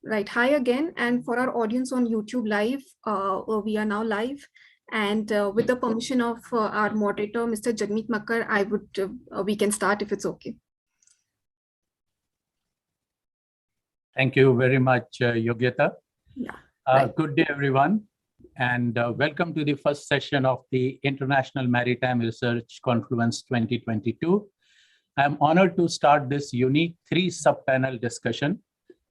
Right. Hi again. And for our audience on YouTube Live, we are now live. And with the permission of our moderator, Mr. Jagmeet Makkar, I would we can start if it's okay. Thank you very much, Yogyata. Yeah. Right. Good day, everyone, and welcome to the first session of the International Maritime Research Confluence 2022. I'm honored to start this unique three sub-panel discussion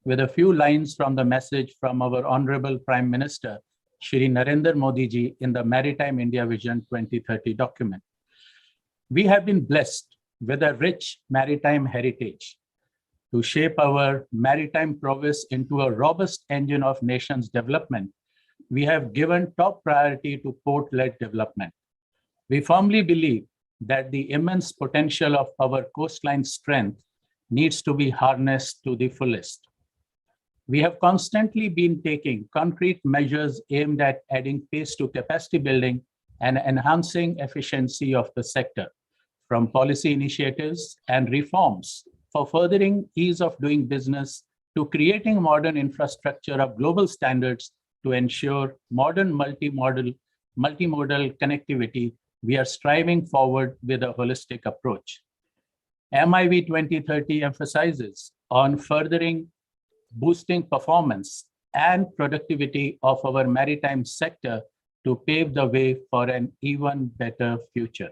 with a few lines from the message from our Honorable Prime Minister, Shri Narendra Modi ji, in the Maritime India Vision 2030 document. We have been blessed with a rich maritime heritage to shape our maritime prowess into a robust engine of nation's development. We have given top priority to port-led development. We firmly believe that the immense potential of our coastline strength needs to be harnessed to the fullest. We have constantly been taking concrete measures aimed at adding pace to capacity building and enhancing efficiency of the sector, from policy initiatives and reforms for furthering ease of doing business to creating modern infrastructure of global standards to ensure modern multimodal connectivity. We are striving forward with a holistic approach. MIV 2030 emphasizes on furthering boosting performance and productivity of our maritime sector to pave the way for an even better future.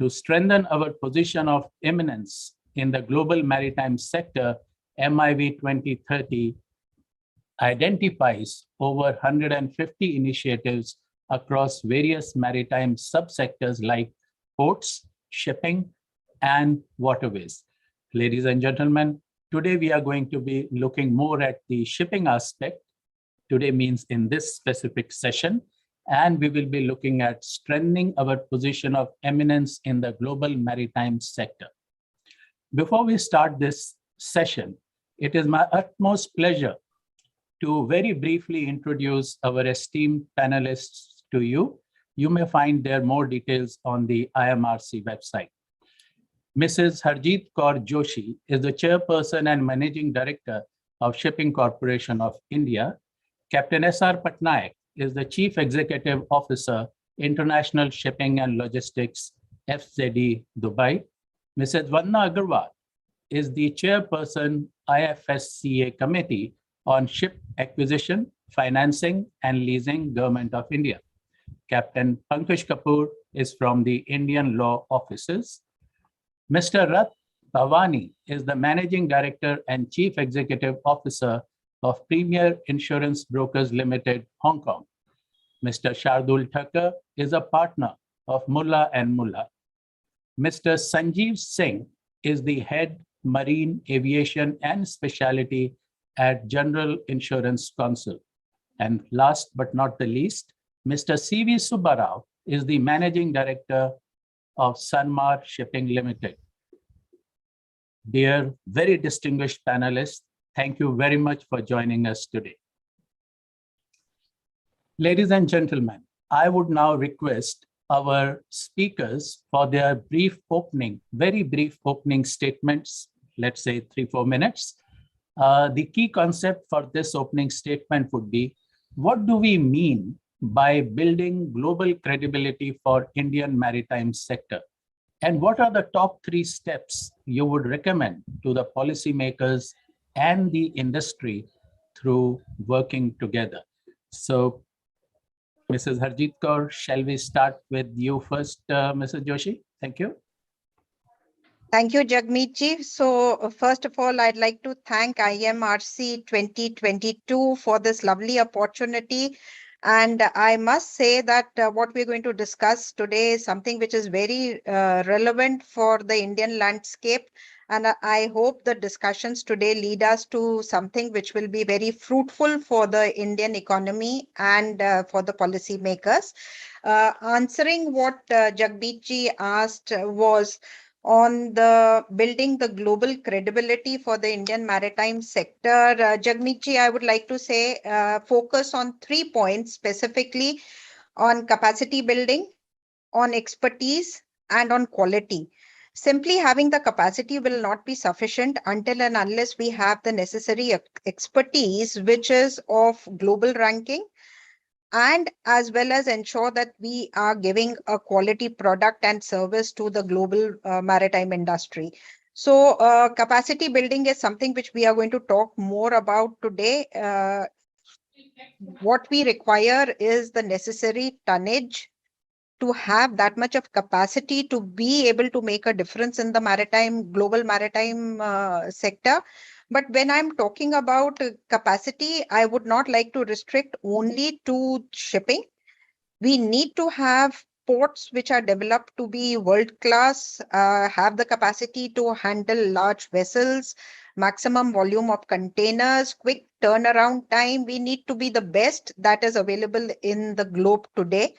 To strengthen our position of eminence in the global maritime sector, MIV 2030 identifies over 150 initiatives across various maritime subsectors like ports, shipping, and waterways. Ladies and gentlemen, today we are going to be looking more at the shipping aspect. Today means in this specific session, and we will be looking at strengthening our position of eminence in the global maritime sector. Before we start this session, it is my utmost pleasure to very briefly introduce our esteemed panelists to you. You may find their more details on the IMRC website. Mrs. Harjeet Kaur Joshi is the Chairperson and Managing Director of Shipping Corporation of India. Captain S.R. Patnaik is the Chief Executive Officer, International Shipping and Logistics, FZE, Dubai. Mrs. Vandana Agarwal is the Chairperson, IFSCA Committee on Ship Acquisition, Financing and Leasing, Government of India. Captain Pankaj Kapoor is from the Indian Law Offices. Mr. Rat Bhavani is the Managing Director and Chief Executive Officer of Premier Insurance Brokers Limited, Hong Kong. Mr. Shardul Thakur is a partner of Mullah and Mullah. Mr. Sanjeev Singh is the Head Marine Aviation and Specialty at General Insurance Council. And last but not the least, Mr. C.V. Subbarao is the Managing Director of Sanmar Shipping Limited. Dear very distinguished panelists, thank you very much for joining us today. Ladies and gentlemen, I would now request our speakers for their very brief opening statements, let's say 3-4 minutes. The key concept for this opening statement would be, what do we mean by building global credibility for Indian maritime sector? And what are the top 3 steps you would recommend to the policymakers and the industry through working together? So, Mrs. Harjeet Kaur, shall we start with you first, Mrs. Joshi? Thank you. Thank you, Jagmeet ji. So first of all, I'd like to thank IMRC 2022 for this lovely opportunity. And I must say that what we're going to discuss today is something which is very relevant for the Indian landscape. And I hope the discussions today lead us to something which will be very fruitful for the Indian economy and for the policymakers. Answering what Jagmeet ji asked was on the building the global credibility for the Indian maritime sector. Jagmeet ji, I would like to say focus on 3 points specifically on capacity building, on expertise, and on quality. Simply having the capacity will not be sufficient until and unless we have the necessary expertise, which is of global ranking, and as well as ensure that we are giving a quality product and service to the global maritime industry. So capacity building is something which we are going to talk more about today. What we require is the necessary tonnage to have that much of capacity to be able to make a difference in the global maritime sector. But when I'm talking about capacity, I would not like to restrict only to shipping. We need to have ports which are developed to be world class, have the capacity to handle large vessels, maximum volume of containers, quick turnaround time. We need to be the best that is available in the globe today.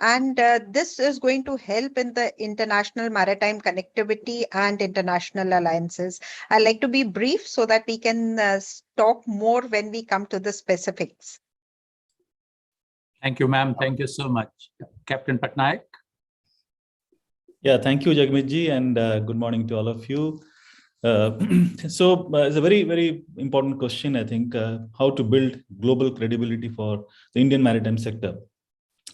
And this is going to help in the international maritime connectivity and international alliances. I like to be brief so that we can talk more when we come to the specifics. Thank you, ma'am. Thank you so much. Captain Patnaik. Yeah, thank you, Jagmeet, and good morning to all of you. It's a very, very important question, I think, how to build global credibility for the Indian maritime sector.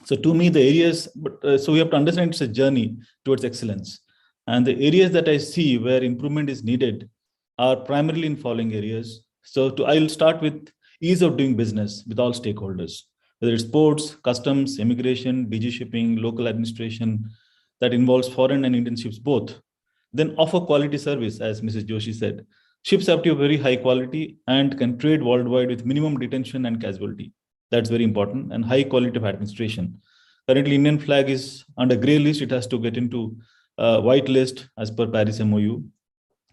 So to me, the areas, so we have to understand it's a journey towards excellence. And the areas that I see where improvement is needed are primarily in following areas. So I'll start with ease of doing business with all stakeholders, whether it's ports, customs, immigration, DG shipping, local administration, that involves foreign and Indian ships both. Then offer quality service, as Mrs. Joshi said. Ships have to be very high quality and can trade worldwide with minimum detention and casualty. That's very important. And high quality of administration. Currently, Indian flag is under grey list. It has to get into white list as per Paris MOU.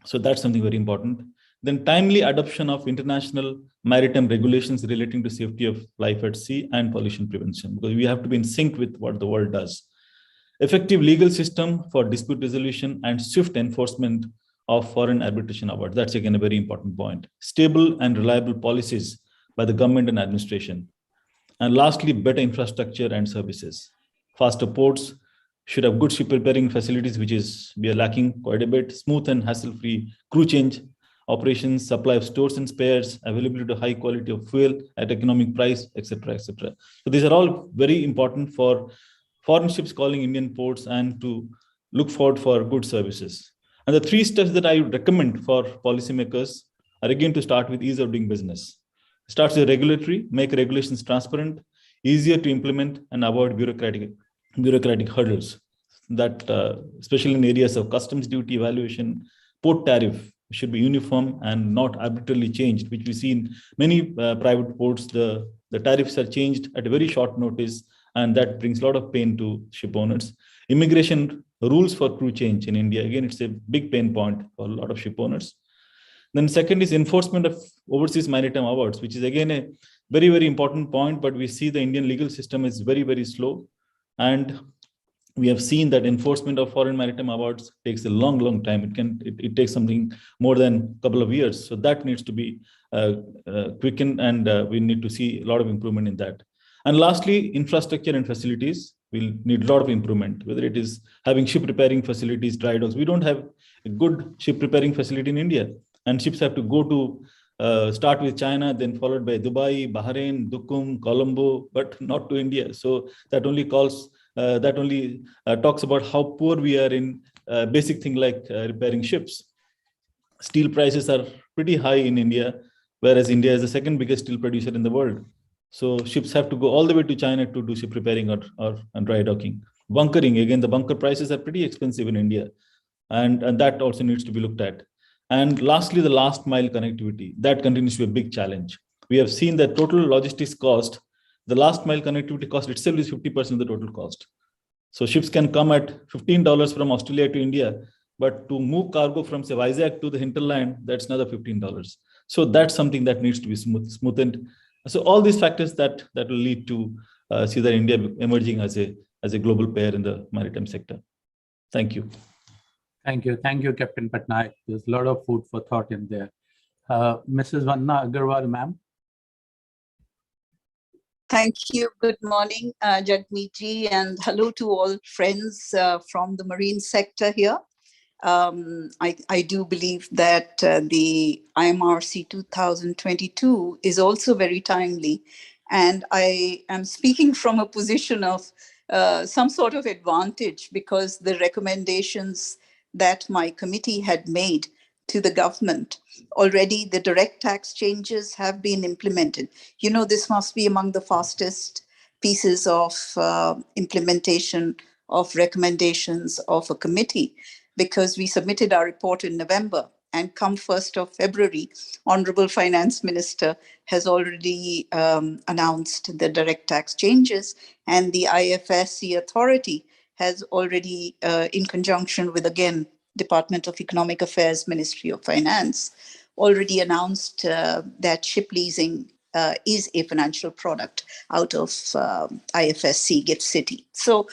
So that's something very important. Then timely adoption of international maritime regulations relating to safety of life at sea and pollution prevention, because we have to be in sync with what the world does. Effective legal system for dispute resolution and swift enforcement of foreign arbitration awards. That's again a very important point. Stable and reliable policies by the government and administration. And lastly, better infrastructure and services. Faster ports should have good ship repairing facilities, which is we are lacking quite a bit. Smooth and hassle-free crew change operations, supply of stores and spares, availability of high quality of fuel at economic price, etc., etc. So these are all very important for foreign ships calling Indian ports and to look forward for good services. And the 3 steps that I would recommend for policymakers are again to start with ease of doing business. Starts with regulatory, make regulations transparent, easier to implement, and avoid bureaucratic hurdles. That, especially in areas of customs duty evaluation, port tariff should be uniform and not arbitrarily changed, which we see in many private ports. The tariffs are changed at a very short notice, and that brings a lot of pain to ship owners. Immigration rules for crew change in India, again, it's a big pain point for a lot of ship owners. Then second is enforcement of overseas maritime awards, which is again a very, very important point, but we see the Indian legal system is very, very slow. And we have seen that enforcement of foreign maritime awards takes a long, long time. It takes something more than a couple of years. So that needs to be quickened, and we need to see a lot of improvement in that. And lastly, infrastructure and facilities will need a lot of improvement, whether it is having ship repairing facilities, dry docks. We don't have a good ship repairing facility in India, and ships have to go to start with China, then followed by Dubai, Bahrain, Duqm, Colombo, but not to India. So that only talks about how poor we are in basic thing like repairing ships. Steel prices are pretty high in India, whereas India is the second biggest steel producer in the world. So ships have to go all the way to China to do ship repairing or dry docking. Bunkering, again, the bunker prices are pretty expensive in India, and that also needs to be looked at. And lastly, the last mile connectivity, that continues to be a big challenge. We have seen that total logistics cost, the last mile connectivity cost itself is 50% of the total cost. So ships can come at $15 from Australia to India, but to move cargo from, say, Vizag to the hinterland, that's another $15. So that's something that needs to be smoothened. So all these factors that will lead to see that India emerging as a global player in the maritime sector. Thank you. Thank you, Captain Patnaik. There's a lot of food for thought in there. Mrs. Vanna Agarwal, ma'am. Thank you. Good morning, Jagmeet ji, and hello to all friends from the marine sector here. I do believe that the IMRC 2022 is also very timely. And I am speaking from a position of some sort of advantage, because the recommendations that my committee had made to the government, already the direct tax changes have been implemented. You know, this must be among the fastest pieces of implementation of recommendations of a committee, because we submitted our report in November, and come 1st of February, Honorable Finance Minister has already announced the direct tax changes, and the IFSC authority has already, in conjunction with, again, Department of Economic Affairs, Ministry of Finance, already announced that ship leasing is a financial product out of IFSC Gift City. So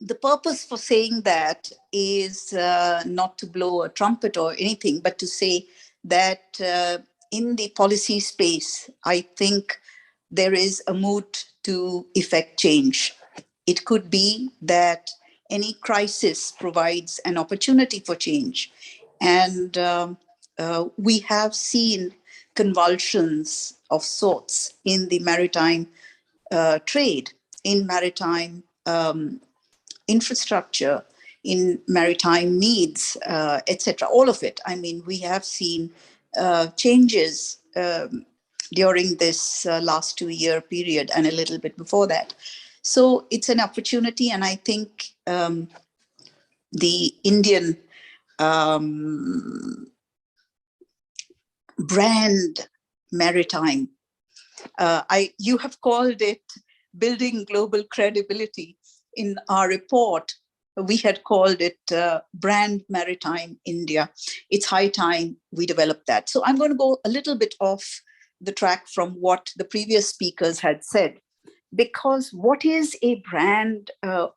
the purpose for saying that is not to blow a trumpet or anything, but to say that in the policy space, I think there is a mood to effect change. It could be that any crisis provides an opportunity for change. And we have seen convulsions of sorts in the maritime trade, in maritime infrastructure, in maritime needs, etc. All of it. I mean, we have seen changes during this last 2-year period and a little bit before that. So it's an opportunity, and I think the Indian brand Maritime, you have called it building global credibility. In our report, we had called it Brand Maritime India. It's high time we develop that. So I'm going to go a little bit off the track from what the previous speakers had said, because what is a brand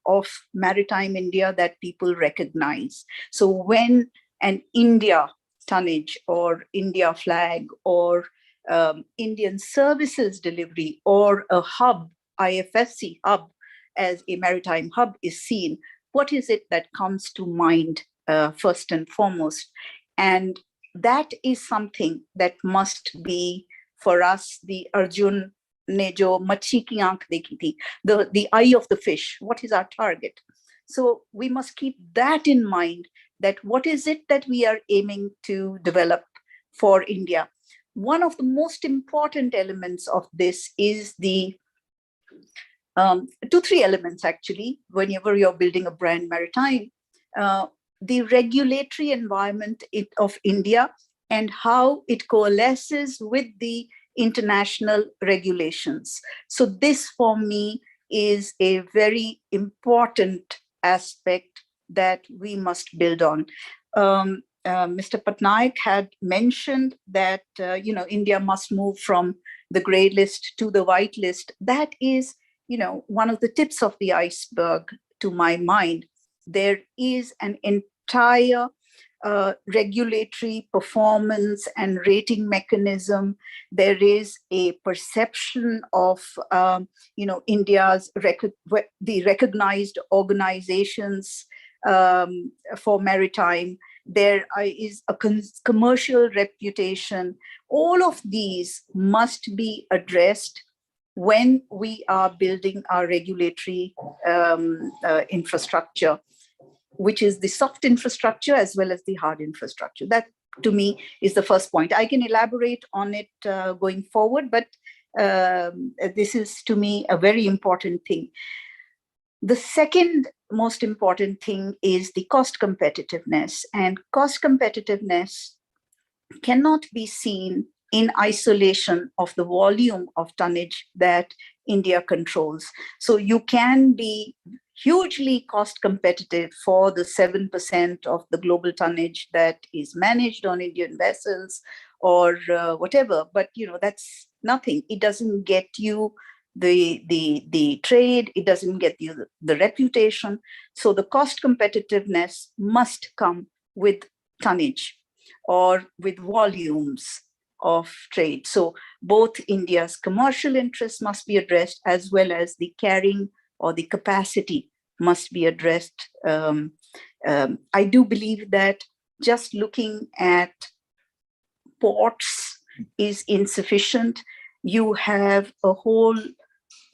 of Maritime India that people recognize? So when an India tonnage or India flag or Indian services delivery or a hub, IFSC hub, as a maritime hub is seen, what is it that comes to mind first and foremost? And that is something that must be, for us, the Arjun ne jo machi ki aankh dekhi thi, the eye of the fish. What is our target? So we must keep that in mind, that what is it that we are aiming to develop for India? One of the most important elements of this is the 2-3 elements, actually, whenever you're building a brand maritime, the regulatory environment of India and how it coalesces with the international regulations. So this, for me, is a very important aspect that we must build on. Mr. Patnaik had mentioned that India must move from the grey list to the white list. That is one of the tips of the iceberg to my mind. There is an entire regulatory performance and rating mechanism. There is a perception of India's the recognized organizations for maritime. There is a commercial reputation. All of these must be addressed when we are building our regulatory infrastructure, which is the soft infrastructure as well as the hard infrastructure. That, to me, is the first point. I can elaborate on it going forward, but this is, to me, a very important thing. The second most important thing is the cost competitiveness. And cost competitiveness cannot be seen in isolation of the volume of tonnage that India controls. So you can be hugely cost competitive for the 7% of the global tonnage that is managed on Indian vessels or whatever, but that's nothing. It doesn't get you the trade, it doesn't get you the reputation. So the cost competitiveness must come with tonnage or with volumes of trade. So both India's commercial interests must be addressed, as well as the carrying or the capacity must be addressed I do believe that just looking at ports is insufficient. You have a whole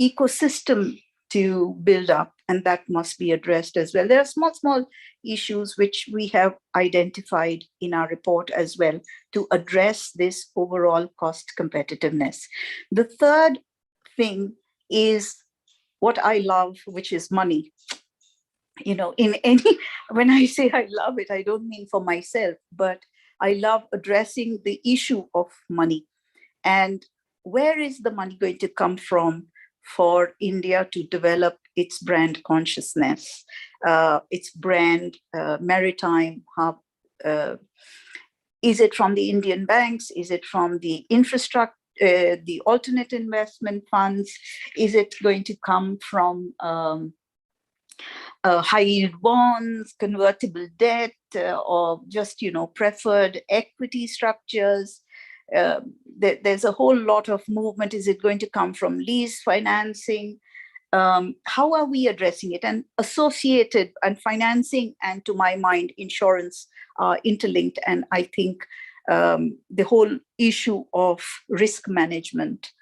ecosystem to build up, and that must be addressed as well. There are small issues which we have identified in our report as well to address this overall cost competitiveness. The third thing is what I love, which is money. You know, when I say I love it, I don't mean for myself, but I love addressing the issue of money. And where is the money going to come from for India to develop its brand consciousness, its brand maritime hub? Is it from the Indian banks? Is it from the infrastructure, the alternate investment funds? Is it going to come from high yield bonds, convertible debt, or just, preferred equity structures? There's a whole lot of movement. Is it going to come from lease financing? How are we addressing it? And associated and financing, and to my mind, insurance are interlinked. And I think the whole issue of risk management,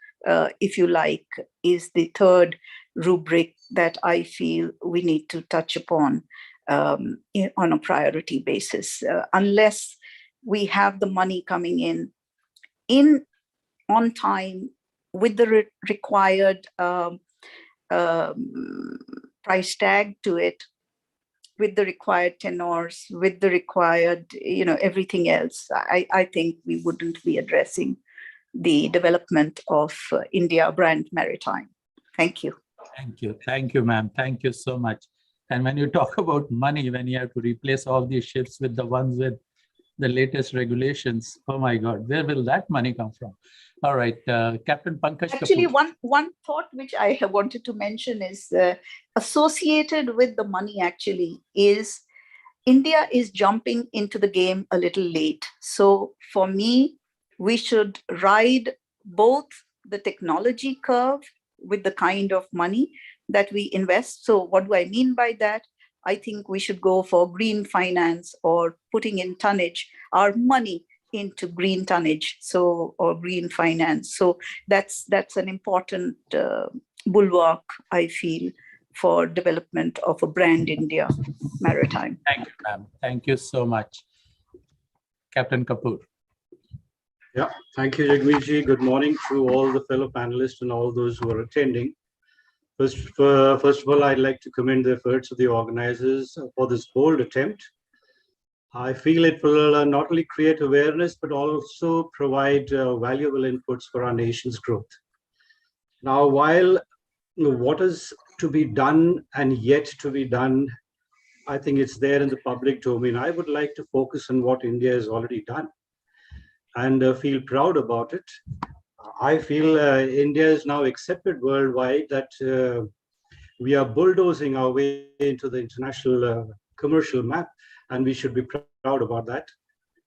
if you like, is the third rubric that I feel we need to touch upon on a priority basis. Unless we have the money coming in on time with the required price tag to it, with the required tenors, with the required, everything else, I think we wouldn't be addressing the development of India brand maritime. Thank you. Thank you. Thank you, ma'am. Thank you so much. And when you talk about money, when you have to replace all these ships with the ones with the latest regulations, oh my God, where will that money come from? All right, Captain Pankaj Actually, Kapoor. one thought which I have wanted to mention is associated with the money actually is India is jumping into the game a little late. So for me, we should ride both the technology curve with the kind of money that we invest. So what do I mean by that? I think we should go for green finance or putting in tonnage, our money into green tonnage, or green finance. So that's an important bulwark, I feel, for development of a brand India maritime. Thank you, ma'am. Thank you so much. Captain Kapoor. Yeah, thank you, Jagmeet. Good morning to all the fellow panelists and all those who are attending. First of all, I'd like to commend the efforts of the organizers for this bold attempt. I feel it will not only create awareness, but also provide valuable inputs for our nation's growth. Now, while what is to be done and yet to be done, I think it's there in the public domain. I would like to focus on what India has already done and feel proud about it. I feel India is now accepted worldwide that we are bulldozing our way into the international commercial map, and we should be proud about that.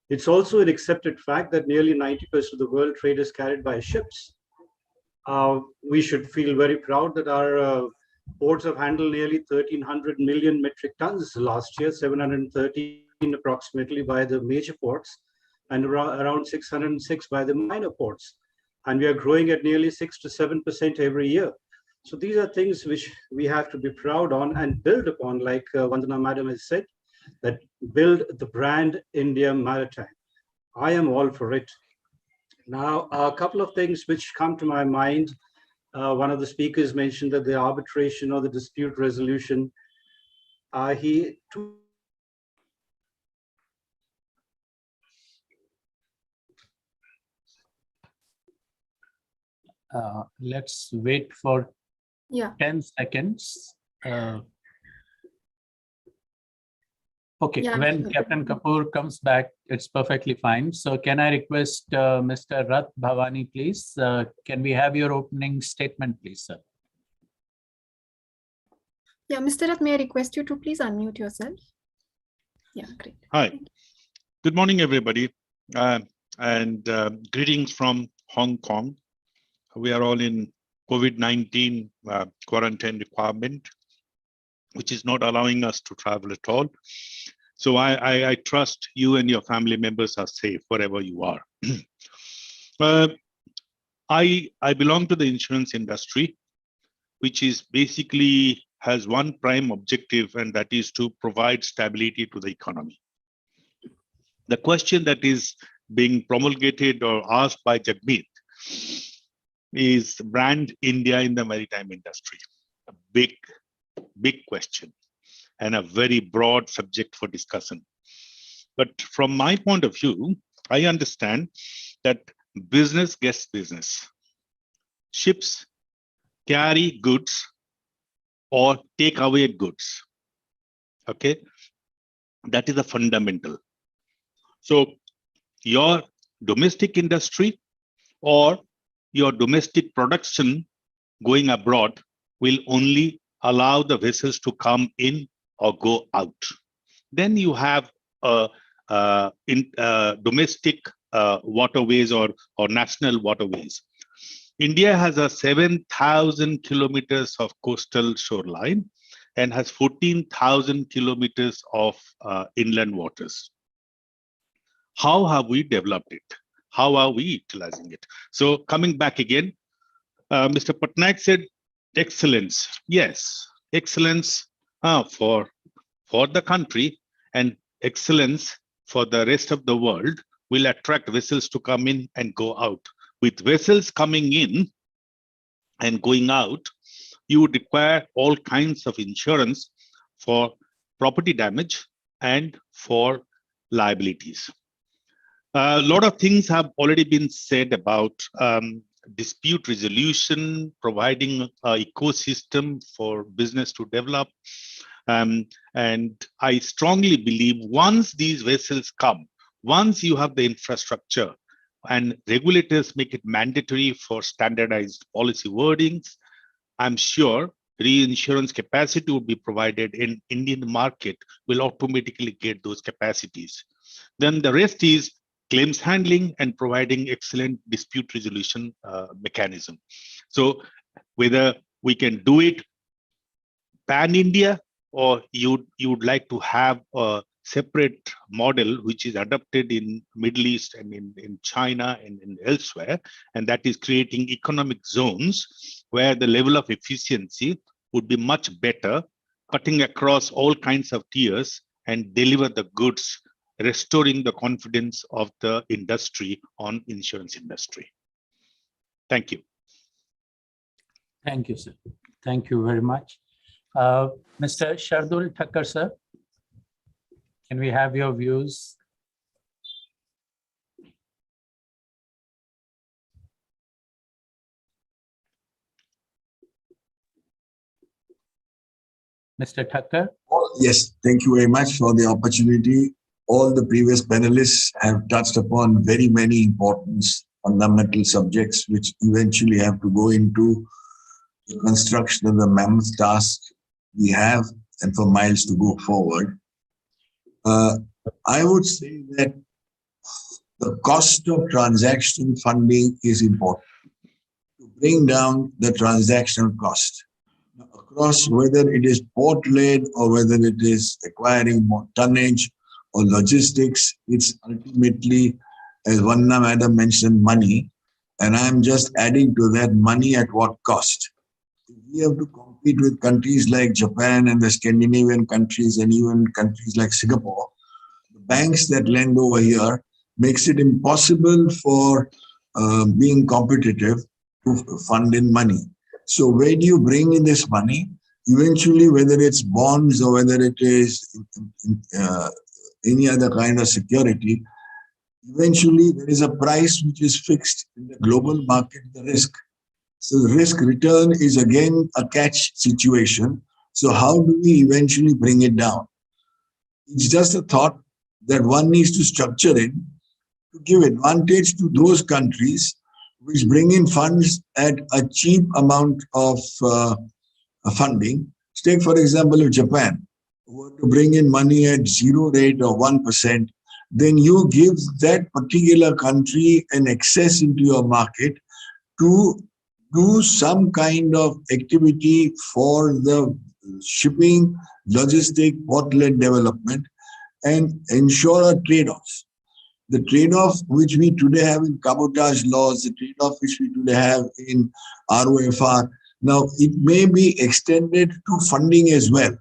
It's also an accepted fact that nearly 90% of the world trade is carried by ships. We should feel very proud that our ports have handled nearly 1,300 million metric tons last year, 713 approximately by the major ports, and around 606 by the minor ports. And we are growing at nearly 6 to 7% every year. So these are things which we have to be proud on and build upon, like Vandana Madam has said, that build the brand India Maritime. I am all for it. Now, a couple of things which come to my mind. One of the speakers mentioned that the arbitration or the dispute resolution, let's wait for 10 seconds. Okay, when Captain Kapoor comes back, it's perfectly fine. So can I request Mr. Rath Bhavani, please? Can we have your opening statement, please, sir? Yeah, Mr. Rath, may I request you to please unmute yourself? Yeah, great. Hi. Good morning, everybody. And greetings from Hong Kong. We are all in COVID-19 quarantine requirement, which is not allowing us to travel at all. So I trust you and your family members are safe wherever you are. I belong to the insurance industry, which is basically has one prime objective, and that is to provide stability to the economy. The question that is being promulgated or asked by Jagmeet is brand India in the maritime industry. A big question and a very broad subject for discussion. But from my point of view, I understand that business gets business. Ships carry goods or take away goods. Okay, that is a fundamental. So your domestic industry or your domestic production going abroad will only allow the vessels to come in or go out. Then you have domestic waterways or national waterways. India has a 7,000 kilometers of coastal shoreline and has 14,000 kilometers of inland waters. How have we developed it? How are we utilizing it? So coming back again, Mr. Patnaik said excellence. Yes, excellence for the country and excellence for the rest of the world will attract vessels to come in and go out. With vessels coming in and going out, you would require all kinds of insurance for property damage and for liabilities. A lot of things have already been said about dispute resolution, providing an ecosystem for business to develop. And I strongly believe once these vessels come, once you have the infrastructure and regulators make it mandatory for standardized policy wordings, I'm sure reinsurance capacity would be provided in Indian market will automatically get those capacities. Then the rest is claims handling and providing excellent dispute resolution mechanism. So whether we can do it pan-India or you'd like to have a separate model which is adopted in Middle East and in China and elsewhere, and that is creating economic zones where the level of efficiency would be much better, cutting across all kinds of tiers and deliver the goods, restoring the confidence of the industry on insurance industry. Thank you. Thank you, sir. Thank you very much. Mr. Shardul Thakkar, sir, can we have your views? Mr. Thakkar? Yes, thank you very much for the opportunity. All the previous panelists have touched upon very many important fundamental subjects, which eventually have to go into the construction of the mammoth task we have and for miles to go forward. I would say that the cost of transaction funding is important to bring down the transactional cost across, whether it is port-led or whether it is acquiring more tonnage or logistics. It's ultimately, as Vanna Madam mentioned, money. And I'm just adding to that, money at what cost? We have to compete with countries like Japan and the Scandinavian countries and even countries like Singapore. The banks that lend over here makes it impossible for being competitive to fund in money. So where do you bring in this money? Eventually, whether it's bonds or whether it is any other kind of security, eventually there is a price which is fixed in the global market, the risk. So the risk return is again a catch situation. So how do we eventually bring it down? It's just a thought that one needs to structure it to give advantage to those countries which bring in funds at a cheap amount of funding. Take, for example, if Japan were to bring in money at 0 rate or 1%, then you give that particular country an access into your market to do some kind of activity for the shipping, logistic, port-led development. and ensure a trade-off. The trade-off which we today have in cabotage laws, the trade-off which we today have in ROFR, now it may be extended to funding as well,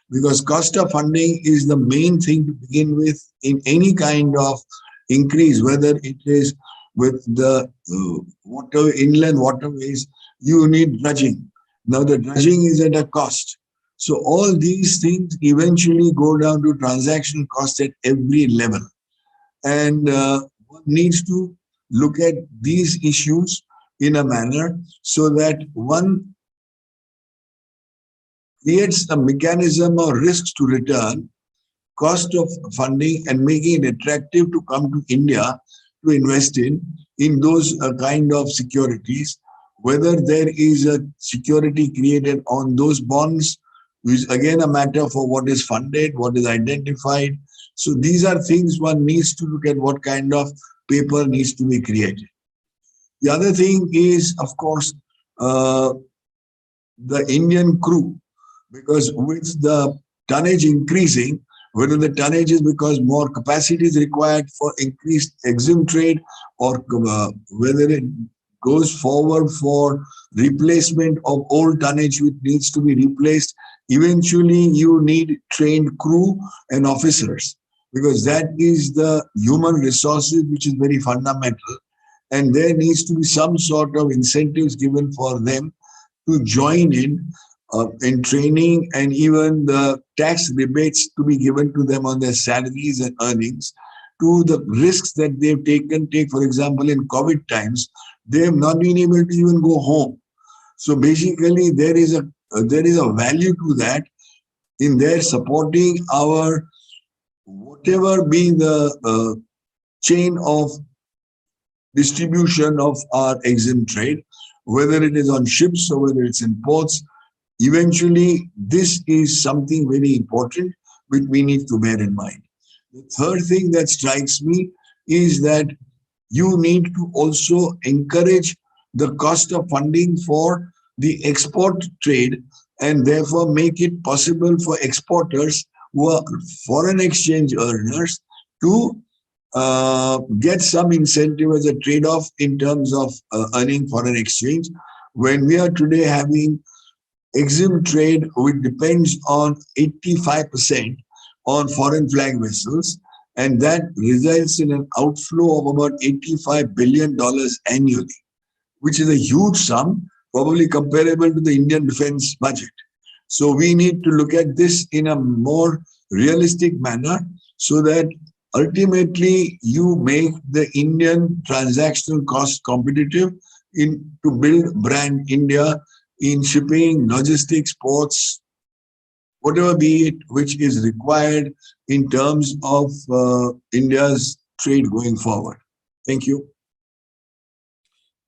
because cost of funding is the main thing to begin with in any kind of increase, whether it is with the inland waterways, you need dredging. Now the dredging is at a cost. So all these things eventually go down to transaction cost at every level. And one needs to look at these issues in a manner so that one creates a mechanism of risks to return, cost of funding, and making it attractive to come to India to invest in those kind of securities, whether there is a security created on those bonds, which is again a matter for what is funded, what is identified. So these are things one needs to look at what kind of paper needs to be created. The other thing is, of course, the Indian crew, because with the tonnage increasing, whether the tonnage is because more capacity is required for increased EXIM trade, or whether it goes forward for replacement of old tonnage which needs to be replaced, eventually you need trained crew and officers, because that is the human resources which is very fundamental, and there needs to be some sort of incentives given for them to join in training, and even the tax rebates to be given to them on their salaries and earnings to the risks that they've taken. Take, for example, in COVID times, they have not been able to even go home. So basically, there is a value to that in their supporting our, whatever being the chain of distribution of our EXIM trade, whether it is on ships or whether it's in ports. Eventually, this is something very important which we need to bear in mind. The third thing that strikes me is that you need to also encourage the cost of funding for the export trade, and therefore make it possible for exporters who are foreign exchange earners to get some incentive as a trade-off in terms of earning foreign exchange. When we are today having EXIM trade, which depends on 85% on foreign flag vessels, and that results in an outflow of about $85 billion annually, which is a huge sum, probably comparable to the Indian defense budget. So we need to look at this in a more realistic manner so that ultimately you make the Indian transactional cost competitive to build brand India in shipping, logistics, ports, whatever be it which is required in terms of India's trade going forward. Thank you.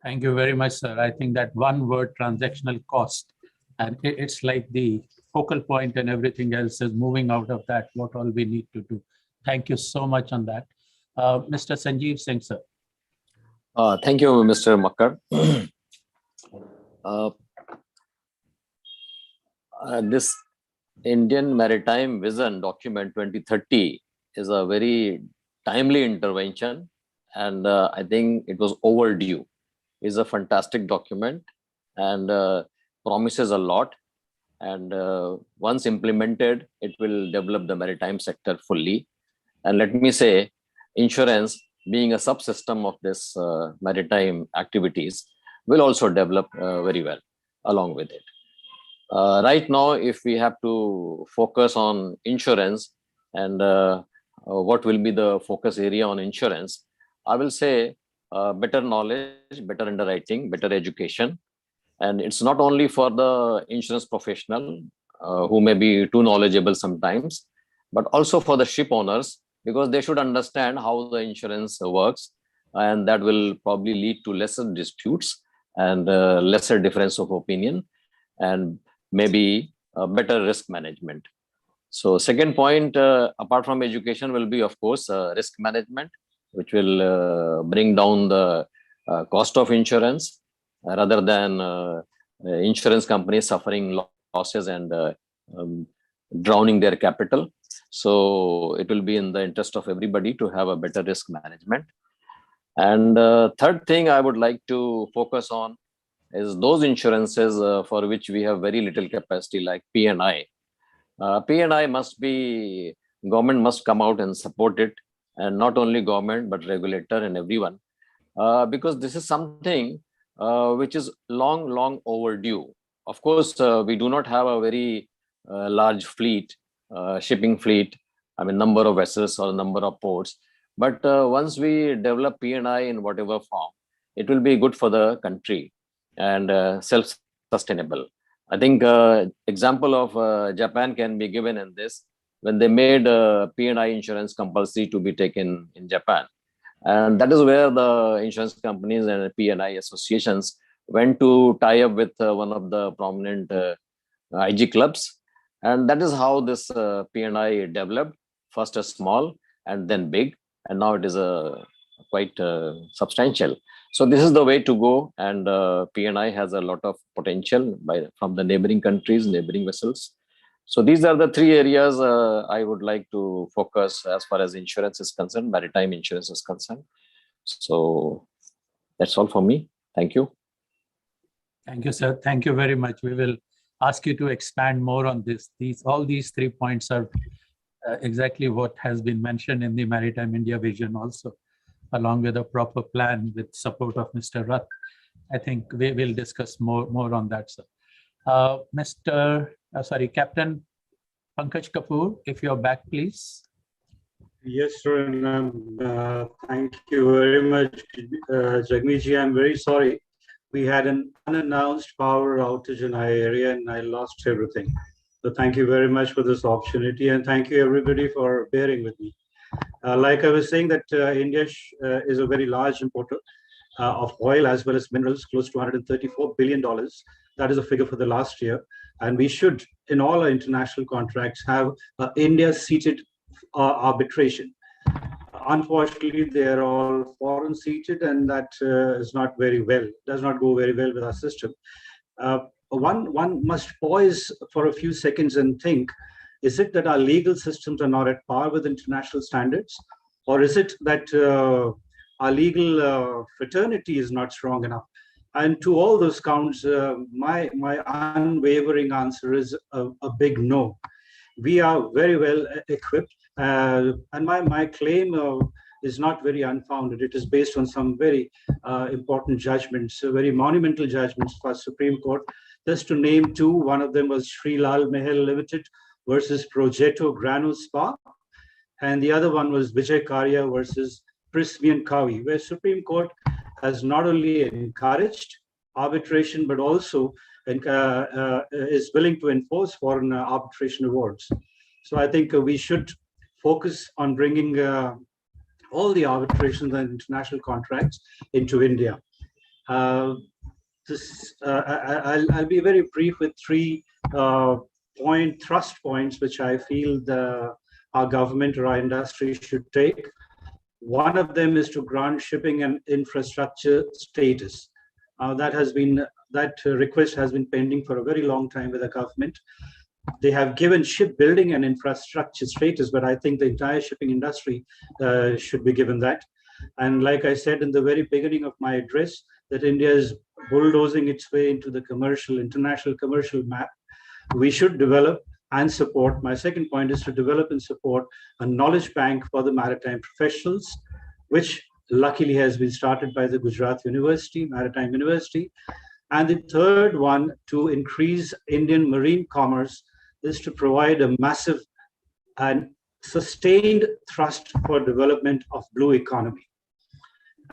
Thank you very much, sir. I think that one word, transactional cost, and it's like the focal point, and everything else is moving out of that, what all we need to do. Thank you so much on that. Mr. Sanjeev Singh, sir. Thank you, Mr. Makkar. This Indian Maritime Vision Document 2030 is a very timely intervention, and I think it was overdue. It's a fantastic document and promises a lot. And once implemented, it will develop the maritime sector fully. And let me say, insurance, being a subsystem of this maritime activities, will also develop very well along with it. Right now, if we have to focus on insurance and what will be the focus area on insurance, I will say better knowledge, better underwriting, better education. And it's not only for the insurance professional who may be too knowledgeable sometimes, but also for the ship owners, because they should understand how the insurance works, and that will probably lead to lesser disputes and lesser difference of opinion, and maybe better risk management. So second point, apart from education, will be, of course, risk management, which will bring down the cost of insurance rather than insurance companies suffering losses and drowning their capital. So it will be in the interest of everybody to have a better risk management. And third thing I would like to focus on is those insurances for which we have very little capacity, like P&I. P&I must be, government must come out and support it, and not only government, but regulator and everyone, because this is something which is long overdue. Of course, we do not have a very large fleet, shipping fleet, I mean, number of vessels or number of ports. But once we develop P&I in whatever form, it will be good for the country and self-sustainable. I think example of Japan can be given in this, when they made P&I insurance compulsory to be taken in Japan. And that is where the insurance companies and P&I associations went to tie up with one of the prominent IG clubs. And that is how this P&I developed, first as small and then big. And now it is quite substantial. So this is the way to go. And P&I has a lot of potential from the neighboring countries, neighboring vessels. So these are the three areas I would like to focus as far as insurance is concerned, maritime insurance is concerned. So that's all for me. Thank you. Thank you, sir. Thank you very much. We will ask you to expand more on this. All these 3 points are exactly what has been mentioned in the Maritime India vision also, along with a proper plan with support of Mr. Rath. I think we will discuss more on that, sir. Captain Pankaj Kapoor, if you're back, please. Yes, sir. And, thank you very much, Jagmeet. I'm very sorry. We had an unannounced power outage in our area and I lost everything. So thank you very much for this opportunity, and thank you everybody for bearing with me. Like I was saying, that India is a very large importer of oil as well as minerals, close to $134 billion. That is a figure for the last year. And we should, in all our international contracts, have India-seated arbitration. Unfortunately, they're all foreign-seated, and that is not very well, does not go very well with our system. One must pause for a few seconds and think, is it that our legal systems are not at par with international standards? Or is it that our legal fraternity is not strong enough? And to all those counts, my unwavering answer is a big no. We are very well equipped, and my claim is not very unfounded. It is based on some very important judgments, very monumental judgments for Supreme Court. Just to name two, one of them was Sri Lal Mahal Limited versus Progetto Grano Spa, and the other one was Vijay Karya versus Prismian Kavi, where Supreme Court has not only encouraged arbitration, but also is willing to enforce foreign arbitration awards. So I think we should focus on bringing all the arbitrations and international contracts into India. I'll be very brief with 3 thrust points which I feel our government or our industry should take. One of them is to grant shipping and infrastructure status. That request has been pending for a very long time with the government. They have given shipbuilding and infrastructure status, but I think the entire shipping industry should be given that. And like I said in the very beginning of my address, that India is bulldozing its way into the international commercial map. We should develop and support. My second point is to develop and support a knowledge bank for the maritime professionals, which luckily has been started by the Gujarat University, Maritime University. And the third one, to increase Indian marine commerce, is to provide a massive and sustained thrust for development of blue economy.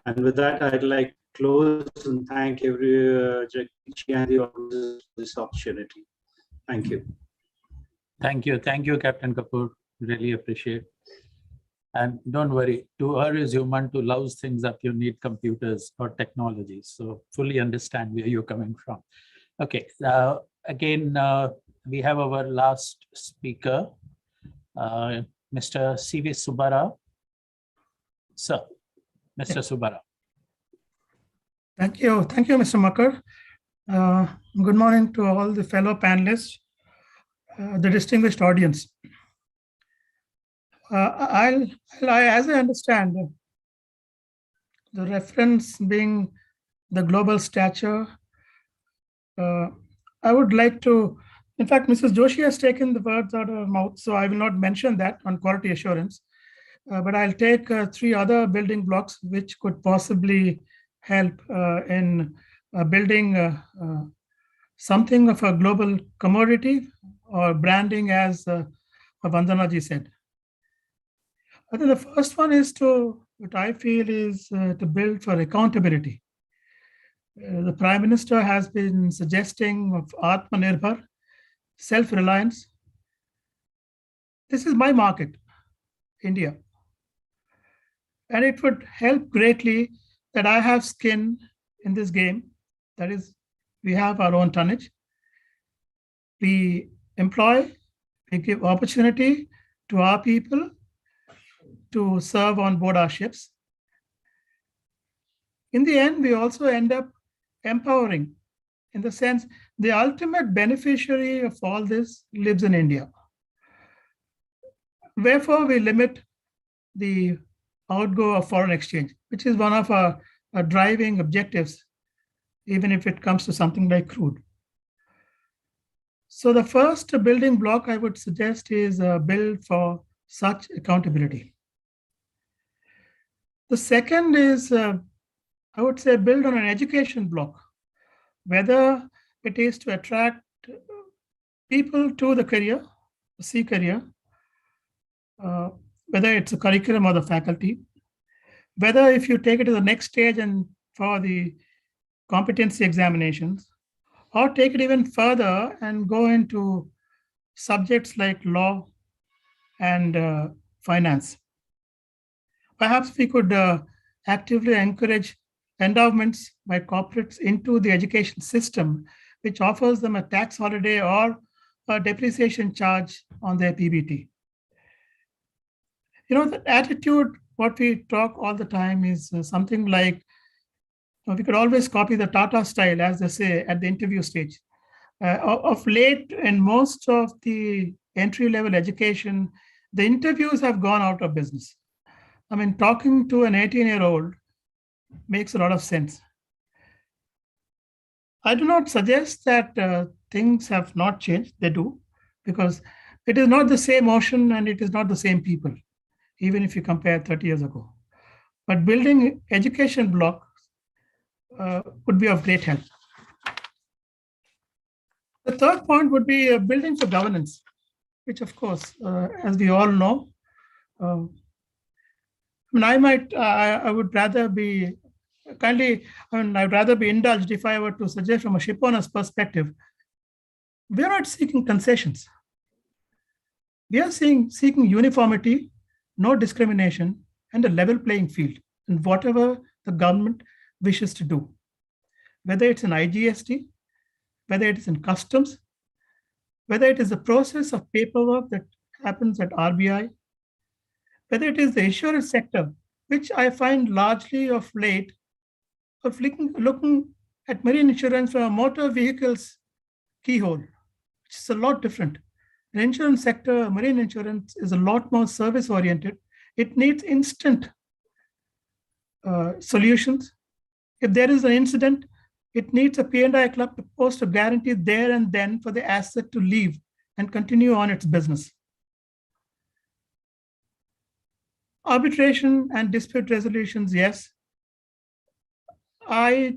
And with that, I'd like to close and thank Jagmeet and the organizers for this opportunity. Thank you. Thank you, Captain Kapoor. Really appreciate. And don't worry, to err is human, to louse things up, you need computers or technology. So fully understand where you're coming from. Okay, again, we have our last speaker, Mr. C.V. Subara. Sir, Mr. Subara. Thank you, Mr. Makar. Good morning to all the fellow panelists, the distinguished audience. As I understand, the reference being the global stature, I would like to, in fact, Mrs. Joshi has taken the words out of her mouth, so I will not mention that on quality assurance. But I'll take 3 other building blocks which could possibly help in building something of a global commodity or branding, as Vandana ji said. I think the first one is what I feel is to build for accountability. The Prime Minister has been suggesting of Atmanirbhar, self-reliance. This is my market, India. And it would help greatly that I have skin in this game. That is, we have our own tonnage. We employ, we give opportunity to our people to serve on board our ships. In the end, we also end up empowering, in the sense the ultimate beneficiary of all this lives in India. Wherefore, we limit the outgo of foreign exchange, which is one of our driving objectives, even if it comes to something like crude. So the first building block I would suggest is build for such accountability. The second is, I would say, build on an education block, whether it is to attract people to the career, the sea career, whether it's a curriculum or the faculty, whether if you take it to the next stage and for the competency examinations, or take it even further and go into subjects like law and finance. Perhaps we could actively encourage endowments by corporates into the education system, which offers them a tax holiday or a depreciation charge on their PBT. You know, the attitude, what we talk all the time is something like, we could always copy the Tata style, as they say, at the interview stage. Of late, in most of the entry-level education, the interviews have gone out of business. I mean, talking to an 18-year-old makes a lot of sense. I do not suggest that things have not changed. They do, because it is not the same ocean and it is not the same people, even if you compare 30 years ago. But building education blocks would be of great help. The third point would be building for governance, which of course, as we all know, I would rather be I'd rather be indulged if I were to suggest from a shipowner's perspective. We are not seeking concessions. We are seeking uniformity, no discrimination, and a level playing field in whatever the government wishes to do. Whether it's in IGST, whether it is in customs, whether it is the process of paperwork that happens at RBI, whether it is the insurance sector, which I find largely of late of looking at marine insurance from a motor vehicles keyhole, which is a lot different. The insurance sector, marine insurance, is a lot more service oriented. It needs instant solutions. If there is an incident, it needs a P&I club to post a guarantee there and then for the asset to leave and continue on its business. Arbitration and dispute resolutions, yes. I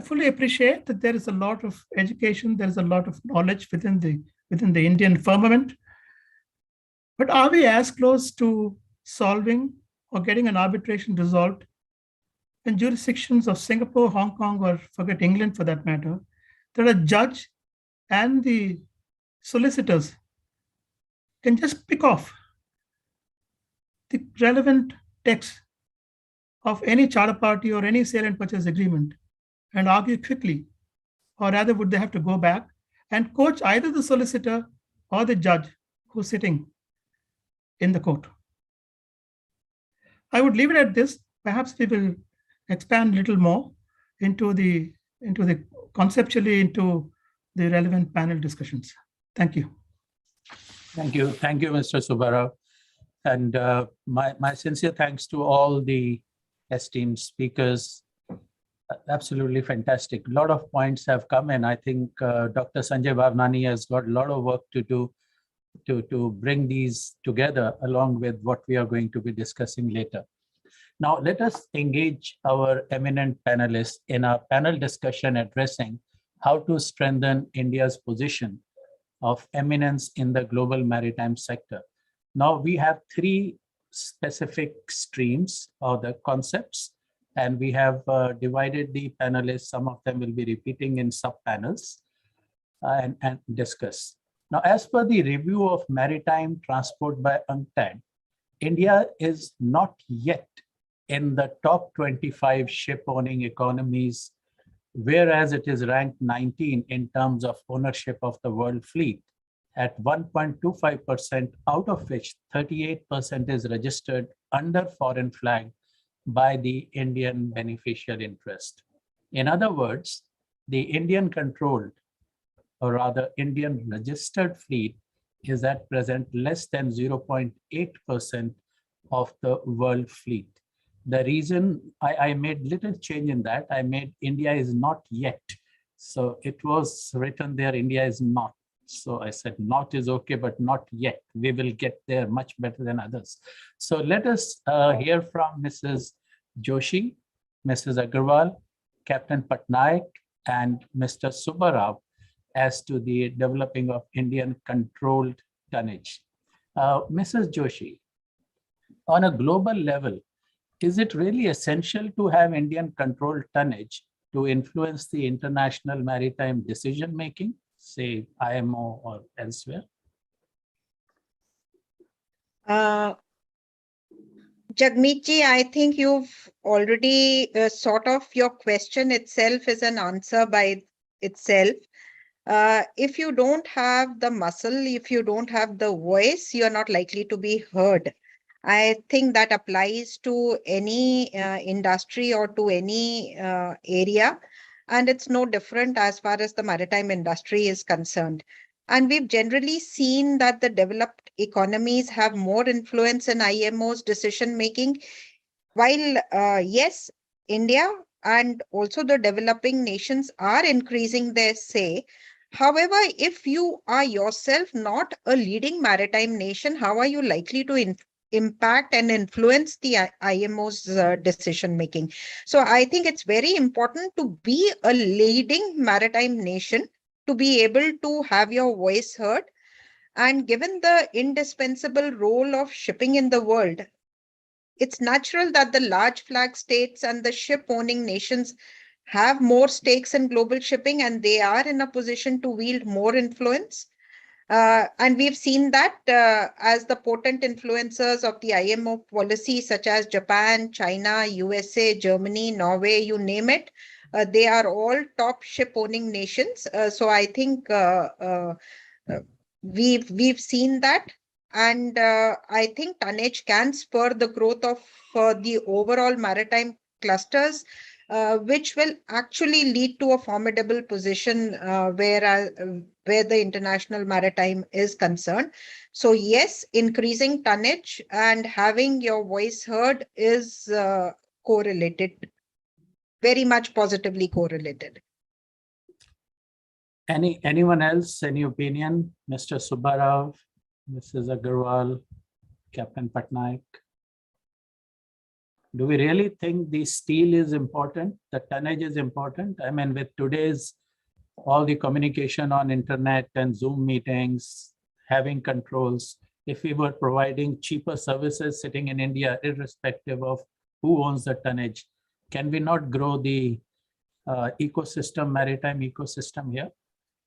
fully appreciate that there is a lot of education, there is a lot of knowledge within the Indian firmament. But are we as close to solving or getting an arbitration resolved in jurisdictions of Singapore, Hong Kong, or forget England for that matter, that a judge and the solicitors can just pick off the relevant text of any charter party or any sale and purchase agreement and argue quickly? Or rather, would they have to go back and coach either the solicitor or the judge who's sitting in the court? I would leave it at this. Perhaps we will expand a little more into the conceptually into the relevant panel discussions. Thank you. Thank you, Mr. Subbarao. And my sincere thanks to all the esteemed speakers. Absolutely fantastic. A lot of points have come in. I think Dr. Sanjay Bhavnani has got a lot of work to do to bring these together along with what we are going to be discussing later. Now, let us engage our eminent panelists in a panel discussion addressing how to strengthen India's position of eminence in the global maritime sector. Now, we have three specific streams or the concepts, and we have divided the panelists. Some of them will be repeating in sub-panels and discuss. Now, as per the review of maritime transport by UNCTAD, India is not yet in the top 25 ship-owning economies, whereas it is ranked 19 in terms of ownership of the world fleet at 1.25%, out of which 38% is registered under foreign flag by the Indian beneficial interest. In other words, the Indian controlled, or rather Indian registered fleet is at present less than 0.8% of the world fleet. The reason I made little change in that, I made India is not yet. So it was written there, India is not. So I said not is okay, but not yet. We will get there much better than others. So let us hear from Mrs. Joshi, Mrs. Agarwal, Captain Patnaik, and Mr. Subbarao as to the developing of Indian controlled tonnage. Mrs. Joshi, on a global level, is it really essential to have Indian controlled tonnage to influence the international maritime decision-making, say IMO or elsewhere? Jagmeet-ji, I think you've already sort of, your question itself is an answer by itself. If you don't have the muscle, if you don't have the voice, you're not likely to be heard. I think that applies to any industry or to any area, and it's no different as far as the maritime industry is concerned. And we've generally seen that the developed economies have more influence in IMO's decision making, while yes, India and also the developing nations are increasing their say. However, if you are yourself not a leading maritime nation, how are you likely to impact and influence the IMO's decision making? So I think it's very important to be a leading maritime nation, to be able to have your voice heard. And given the indispensable role of shipping in the world, it's natural that the large flag states and the ship owning nations have more stakes in global shipping, and they are in a position to wield more influence. And we've seen that as the potent influencers of the IMO policy, such as Japan, China, USA, Germany, Norway, you name it, they are all top ship owning nations. So I think we've seen that. And I think tonnage can spur the growth of the overall maritime clusters, which will actually lead to a formidable position where the international maritime is concerned. So yes, increasing tonnage and having your voice heard is correlated, very much positively correlated. Anyone else, any opinion? Mr. Subbarao, Mrs. Agarwal, Captain Patnaik? Do we really think the steel is important? The tonnage is important? I mean, with today's all the communication on internet and Zoom meetings, having controls, if we were providing cheaper services sitting in India, irrespective of who owns the tonnage, can we not grow the ecosystem, maritime ecosystem here?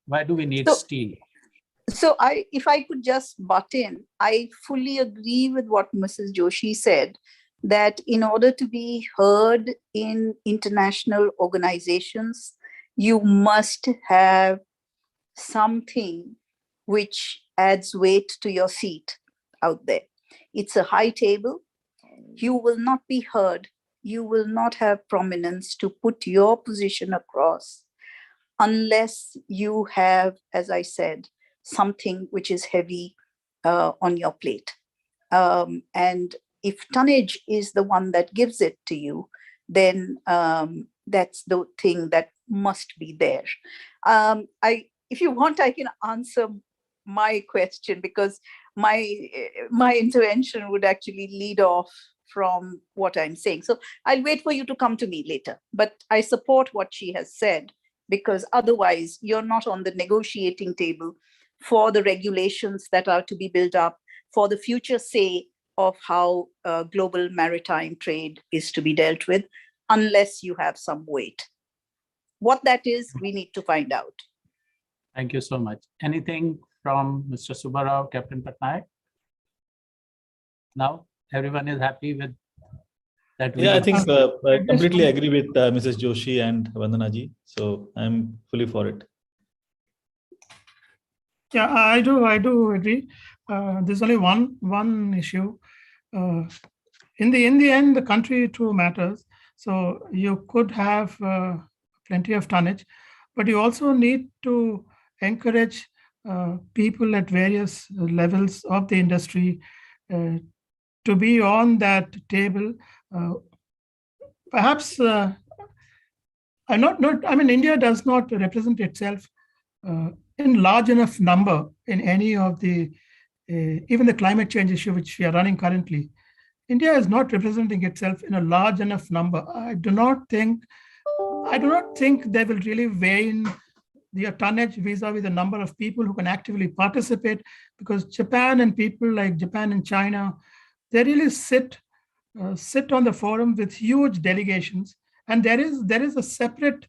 Why do we need steel? So if I could just butt in, I fully agree with what Mrs. Joshi said, that in order to be heard in international organizations, you must have something which adds weight to your seat out there. It's a high table. You will not be heard. You will not have prominence to put your position across unless you have, as I said, something which is heavy on your plate. And if tonnage is the one that gives it to you, then that's the thing that must be there. If you want, I can answer my question, because my intervention would actually lead off from what I'm saying. So I'll wait for you to come to me later. But I support what she has said, because otherwise you're not on the negotiating table for the regulations that are to be built up for the future say of how global maritime trade is to be dealt with, unless you have some weight. What that is, we need to find out. Thank you so much. Anything from Mr. Subbarao, Captain Patnaik? Now everyone is happy with that? Yeah, I think I completely agree with Mrs. Joshi and Vandanaji. So I'm fully for it. Yeah, I do agree. There's only one issue. In the end, the country too matters. So you could have plenty of tonnage, but you also need to encourage people at various levels of the industry to be on that table. Perhaps India does not represent itself in large enough number in any of the, even the climate change issue which we are running currently. India is not representing itself in a large enough number. I do not think they will really weigh in the tonnage vis-a-vis the number of people who can actively participate, because Japan and people like Japan and China, they really sit on the forum with huge delegations, and there is a separate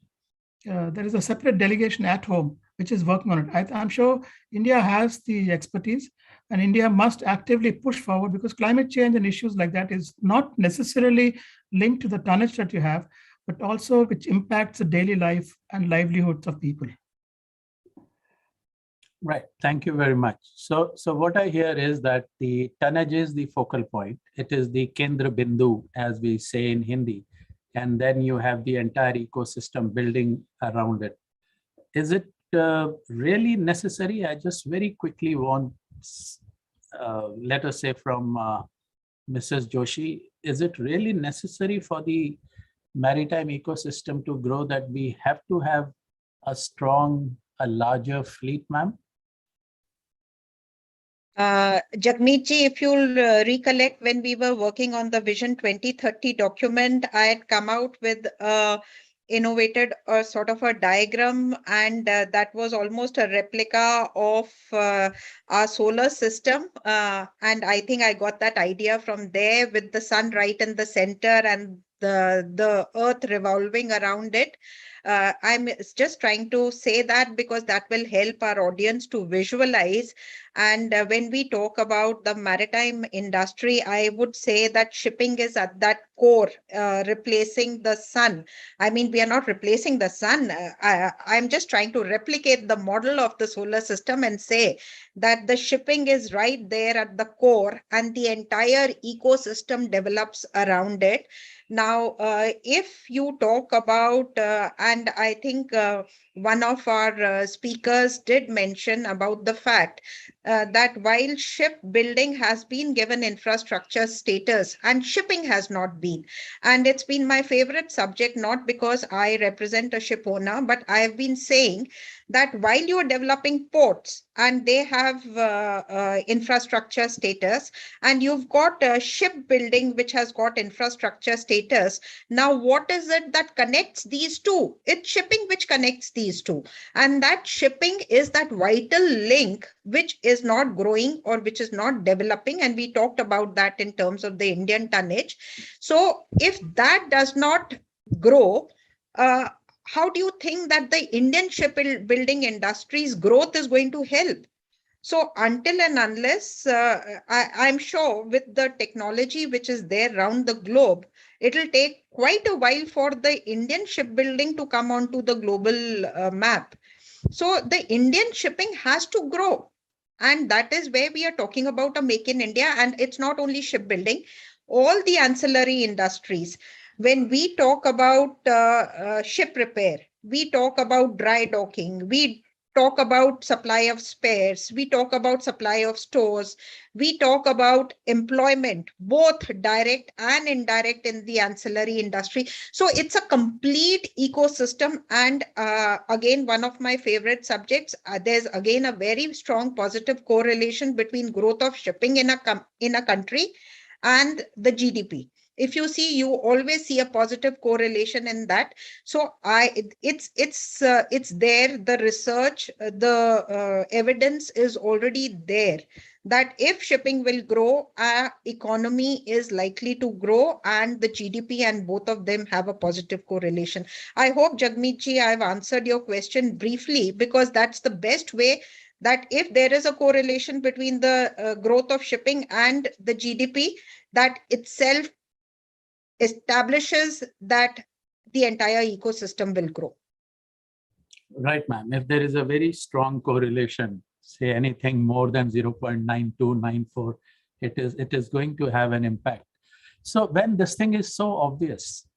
delegation at home which is working on it. I'm sure India has the expertise, and India must actively push forward, because climate change and issues like that is not necessarily linked to the tonnage that you have, but also which impacts the daily life and livelihoods of people. Right. Thank you very much. So what I hear is that the tonnage is the focal point. It is the Kendra Bindu, as we say in Hindi. And then you have the entire ecosystem building around it. Is it really necessary? I just very quickly want, let us say from Mrs. Joshi, is it really necessary for the maritime ecosystem to grow that we have to have a larger fleet, ma'am? Jagmeet-ji, if you'll recollect, when we were working on the Vision 2030 document, I had come out with innovated a sort of a diagram, and that was almost a replica of our solar system. And I think I got that idea from there, with the sun right in the center and the earth revolving around it. I'm just trying to say that because that will help our audience to visualize. And when we talk about the maritime industry, I would say that shipping is at that core, replacing the sun. I mean, we are not replacing the sun. I'm just trying to replicate the model of the solar system and say that the shipping is right there at the core, and the entire ecosystem develops around it. Now, if you talk about, and I think one of our speakers did mention about the fact that while shipbuilding has been given infrastructure status and shipping has not been, and it's been my favorite subject, not because I represent a ship owner, but I've been saying that while you are developing ports and they have infrastructure status, and you've got shipbuilding which has got infrastructure status, now what is it that connects these two? It's shipping which connects these two, and that shipping is that vital link which is not growing or which is not developing, and we talked about that in terms of the Indian tonnage. So if that does not grow, how do you think that the Indian shipbuilding industry's growth is going to help? So until and unless, I'm sure with the technology which is there around the globe, it'll take quite a while for the Indian shipbuilding to come onto the global map. So the Indian shipping has to grow. And that is where we are talking about a Make in India. And it's not only shipbuilding, all the ancillary industries. When we talk about ship repair, we talk about dry docking, we talk about supply of spares, we talk about supply of stores, we talk about employment, both direct and indirect in the ancillary industry. So it's a complete ecosystem. And again, one of my favorite subjects, there's again a very strong positive correlation between growth of shipping in a country and the GDP. If you see, you always see a positive correlation in that. So it's there. The research, the evidence is already there that if shipping will grow, our economy is likely to grow, and the GDP, and both of them have a positive correlation. I hope, Jagmeet ji, I've answered your question briefly, because that's the best way, that if there is a correlation between the growth of shipping and the GDP, that itself establishes that the entire ecosystem will grow. Right, ma'am. If there is a very strong correlation, say anything more than 0.9294, it is going to have an impact. So when this thing is so obvious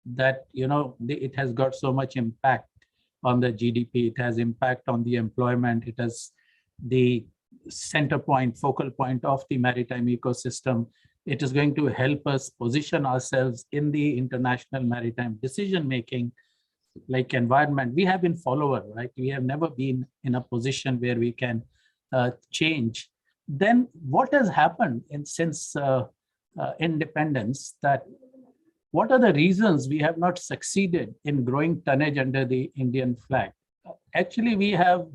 that, you know, it has got so much impact on the GDP, it has impact on the employment, it has the center point, focal point of the maritime ecosystem, it is going to help us position ourselves in the international maritime decision-making, like environment. We have been follower, right? We have never been in a position where we can change. Then what has happened since independence, that what are the reasons we have not succeeded in growing tonnage under the Indian flag? Actually, we have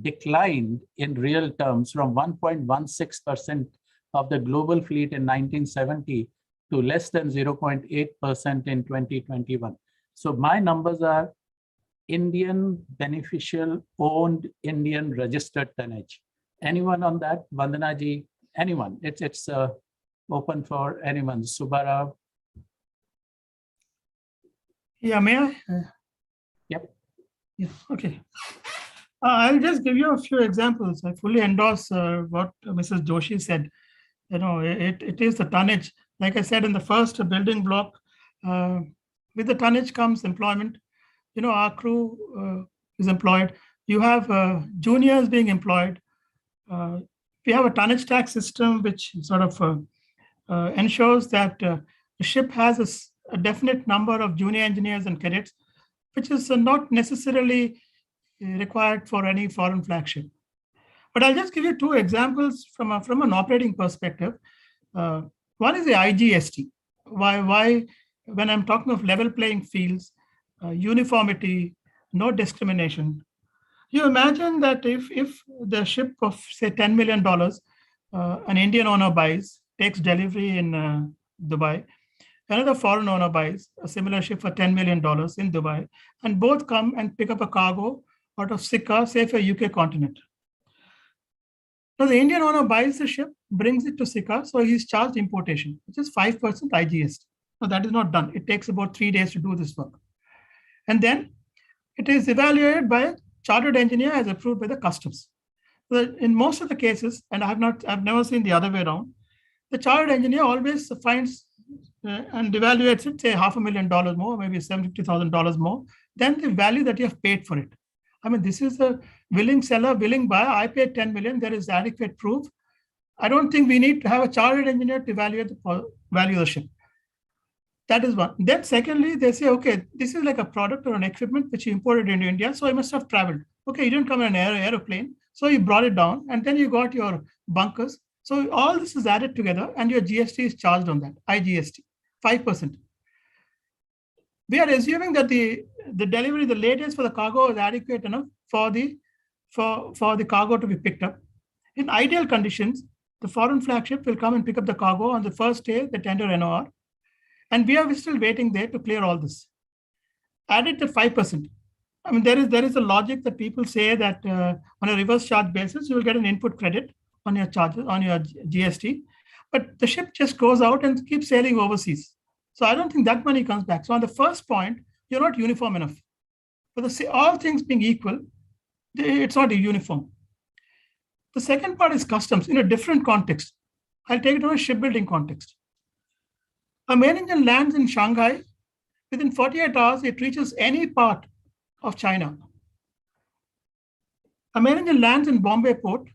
declined in real terms from 1.16% of the global fleet in 1970 to less than 0.8% in 2021. So my numbers are Indian beneficial owned Indian registered tonnage. Anyone on that? Vandana ji, anyone? It's open for anyone. Subara. Yeah, may I? Yep. Yeah, okay. I'll just give you a few examples. I fully endorse what Mrs. Joshi said. You know, it is the tonnage. Like I said, in the first building block, with the tonnage comes employment. You know, our crew is employed. You have juniors being employed. We have a tonnage tax system which sort of ensures that the ship has a definite number of junior engineers and cadets, which is not necessarily required for any foreign flagship. But I'll just give you two examples from an operating perspective. One is the IGST. Why when I'm talking of level playing fields, uniformity, no discrimination. You imagine that if the ship of, say, $10 million, an Indian owner buys, takes delivery in Dubai, another foreign owner buys a similar ship for $10 million in Dubai, and both come and pick up a cargo out of Sikka, say for UK continent. Now the Indian owner buys the ship, brings it to Sikka, so he's charged importation, which is 5% IGST. Now that is not done. It takes about 3 days to do this work. And then it is evaluated by a chartered engineer as approved by the customs. So in most of the cases, and I've never seen the other way around, the chartered engineer always finds and evaluates it, say $500,000 more, maybe $750,000 more than the value that you have paid for it. I mean, this is a willing seller, willing buyer. I paid 10 million. There is adequate proof. I don't think we need to have a chartered engineer to evaluate the value of the ship. That is one. Then secondly, they say, okay, this is like a product or an equipment which you imported into India, so I must have traveled. Okay, you didn't come in an aeroplane, so you brought it down, and then you got your bunkers. So all this is added together, and your GST is charged on that, IGST, 5%. We are assuming that the delivery, the latest for the cargo is adequate enough for the cargo to be picked up. In ideal conditions, the foreign flagship will come and pick up the cargo on the first day they tender NOR. And we are still waiting there to clear all this. Add it to 5%. I mean, there is a logic that people say that on a reverse charge basis, you will get an input credit on your charges, on your GST, but the ship just goes out and keeps sailing overseas. So I don't think that money comes back. So on the first point, you're not uniform enough. But all things being equal, it's not uniform. The second part is customs in a different context. I'll take it to a shipbuilding context. A main engine lands in Shanghai. Within 48 hours, it reaches any part of China. A mail engine lands in Bombay port.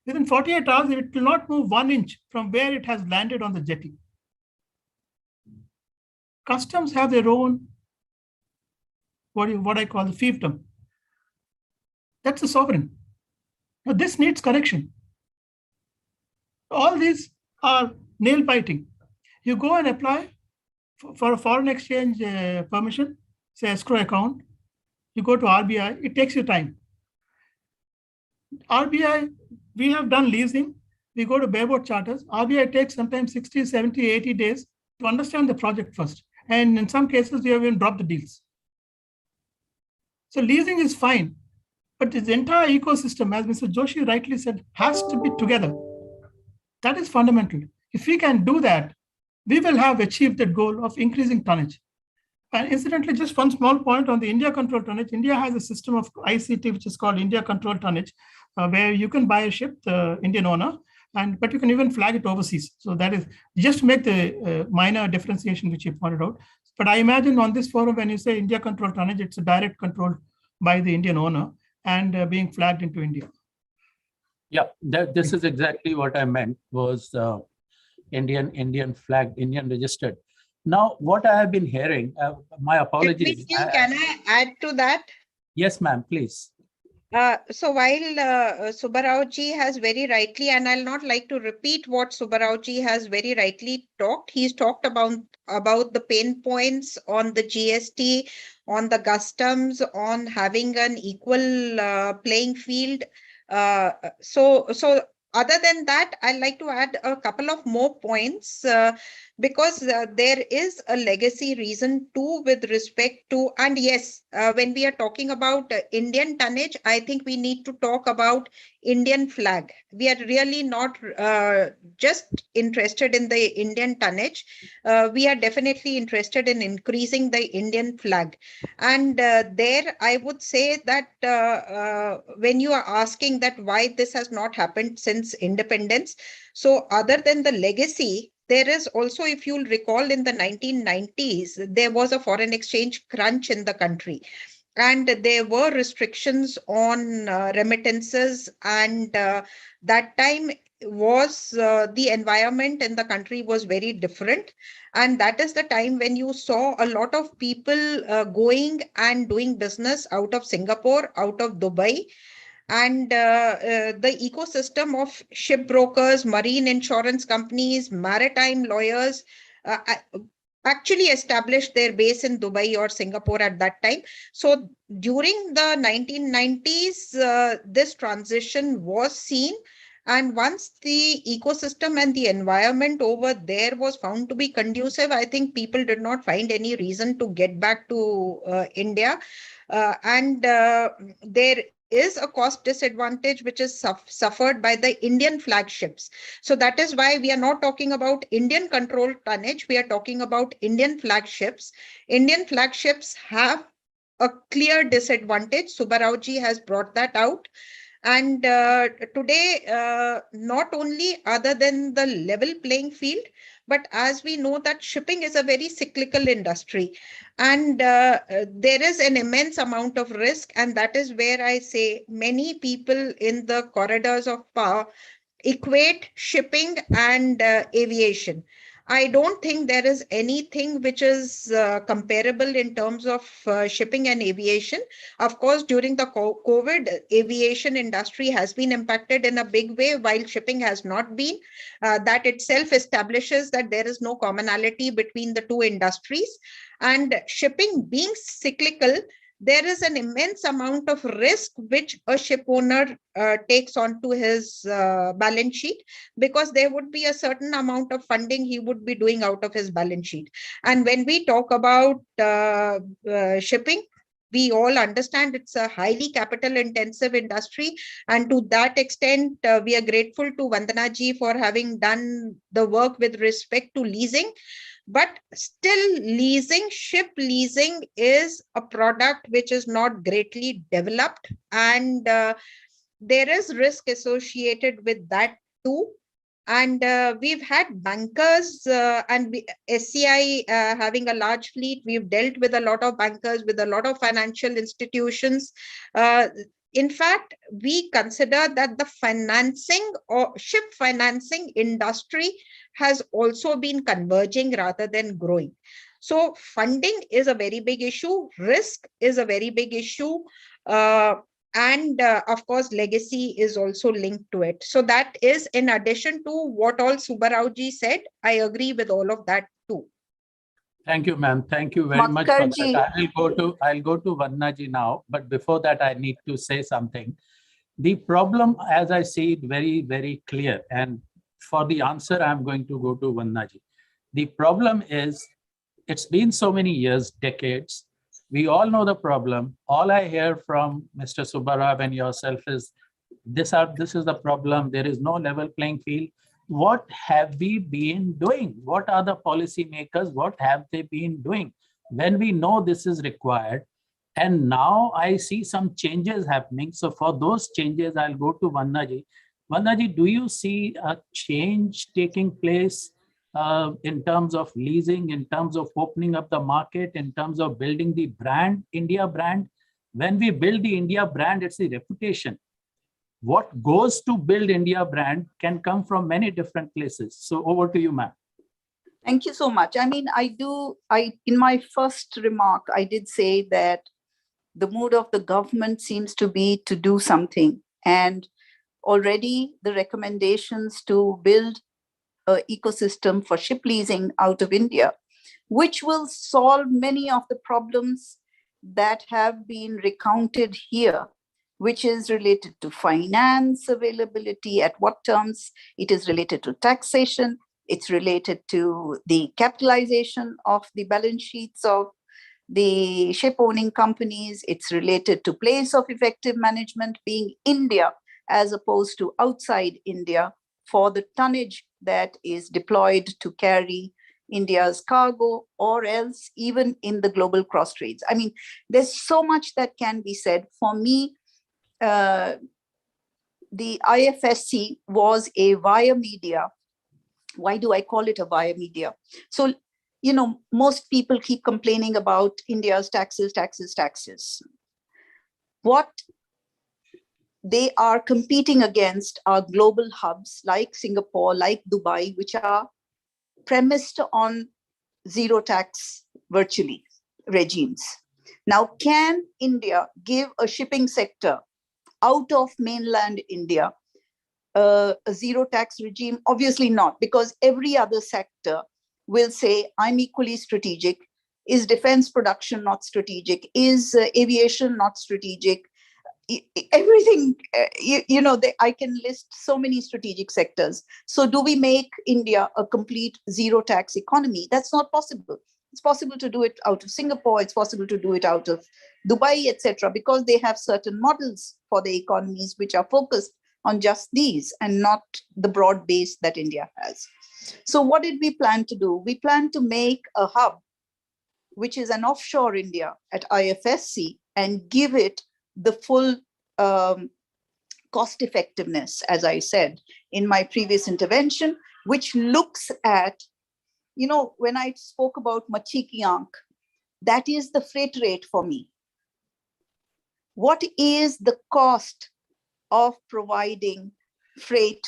Within 48 hours, it will not move 1 inch from where it has landed on the jetty. Customs have their own, what I call the fiefdom. That's the sovereign. Now, this needs correction. All these are nail biting. You go and apply for a foreign exchange permission, say escrow account. You go to RBI, it takes you time. RBI, we have done leasing. We go to bareboat charters. RBI takes sometimes 60, 70, 80 days to understand the project first. And in some cases, we have even dropped the deals. So leasing is fine, but this entire ecosystem, as Mr. Joshi rightly said, has to be together. That is fundamental. If we can do that, we will have achieved the goal of increasing tonnage. And incidentally, just one small point on the India control tonnage. India has a system of ICT, which is called India control tonnage, where you can buy a ship, the Indian owner, but you can even flag it overseas. So that is just to make the minor differentiation which you pointed out. But I imagine on this forum, when you say India control tonnage, it's a direct control by the Indian owner and being flagged into India. Yeah, this is exactly what I meant was Indian flag, Indian registered. Now, what I have been hearing, my apologies. Can I add to that? Yes, ma'am, please. So while Subbarao-ji has very rightly, and I'll not like to repeat what Subbarao-ji has very rightly talked, he's talked about the pain points on the GST, on the customs, on having an equal playing field. So other than that, I'd like to add a couple of more points because there is a legacy reason too with respect to, and yes, when we are talking about Indian tonnage, I think we need to talk about Indian flag. We are really not just interested in the Indian tonnage. We are definitely interested in increasing the Indian flag. And there I would say that when you are asking that why this has not happened since independence, so other than the legacy, there is also, if you'll recall, in the 1990s, there was a foreign exchange crunch in the country. And there were restrictions on remittances. And that time was the environment in the country was very different. And that is the time when you saw a lot of people going and doing business out of Singapore, out of Dubai. And the ecosystem of ship brokers, marine insurance companies, maritime lawyers actually established their base in Dubai or Singapore at that time. So during the 1990s, this transition was seen. And once the ecosystem and the environment over there was found to be conducive, I think people did not find any reason to get back to India. And there is a cost disadvantage which is suffered by the Indian flagships. So that is why we are not talking about Indian controlled tonnage. We are talking about Indian flagships. Indian flagships have a clear disadvantage. Subbarao-ji has brought that out. And today, not only other than the level playing field, but as we know that shipping is a very cyclical industry. And there is an immense amount of risk. And that is where I say many people in the corridors of power equate shipping and aviation. I don't think there is anything which is comparable in terms of shipping and aviation. Of course, during the COVID, aviation industry has been impacted in a big way, while shipping has not been. That itself establishes that there is no commonality between the two industries. And shipping being cyclical, there is an immense amount of risk which a ship owner takes onto his balance sheet, because there would be a certain amount of funding he would be doing out of his balance sheet. And when we talk about shipping, we all understand it's a highly capital intensive industry. And to that extent, we are grateful to Vandana ji for having done the work with respect to leasing. But still, ship leasing is a product which is not greatly developed. And there is risk associated with that too. And we've had bankers and SCI having a large fleet. We've dealt with a lot of bankers, with a lot of financial institutions. in fact, we consider that the financing or ship financing industry has also been converging rather than growing. So funding is a very big issue. Risk is a very big issue. And of course, legacy is also linked to it. So that is in addition to what all Subbarao-ji said. I agree with all of that too. Thank you, ma'am. Thank you very much for Makkarji. that. I'll go to Vandnaji now, but before that, I need to say something. The problem, as I see it, very, very clear. And for the answer, I'm going to go to Vandnaji. The problem is, it's been so many years, decades. We all know the problem. All I hear from Mr. Subbarao and yourself is, this is the problem. There is no level playing field. What have we been doing? What are the policy makers? What have they been doing when we know this is required? And now I see some changes happening. So for those changes, I'll go to Vandnaji. Vandnaji, do you see a change taking place in terms of leasing, in terms of opening up the market, in terms of building the brand, India brand? When we build the India brand, it's the reputation. What goes to build India brand can come from many different places. So over to you, ma'am. Thank you so much. I mean, in my first remark, I did say that the mood of the government seems to be to do something. And already the recommendations to build an ecosystem for ship leasing out of India, which will solve many of the problems that have been recounted here, which is related to finance availability, at what terms, it is related to taxation, it's related to the capitalization of the balance sheets of the ship owning companies, it's related to place of effective management being India as opposed to outside India for the tonnage that is deployed to carry India's cargo, or else even in the global cross trades. I mean, there's so much that can be said. For me, the IFSC was a via media. Why do I call it a via media? So, you know, most people keep complaining about India's taxes. What they are competing against are global hubs like Singapore, like Dubai, which are premised on zero tax virtually regimes. Now, can India give a shipping sector out of mainland India a zero tax regime? Obviously not, because every other sector will say, I'm equally strategic. Is defense production not strategic? Is aviation not strategic? Everything, I can list so many strategic sectors. So do we make India a complete zero tax economy? That's not possible. It's possible to do it out of Singapore. It's possible to do it out of Dubai, etc., because they have certain models for the economies which are focused on just these and not the broad base that India has. So what did we plan to do? We plan to make a hub, which is an offshore India at IFSC, and give it the full cost effectiveness, as I said in my previous intervention, which looks at, when I spoke about machi ki aankh, that is the freight rate for me. What is the cost of providing freight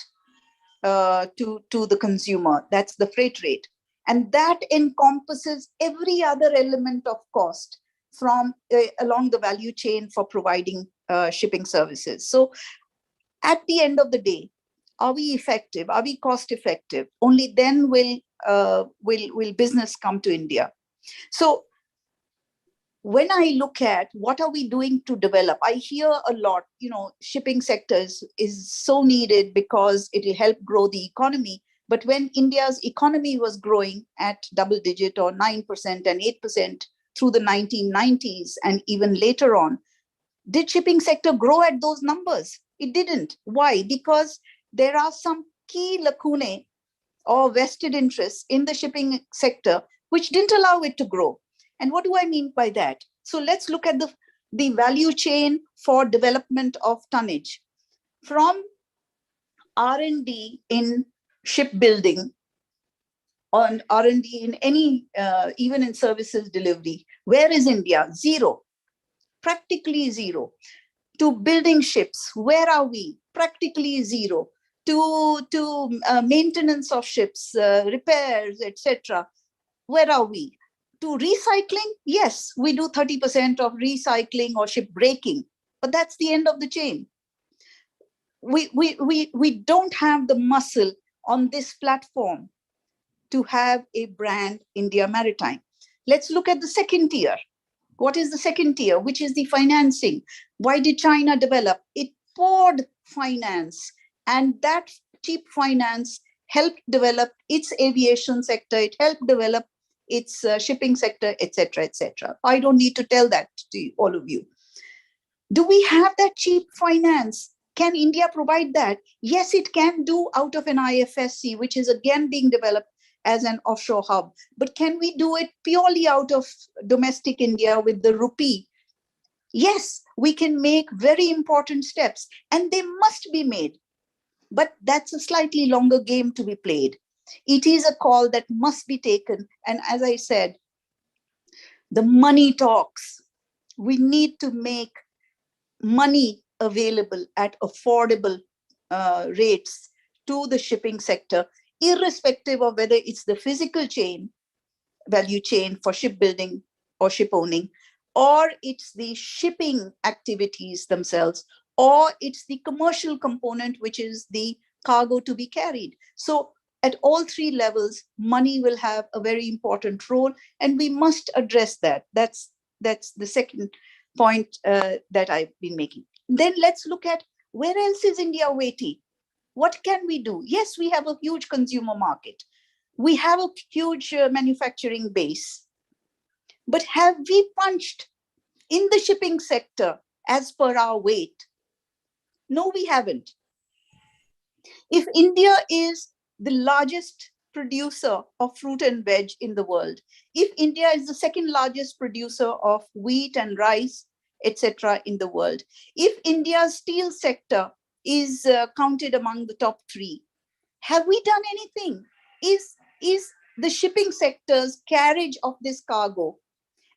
to the consumer? That's the freight rate. And that encompasses every other element of cost from along the value chain for providing shipping services. So at the end of the day, are we effective? Are we cost effective? Only then will business come to India. So when I look at what are we doing to develop, I hear a lot, shipping sectors is so needed because it will help grow the economy. But when India's economy was growing at double digit or 9% and 8% through the 1990s and even later on, did shipping sector grow at those numbers? It didn't. Why? Because there are some key lacunae or vested interests in the shipping sector which didn't allow it to grow. And what do I mean by that? So let's look at the value chain for development of tonnage. From R&D in shipbuilding, on R&D in any, even in services delivery, where is India? Zero, practically zero. to building ships, where are we? Practically zero. To maintenance of ships, repairs, etc. Where are we? To recycling, yes, we do 30% of recycling or ship breaking, but that's the end of the chain. We don't have the muscle on this platform to have a brand India Maritime. Let's look at the second tier. What is the second tier? Which is the financing. Why did China develop? It poured finance, and that cheap finance helped develop its aviation sector. It helped develop its shipping sector, etc., etc. I don't need to tell that to all of you. Do we have that cheap finance? Can India provide that? Yes, it can do out of an IFSC, which is again being developed as an offshore hub. But can we do it purely out of domestic India with the rupee? Yes, we can make very important steps, and they must be made. But that's a slightly longer game to be played. It is a call that must be taken. And as I said, the money talks. We need to make money available at affordable rates to the shipping sector, irrespective of whether it's the physical chain, value chain for shipbuilding or ship owning, or it's the shipping activities themselves, or it's the commercial component, which is the cargo to be carried. So at all three levels, money will have a very important role, and we must address that. That's the second point that I've been making. Then let's look at where else is India weighty? What can we do? Yes, we have a huge consumer market. We have a huge manufacturing base. But have we punched in the shipping sector as per our weight? No, we haven't. If India is the largest producer of fruit and veg in the world, if India is the second largest producer of wheat and rice, etc. in the world, if India's steel sector is counted among the top three, have we done anything? Is the shipping sector's carriage of this cargo,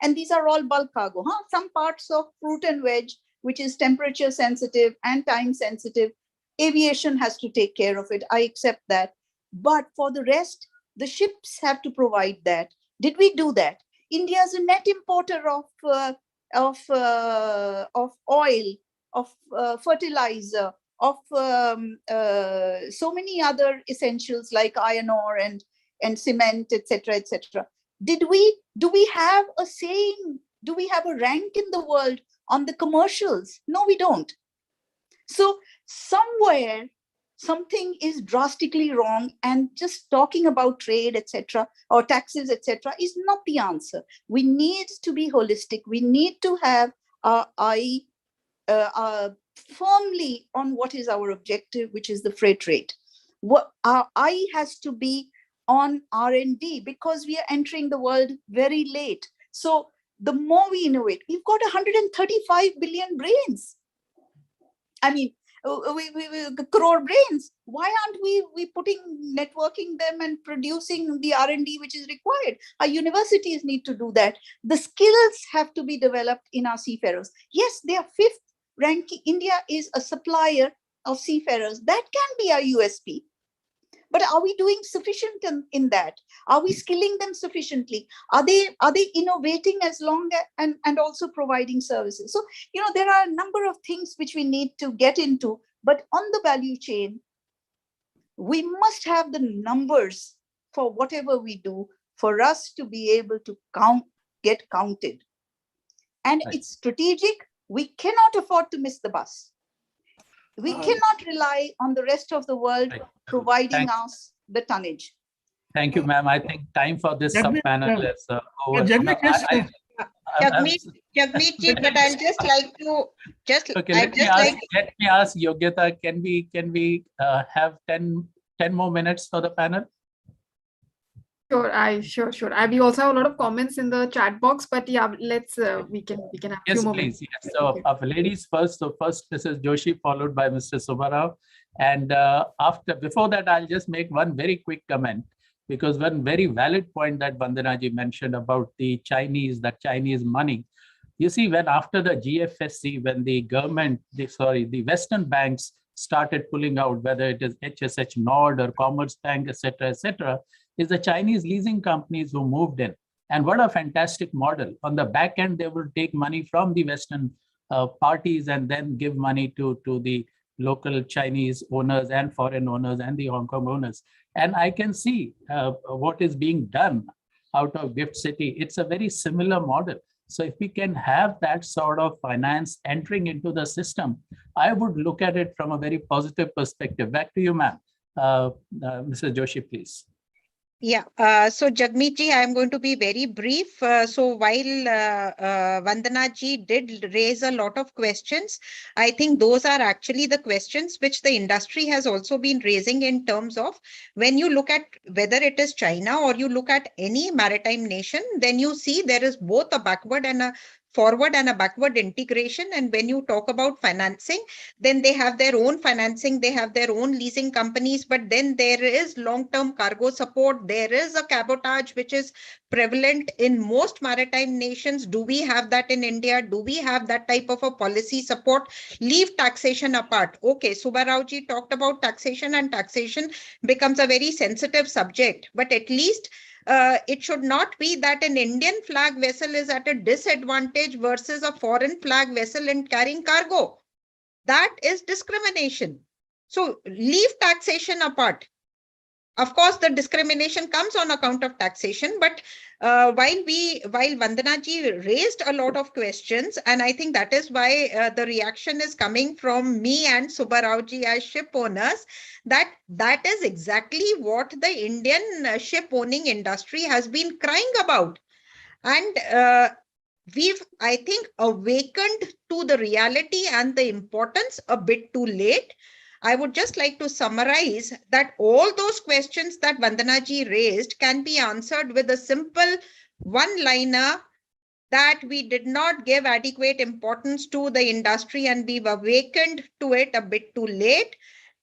and these are all bulk cargo, some parts of fruit and veg, which is temperature sensitive and time sensitive, aviation has to take care of it. I accept that. But for the rest, the ships have to provide that. Did we do that? India is a net importer of oil, of fertilizer, of so many other essentials like iron ore and cement, etc., etc. Do we have a saying? Do we have a rank in the world on the commercials? No, we don't. So somewhere something is drastically wrong, and just talking about trade, etc., or taxes, etc., is not the answer. We need to be holistic. We need to have our eye firmly on what is our objective, which is the freight rate. What our eye has to be on R&D, because we are entering the world very late. So the more we innovate, we've got 135 billion brains. I mean, we crore brains. Why aren't we putting, networking them and producing the R&D which is required? Our universities need to do that. The skills have to be developed in our seafarers. Yes, they are fifth ranking. India is a supplier of seafarers. That can be our USP. But are we doing sufficient in that? Are we skilling them sufficiently? Are they innovating as long as, and also providing services? So, there are a number of things which we need to get into, but on the value chain, we must have the numbers for whatever we do for us to be able to get counted. And It's strategic. We cannot afford to miss the bus. We cannot rely on the rest of the world providing us the tonnage. Thank you, ma'am. I think time for this sub-panel is over. Jagmeet, but I'll just like to let me ask Yogyata, can we have 10 more minutes for the panel? Sure. We also have a lot of comments in the chat box, but yeah, let's we can have a few more minutes. Yes. So ladies first. So first Mrs. Joshi, followed by Mr. Subbarao, and before that, I'll just make one very quick comment, because one very valid point that Vandanaji mentioned about the Chinese money. You see, when after the GFSC, when the government, the Western banks started pulling out, whether it is HSH Nord or Commerce Bank, etc., is the Chinese leasing companies who moved in. And what a fantastic model. On the back end, they will take money from the Western parties and then give money to the local Chinese owners and foreign owners and the Hong Kong owners. And I can see what is being done out of Gift City. It's a very similar model. So if we can have that sort of finance entering into the system, I would look at it from a very positive perspective. Back to you, ma'am. Mrs. Joshi, please. Yeah, so Jagmeet ji, I am going to be very brief. So while Vandana ji did raise a lot of questions, I think those are actually the questions which the industry has also been raising in terms of when you look at whether it is China or you look at any maritime nation, then you see there is both a backward and a forward and a backward integration. And when you talk about financing, then they have their own financing, they have their own leasing companies, but then there is long-term cargo support. There is a cabotage which is prevalent in most maritime nations. Do we have that in India? Do we have that type of a policy support? Leave taxation apart. Okay, Subbarao ji talked about taxation, and taxation becomes a very sensitive subject, but at least it should not be that an Indian flag vessel is at a disadvantage versus a foreign flag vessel in carrying cargo. That is discrimination. So leave taxation apart. Of course, the discrimination comes on account of taxation, but while Vandana ji raised a lot of questions, and I think that is why the reaction is coming from me and Subbarao ji as ship owners, that is exactly what the Indian ship owning industry has been crying about. And we've, I think, awakened to the reality and the importance a bit too late. I would just like to summarize that all those questions that Vandana ji raised can be answered with a simple one-liner, that we did not give adequate importance to the industry and we've awakened to it a bit too late.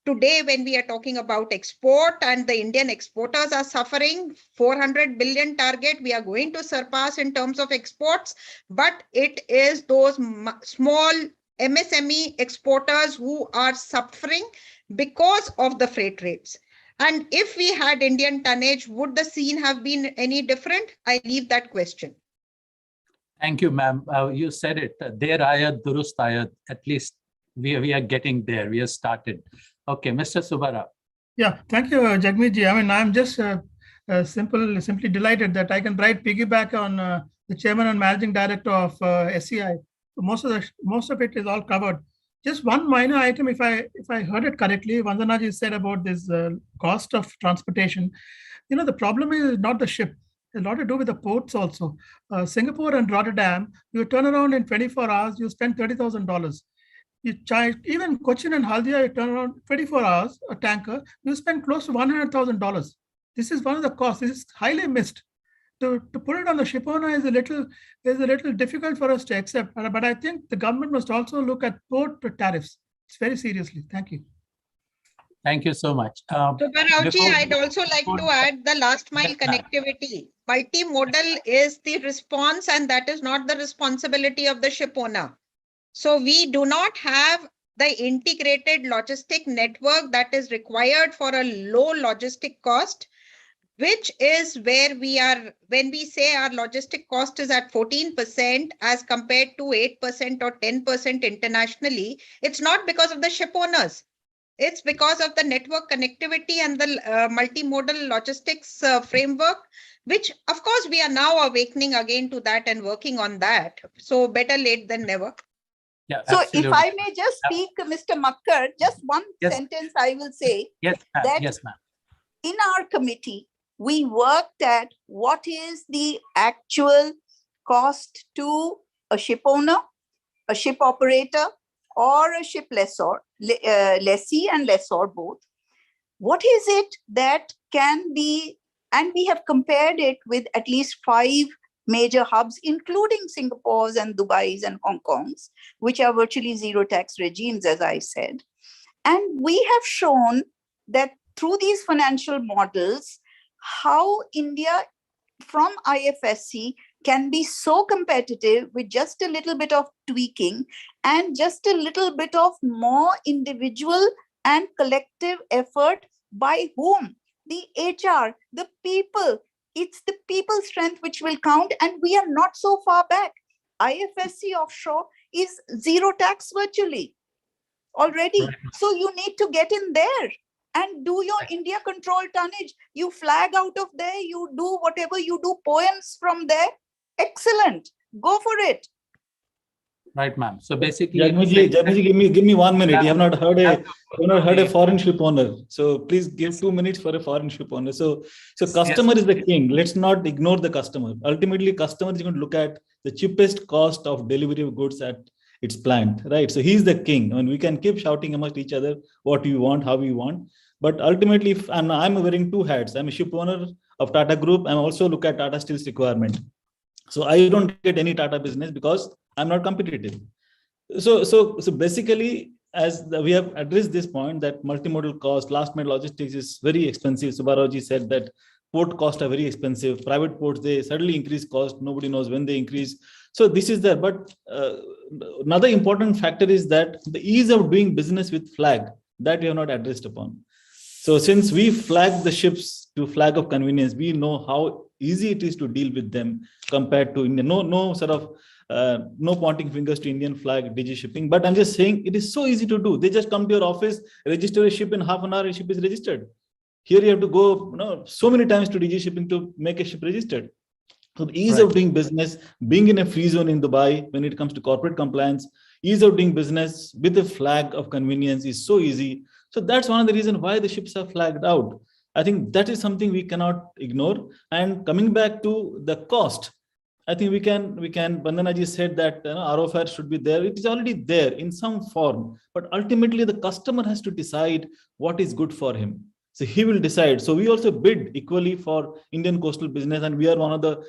Today, when we are talking about export and the Indian exporters are suffering 400 billion target, we are going to surpass in terms of exports, but it is those small MSME exporters who are suffering because of the freight rates. And if we had Indian tonnage, would the scene have been any different? I leave that question. Thank you, ma'am. You said it. Der ayat, durust ayat. At least we are getting there. We have started. Okay, Mr. Subbarao. Yeah, thank you, Jagmeet ji. I mean, I'm just simply delighted that I can piggyback on the chairman and managing director of SCI. Most of it is all covered. Just one minor item, if I heard it correctly, Vandana ji said about this cost of transportation. You know, the problem is not the ship. A lot to do with the ports also. Singapore and Rotterdam, you turn around in 24 hours, you spend $30,000. You charge, even Cochin and Haldia, you turn around 24 hours, a tanker, you spend close to $100,000. This is one of the costs. This is highly missed. To put it on the ship owner is a little difficult for us to accept. But I think the government must also look at port tariffs. It's very seriously. Thank you. Thank you so much. Subbarao ji, I'd also like to add the last mile connectivity. Multimodal is the response, and that is not the responsibility of the ship owner. So we do not have the integrated logistic network that is required for a low logistic cost, which is where we are when we say our logistic cost is at 14% as compared to 8% or 10% internationally. It's not because of the ship owners. It's because of the network connectivity and the multimodal logistics framework, which of course we are now awakening again to that and working on that. So better late than never. Yeah, so absolutely. if I may just speak, Mr. Makkar, just one sentence I will say. Yes, that yes, ma'am. In our committee, we worked at what is the actual cost to a ship owner, a ship operator, or a ship lessor, lessee and lessor both. What is it that can be, and we have compared it with at least 5 major hubs, including Singapore's and Dubai's and Hong Kong's, which are virtually zero tax regimes, as I said. And we have shown that through these financial models, how India from IFSC can be so competitive with just a little bit of tweaking and just a little bit of more individual and collective effort by whom? The HR, the people. It's the people strength which will count, and we are not so far back. IFSC offshore is zero tax virtually already. Right. So you need to get in there and do your India control tonnage. You flag out of there, you do whatever you do, poems from there. Excellent. Go for it. Right, ma'am. So basically, Jagmeet, give me 1 minute. Yeah. You have not heard a Yeah. foreign ship owner. So please give 2 minutes for a foreign ship owner. So customer is the king. Let's not ignore the customer. Ultimately, customer is going to look at the cheapest cost of delivery of goods at its plant, right? So he's the king. And we can keep shouting amongst each other what we want, how we want. But ultimately, I'm wearing 2 hats. I'm a ship owner of Tata Group. I'm also look at Tata Steel's requirement. So I don't get any Tata business because I'm not competitive. So basically, as we have addressed this point that multimodal cost, last mile logistics is very expensive. Subaraji said that port costs are very expensive. Private ports, they suddenly increase cost. Nobody knows when they increase. So this is there. But another important factor is that the ease of doing business with flag that we have not addressed upon. So since we flag the ships to flag of convenience, we know how easy it is to deal with them compared to India. No sort of no pointing fingers to Indian flag DG shipping, but I'm just saying it is so easy to do. They just come to your office, register a ship in half an hour, a ship is registered. Here you have to go so many times to DG shipping to make a ship registered. So the ease of doing business, being in a free zone in Dubai when it comes to corporate compliance, ease of doing business with a flag of convenience is so easy. So that's one of the reasons why the ships are flagged out. I think that is something we cannot ignore. And coming back to the cost, I think we can. Bandanaji said that ROFR should be there. It is already there in some form, but ultimately the customer has to decide what is good for him. So he will decide. So we also bid equally for Indian coastal business, and we are one of the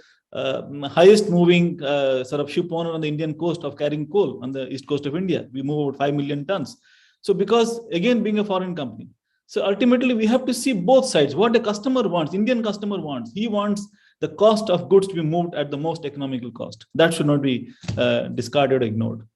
highest moving sort of ship owner on the Indian coast of carrying coal on the east coast of India. We move about 5 million tons. So because again, being a foreign company, so ultimately we have to see both sides. What the customer wants, Indian customer wants. He wants the cost of goods to be moved at the most economical cost. That should not be discarded or ignored.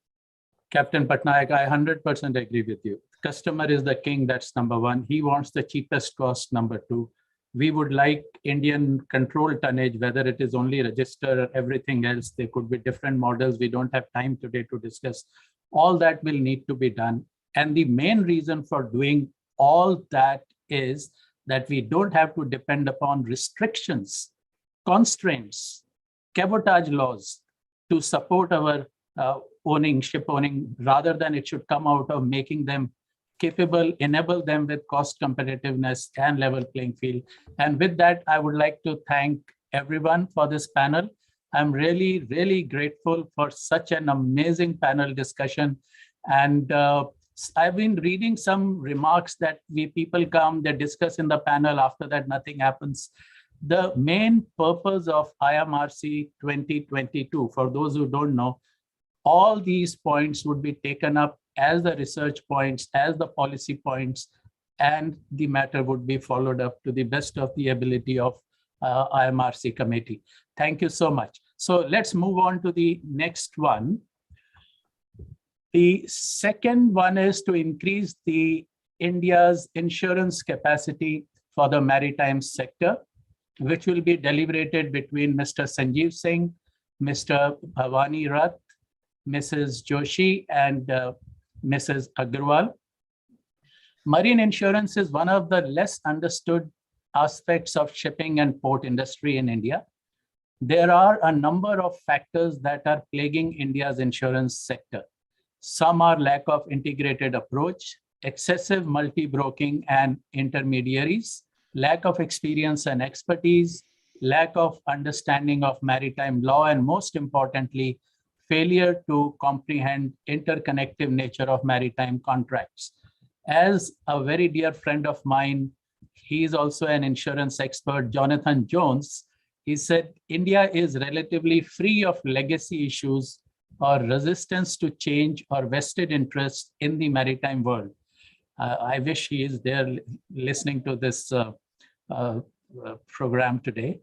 Captain Patnaik, I 100% agree with you. Customer is the king, that's number one. He wants the cheapest cost, number two. We would like Indian control tonnage, whether it is only register or everything else. There could be different models. We don't have time today to discuss. All that will need to be done. And the main reason for doing all that is that we don't have to depend upon restrictions, constraints, cabotage laws to support our ship owning, rather than it should come out of making them capable, enable them with cost competitiveness and level playing field. And with that, I would like to thank everyone for this panel. I'm really, really grateful for such an amazing panel discussion. And I've been reading some remarks that people come, they discuss in the panel, after that nothing happens. The main purpose of IMRC 2022, for those who don't know, all these points would be taken up as the research points, as the policy points, and the matter would be followed up to the best of the ability of IMRC committee. Thank you so much. So let's move on to the next one. The second one is to increase India's insurance capacity for the maritime sector, which will be deliberated between Mr. Sanjeev Singh, Mr. Bhavani Rath, Mrs. Joshi, and Mrs. Agarwal. Marine insurance is one of the less understood aspects of shipping and port industry in India. There are a number of factors that are plaguing India's insurance sector. Some are lack of integrated approach, excessive multi-broking and intermediaries, lack of experience and expertise, lack of understanding of maritime law, and most importantly, failure to comprehend interconnective nature of maritime contracts. As a very dear friend of mine, he is also an insurance expert, Jonathan Jones, he said, India is relatively free of legacy issues or resistance to change or vested interest in the maritime world. I wish he is there listening to this program today.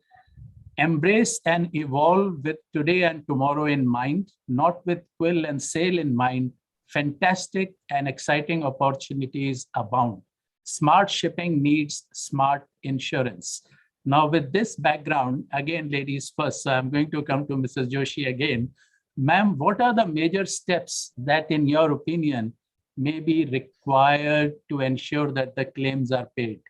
Embrace and evolve with today and tomorrow in mind, not with quill and sail in mind. Fantastic and exciting opportunities abound. Smart shipping needs smart insurance. Now, with this background, again, ladies first, so I'm going to come to Mrs. Joshi again. Ma'am, what are the major steps that, in your opinion, may be required to ensure that the claims are paid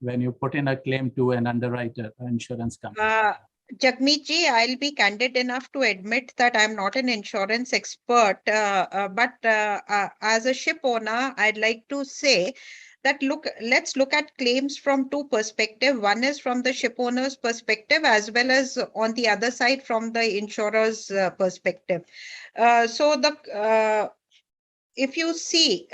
when you put in a claim to an underwriter, an insurance company? Jagmeet ji, I'll be candid enough to admit that I'm not an insurance expert, but as a ship owner, I'd like to say that let's look at claims from two perspectives. One is from the ship owner's perspective, as well as on the other side from the insurer's perspective. If you see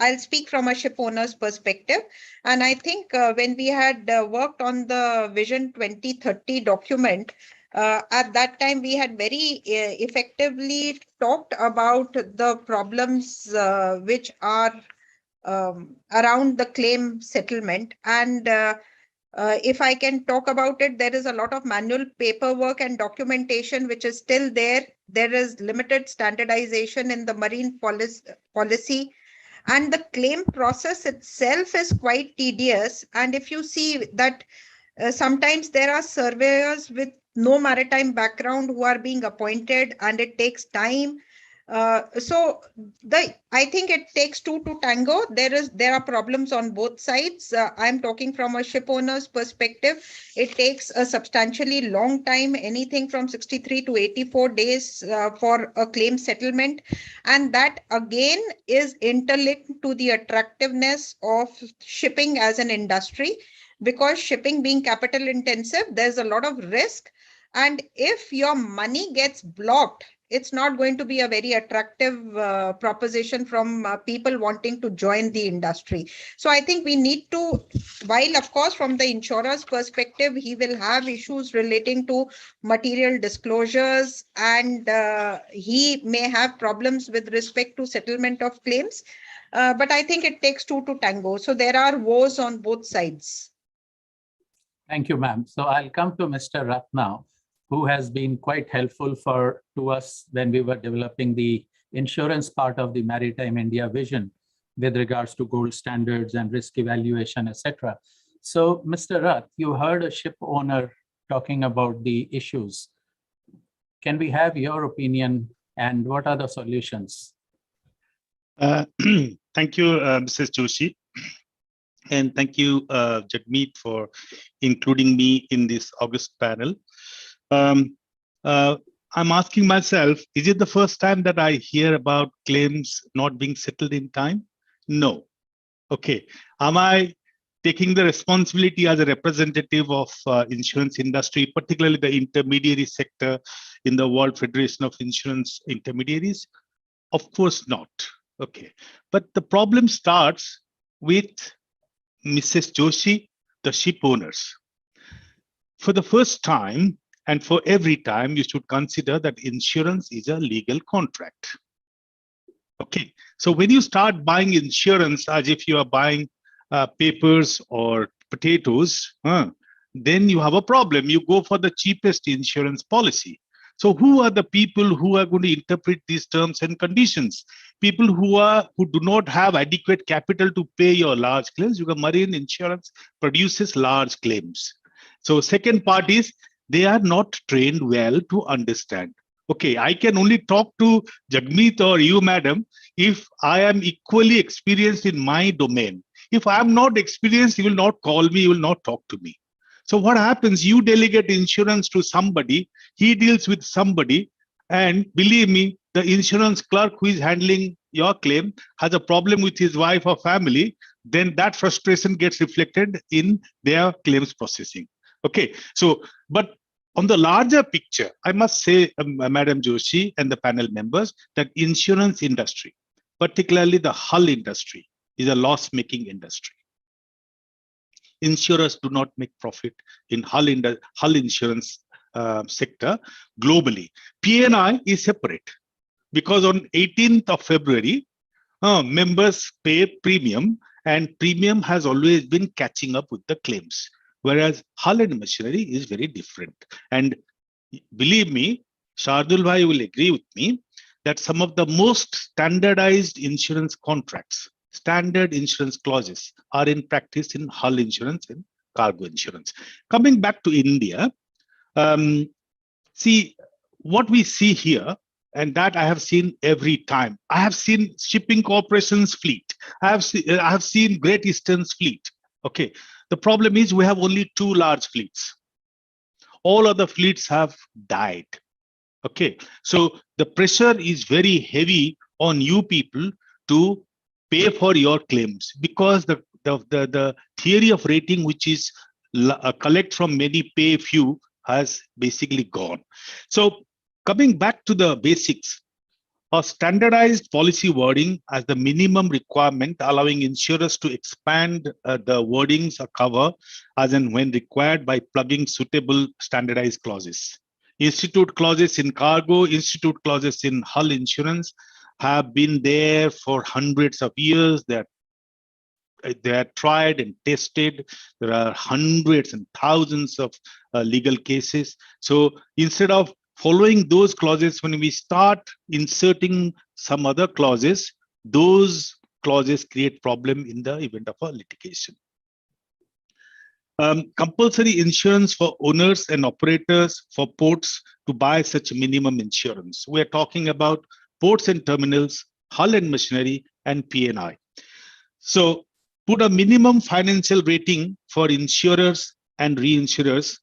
I'll speak from a ship owner's perspective. And I think when we had worked on the Vision 2030 document, at that time, we had very effectively talked about the problems which are around the claim settlement. And if I can talk about it, there is a lot of manual paperwork and documentation which is still there. There is limited standardization in the marine policy. And the claim process itself is quite tedious. And if you see that sometimes there are surveyors with no maritime background who are being appointed, and it takes time. I think it takes two to tango. There are problems on both sides. I'm talking from a ship owner's perspective. It takes a substantially long time, anything from 63 to 84 days for a claim settlement. And that again is interlinked to the attractiveness of shipping as an industry, because shipping being capital intensive, there's a lot of risk. And if your money gets blocked, it's not going to be a very attractive proposition from people wanting to join the industry. So I think we need to, while of course from the insurer's perspective, he will have issues relating to material disclosures, and he may have problems with respect to settlement of claims. But I think it takes two to tango. So there are woes on both sides. Thank you, ma'am. So I'll come to Mr. Ratna, who has been quite helpful to us when we were developing the insurance part of the Maritime India vision with regards to gold standards and risk evaluation, etc. So, Mr. Rath, you heard a ship owner talking about the issues. Can we have your opinion, and what are the solutions? Thank you, Mrs. Joshi. And thank you, Jagmeet, for including me in this August panel. I'm asking myself, is it the first time that I hear about claims not being settled in time? No. Okay. Am I taking the responsibility as a representative of insurance industry, particularly the intermediary sector in the World Federation of Insurance Intermediaries? Of course not. Okay. But the problem starts with Mrs. Joshi, the ship owners. For the first time, and for every time, you should consider that insurance is a legal contract. Okay, so when you start buying insurance as if you are buying papers or potatoes, then you have a problem. You go for the cheapest insurance policy. So who are the people who are going to interpret these terms and conditions? People who do not have adequate capital to pay your large claims. Because marine insurance produces large claims. So second part is, they are not trained well to understand. Okay, I can only talk to Jagmeet or you, madam, if I am equally experienced in my domain. If I am not experienced, you will not call me, you will not talk to me. So what happens, you delegate insurance to somebody, he deals with somebody, and believe me, the insurance clerk who is handling your claim has a problem with his wife or family, then that frustration gets reflected in their claims processing. Okay, so, but on the larger picture, I must say, Madam Joshi and the panel members, that insurance industry, particularly the hull industry, is a loss-making industry. Insurers do not make profit in hull insurance sector globally. P&I is separate because on 18th of February, members pay premium, and premium has always been catching up with the claims. whereas hull and machinery is very different. And believe me, Shardul Bhai will agree with me that some of the most standardized insurance contracts, standard insurance clauses are in practice in hull insurance and cargo insurance. Coming back to India, see what we see here, and that I have seen every time. I have seen shipping corporations fleet. I have seen Great Eastern's fleet. Okay, the problem is we have only 2 large fleets. All other fleets have died. Okay, so the pressure is very heavy on you people to pay for your claims, because the theory of rating, which is collect from many, pay few, has basically gone. So coming back to the basics, a standardized policy wording as the minimum requirement, allowing insurers to expand the wordings or cover as and when required by plugging suitable standardized clauses. Institute clauses in cargo, institute clauses in hull insurance have been there for hundreds of years. They are tried and tested. There are hundreds and thousands of legal cases. So instead of following those clauses, when we start inserting some other clauses, those clauses create problem in the event of a litigation. Compulsory insurance for owners and operators for ports to buy such minimum insurance. We are talking about ports and terminals, hull and machinery, and P&I. So put a minimum financial rating for insurers and reinsurers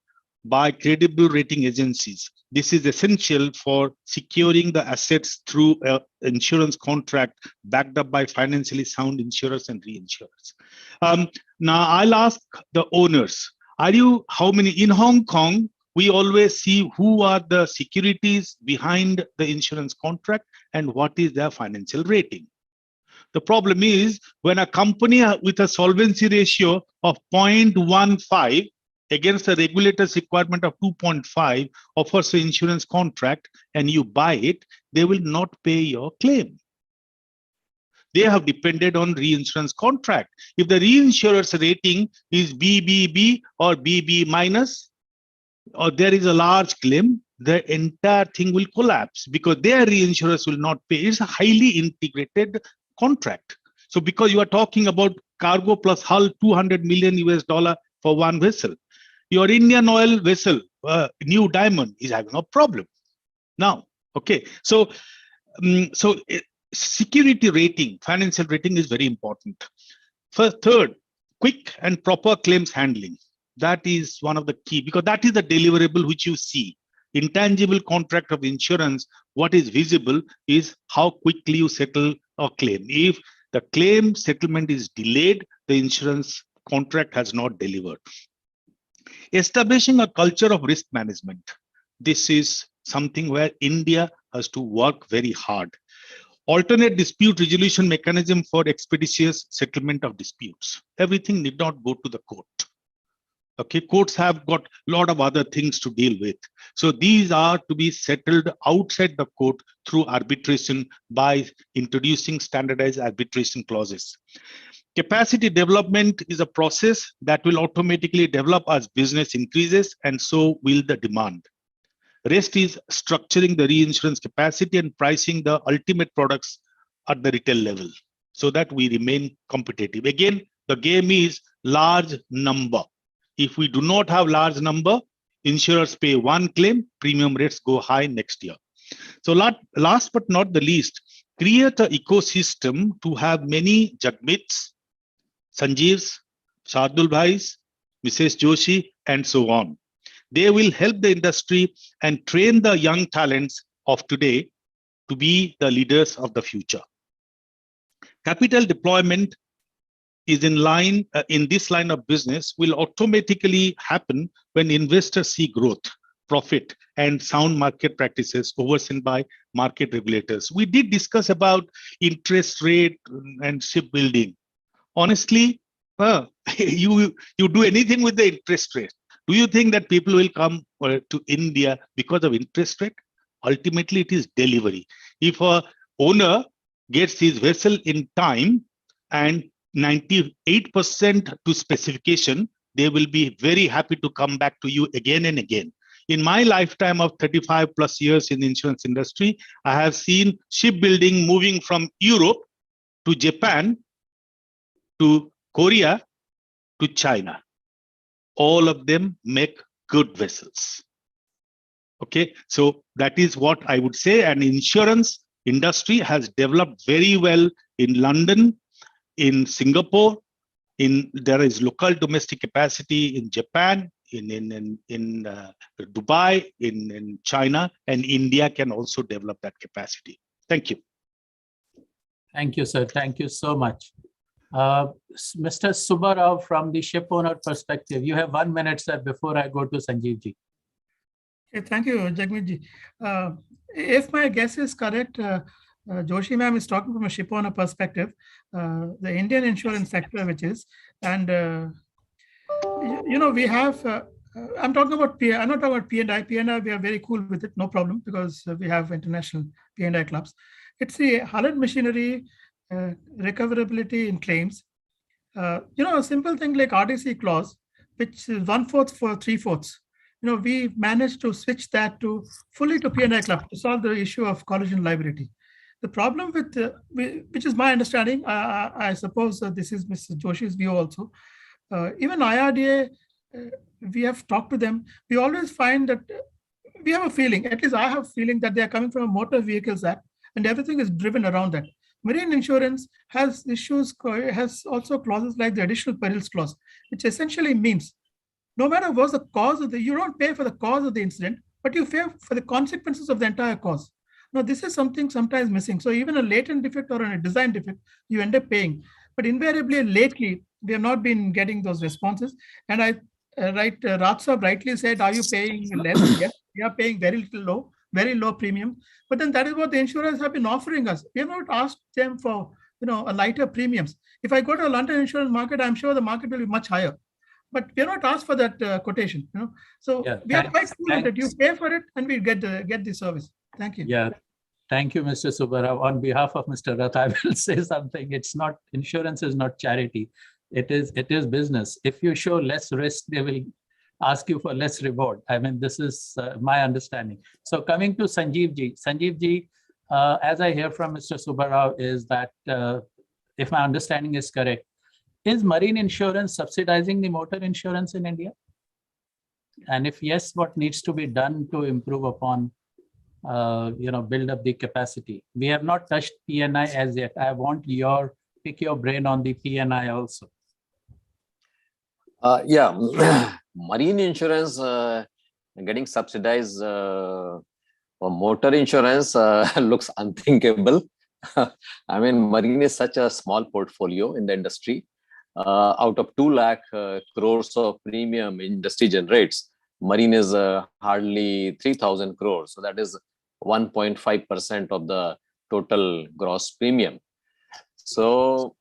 by credible rating agencies. This is essential for securing the assets through an insurance contract backed up by financially sound insurers and reinsurers. Now I'll ask the owners, how many in Hong Kong, we always see who are the securities behind the insurance contract and what is their financial rating. The problem is when a company with a solvency ratio of 0.15 against the regulator's requirement of 2.5 offers an insurance contract and you buy it, they will not pay your claim. They have depended on reinsurance contract. If the reinsurer's rating is BBB or BB minus, or there is a large claim, the entire thing will collapse because their reinsurers will not pay. It's a highly integrated contract. So because you are talking about cargo plus hull, $200 million for one vessel, your Indian oil vessel, New Diamond, is having a problem now. Okay, so security rating, financial rating is very important. Third, quick and proper claims handling. That is one of the key, because that is the deliverable which you see. Intangible contract of insurance, what is visible is how quickly you settle a claim. If the claim settlement is delayed, the insurance contract has not delivered. Establishing a culture of risk management. This is something where India has to work very hard. Alternate dispute resolution mechanism for expeditious settlement of disputes. Everything need not go to the court. Okay, courts have got a lot of other things to deal with. So these are to be settled outside the court through arbitration by introducing standardized arbitration clauses. Capacity development is a process that will automatically develop as business increases, and so will the demand. Rest is structuring the reinsurance capacity and pricing the ultimate products at the retail level so that we remain competitive. Again, the game is large number. If we do not have large number, insurers pay one claim, premium rates go high next year. So last but not the least, create an ecosystem to have many Jagmeets, Sanjeevs, Shardul Bhais, Mrs. Joshi, and so on. They will help the industry and train the young talents of today to be the leaders of the future. Capital deployment is in this line of business will automatically happen when investors see growth, profit, and sound market practices overseen by market regulators. We did discuss about interest rate and shipbuilding. Honestly, you do anything with the interest rate. Do you think that people will come to India because of interest rate? Ultimately, it is delivery. If a owner gets his vessel in time and 98% to specification, they will be very happy to come back to you again and again. In my lifetime of 35 plus years in the insurance industry, I have seen shipbuilding moving from Europe to Japan, to Korea, to China. All of them make good vessels. Okay, so that is what I would say. And insurance industry has developed very well in London, in Singapore, there is local domestic capacity in Japan, in Dubai, in China, and India can also develop that capacity. Thank you. Thank you, sir. Thank you so much. Mr. Subbarao, from the ship owner perspective, you have 1 minute, sir, before I go to Sanjeev ji. Okay, thank you, Jagmeet ji. If my guess is correct, Joshi ma'am is talking from a ship owner perspective, the Indian insurance sector, which is, and we have, I'm talking about I'm not talking about P&I. P&I, we are very cool with it, no problem, because we have international P&I clubs. It's the hull and machinery, recoverability in claims. A simple thing like RDC clause, which is 1/4 for 3/4. We managed to switch that to fully to P&I club to solve the issue of collision liability. The problem with, which is my understanding, I suppose this is Mr. Joshi's view also, even IRDA, we have talked to them, we always find that we have a feeling, at least I have a feeling, that they are coming from a Motor Vehicles Act and everything is driven around that. Marine insurance has issues, has also clauses like the additional perils clause, which essentially means no matter what's the cause of you don't pay for the cause of the incident, but you pay for the consequences of the entire cause. Now, this is something sometimes missing. So even a latent defect or a design defect, you end up paying. But invariably, lately, we have not been getting those responses. And Ratsab rightly said, are you paying less? Yes, we are paying very low premium. But then that is what the insurers have been offering us. We have not asked them for a lighter premiums. If I go to a London insurance market, I'm sure the market will be much higher. But we are not asked for that quotation. So yeah, we are quite cool that you pay for it and we get the service. Thank you. Yeah. Thank you, Mr. Subbarao. On behalf of Mr. Rath, I will say something. It's not, insurance is not charity. It is business. If you show less risk, they will ask you for less reward. I mean, this is my understanding. So coming to Sanjeev ji. Sanjeev ji, as I hear from Mr. Subbarao is that, if my understanding is correct, is marine insurance subsidizing the motor insurance in India? And if yes, what needs to be done to improve upon build up the capacity? We have not touched P&I as yet. I want pick your brain on the P&I also. Marine insurance getting subsidized for motor insurance looks unthinkable. I mean, marine is such a small portfolio in the industry. Out of 2 lakh crores of premium industry generates, marine is hardly 3,000 crores. So that is 1.5% of the total gross premium. So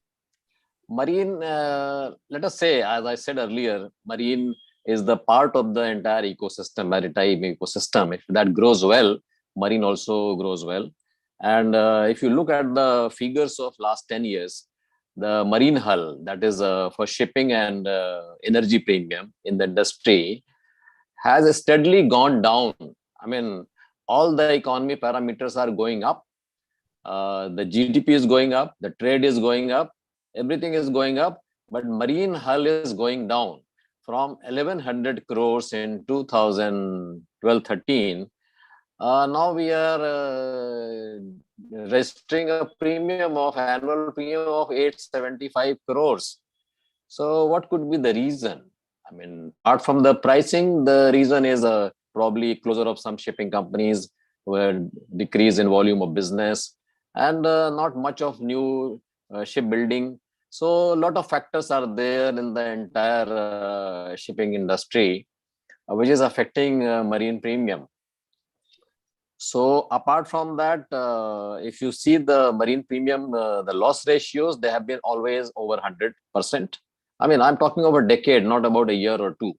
marine, let us say, as I said earlier, marine is the part of the entire ecosystem, maritime ecosystem. If that grows well, marine also grows well. And if you look at the figures of last 10 years, the marine hull, that is for shipping and energy premium in the industry, has steadily gone down. I mean, all the economy parameters are going up. The GDP is going up, the trade is going up, everything is going up, but marine hull is going down from 1,100 crores in 2012-13. Now we are registering a annual premium of 875 crores. So what could be the reason? I mean, apart from the pricing, the reason is probably closure of some shipping companies, where decrease in volume of business, and not much of new shipbuilding. So a lot of factors are there in the entire shipping industry, which is affecting marine premium. So apart from that, if you see the marine premium, the loss ratios, they have been always over 100%. I mean, I'm talking over a decade, not about a year or two.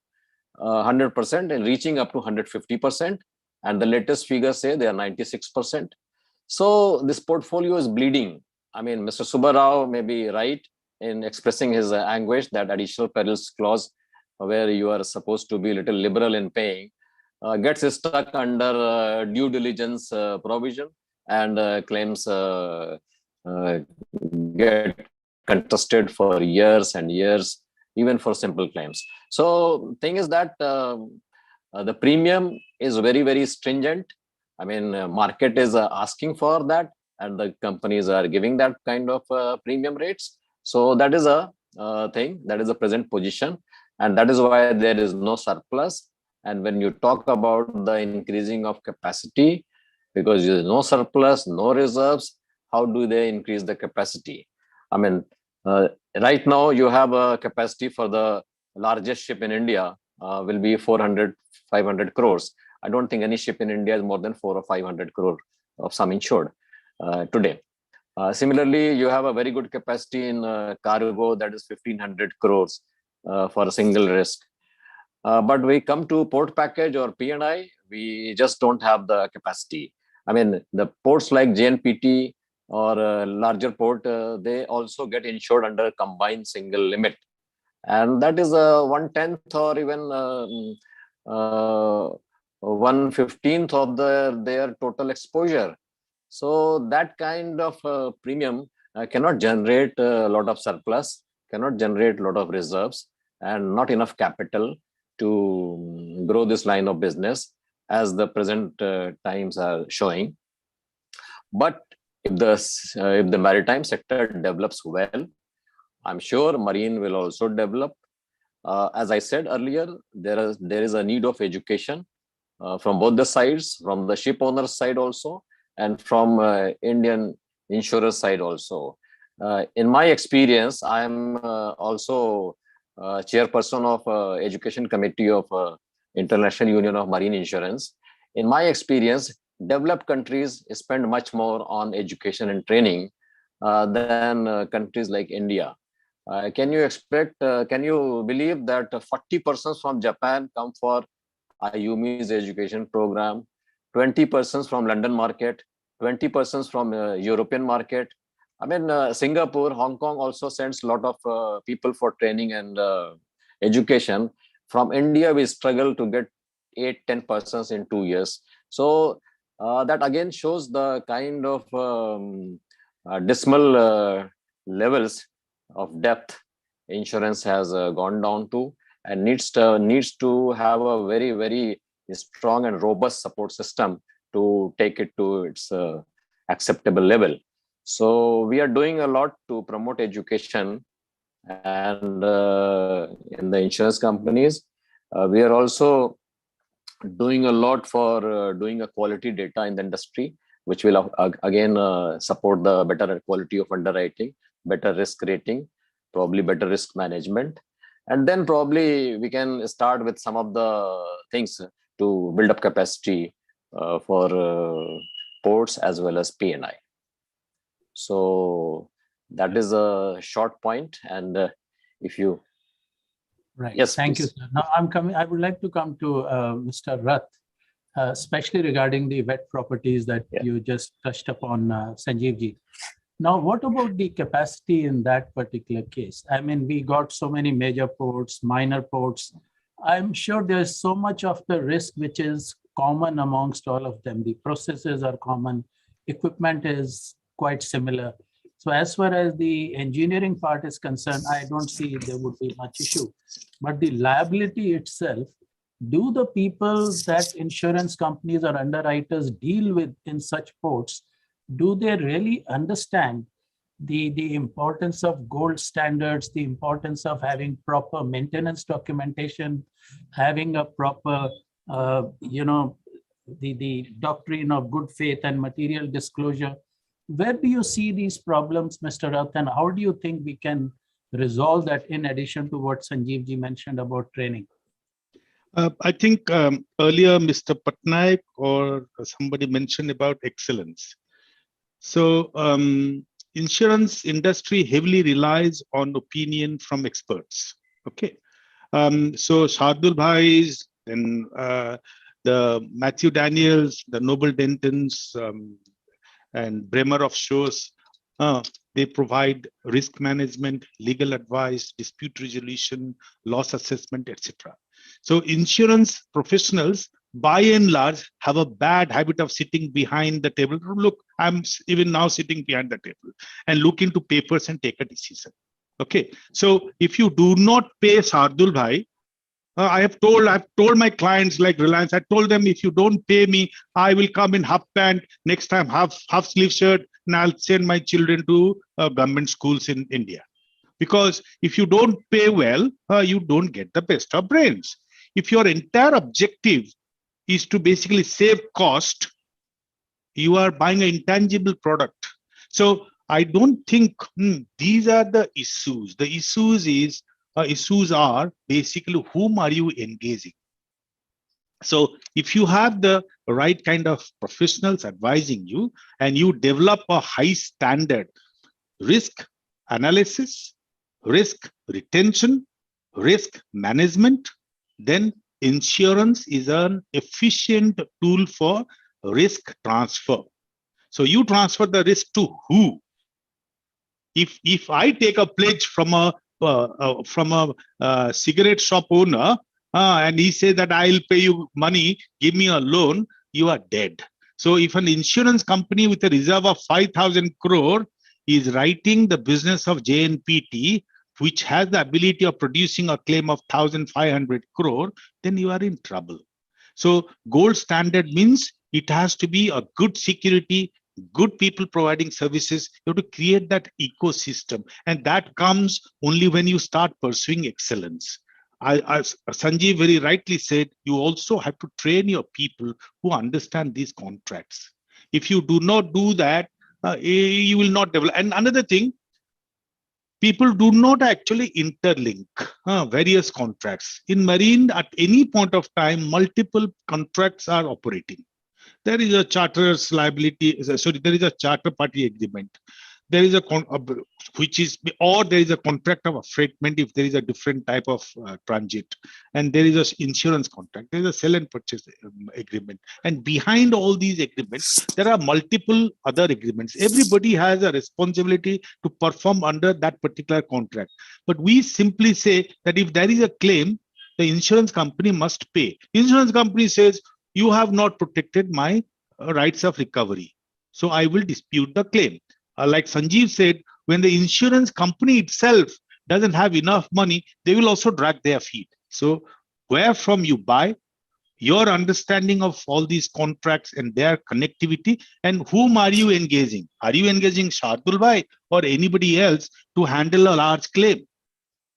100% and reaching up to 150%. And the latest figures say they are 96%. So this portfolio is bleeding. I mean, Mr. Subbarao may be right in expressing his anguish that additional perils clause where you are supposed to be a little liberal in paying, gets stuck under due diligence provision, and claims get contested for years and years, even for simple claims. So thing is that the premium is very, very stringent. I mean, market is asking for that, and the companies are giving that kind of premium rates. So that is a thing, that is a present position, and that is why there is no surplus. And when you talk about the increasing of capacity, because there is no surplus, no reserves, how do they increase the capacity? I mean, right now you have a capacity for the largest ship in India will be 400, 500 crores. I don't think any ship in India is more than 400 or 500 crore of sum insured today. Similarly, you have a very good capacity in cargo, that is 1500 crores for a single risk. But we come to port package or P&I, we just don't have the capacity. I mean, the ports like JNPT or larger port, they also get insured under combined single limit. And that is 1/10 or even 1/15 of their total exposure. So that kind of premium cannot generate a lot of surplus, cannot generate a lot of reserves, and not enough capital to grow this line of business as the present times are showing. But if the maritime sector develops well, I'm sure marine will also develop. As I said earlier, there is a need of education from both the sides, from the ship owner's side also, and from Indian insurer side also. In my experience, I am also chairperson of education committee of International Union of Marine Insurance. In my experience, developed countries spend much more on education and training than countries like India. Can you believe that 40 persons from Japan come for Ayumi's education program, 20 persons from London market, 20 persons from European market? I mean, Singapore, Hong Kong also sends a lot of people for training and education. From India, we struggle to get 8-10 persons in 2 years. So that again shows the kind of dismal levels of depth insurance has gone down to, and needs to have a very, very strong and robust support system to take it to its acceptable level. So we are doing a lot to promote education, and in the insurance companies, we are also doing a lot for doing a quality data in the industry, which will again support the better quality of underwriting, better risk rating, probably better risk management. And then probably we can start with some of the things to build up capacity for ports as well as P&I. So that is a short point. And if you... Right. Yes, thank please. you, sir. Now I would like to come to Mr. Rath, especially regarding the wet properties that you just touched upon, Sanjeev ji. Now, what about the capacity in that particular case? I mean, we got so many major ports, minor ports. I'm sure there's so much of the risk which is common amongst all of them. The processes are common, equipment is quite similar. So as far as the engineering part is concerned, I don't see there would be much issue. But the liability itself, do the people that insurance companies or underwriters deal with in such ports, do they really understand the importance of gold standards, the importance of having proper maintenance documentation, having a proper, the doctrine of good faith and material disclosure? Where do you see these problems, Mr. Rath, and how do you think we can resolve that in addition to what Sanjeev ji mentioned about training? I think earlier Mr. Patnaik or somebody mentioned about excellence. So insurance industry heavily relies on opinion from experts. Okay. So Shardul Bhai's and the Matthew Daniels, the Noble Dentons, and Bremer of Shows, They provide risk management, legal advice, dispute resolution, loss assessment, etc. So insurance professionals, by and large, have a bad habit of sitting behind the table. Look, I'm even now sitting behind the table and look into papers and take a decision. Okay, so if you do not pay Shardul Bhai, I've told my clients like Reliance, I told them, if you don't pay me, I will come in half pant, next time half sleeve shirt, and I'll send my children to government schools in India. Because if you don't pay well, you don't get the best of brains. If your entire objective is to basically save cost, you are buying an intangible product. So I don't think these are the issues. The issues are basically whom are you engaging. So if you have the right kind of professionals advising you and you develop a high standard risk analysis, risk retention, risk management, then insurance is an efficient tool for risk transfer. So you transfer the risk to who? If I take a pledge from a cigarette shop owner and he says that I'll pay you money, give me a loan, you are dead. So if an insurance company with a reserve of 5,000 crore is writing the business of JNPT, which has the ability of producing a claim of 1,500 crore, then you are in trouble. So gold standard means it has to be a good security, good people providing services. You have to create that ecosystem, and that comes only when you start pursuing excellence. As Sanjeev very rightly said, you also have to train your people who understand these contracts. If you do not do that, you will not develop. And another thing, people do not actually interlink various contracts. In marine, at any point of time, multiple contracts are operating. There is a charter's liability, sorry, there is a charter party agreement. There is which is, or there is a contract of affreightment if there is a different type of transit. And there is an insurance contract. There is a sell and purchase agreement. And behind all these agreements, there are multiple other agreements. Everybody has a responsibility to perform under that particular contract. But we simply say that if there is a claim, the insurance company must pay. Insurance company says, you have not protected my rights of recovery, so I will dispute the claim. Like Sanjeev said, when the insurance company itself doesn't have enough money, they will also drag their feet. So where from you buy, your understanding of all these contracts and their connectivity, and whom are you engaging? Are you engaging Shardul Bhai or anybody else to handle a large claim?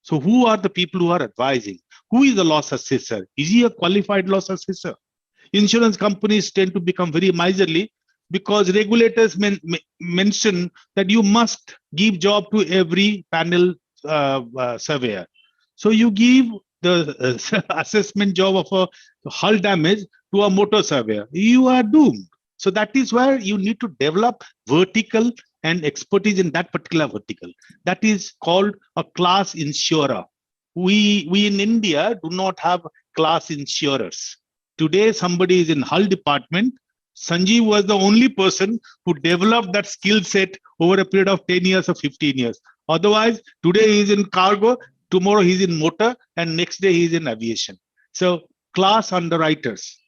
So who are the people who are advising? Who is the loss assessor? Is he a qualified loss assessor? Insurance companies tend to become very miserly because regulators mention that you must give job to every panel surveyor. So you give the assessment job of a hull damage to a motor surveyor. You are doomed. So that is where you need to develop vertical and expertise in that particular vertical. That is called a class insurer. We in India do not have class insurers. Today, somebody is in hull department. Sanjeev was the only person who developed that skill set over a period of 10 years or 15 years. Otherwise, today he is in cargo, tomorrow he is in motor, and next day he is in aviation. So class underwriters.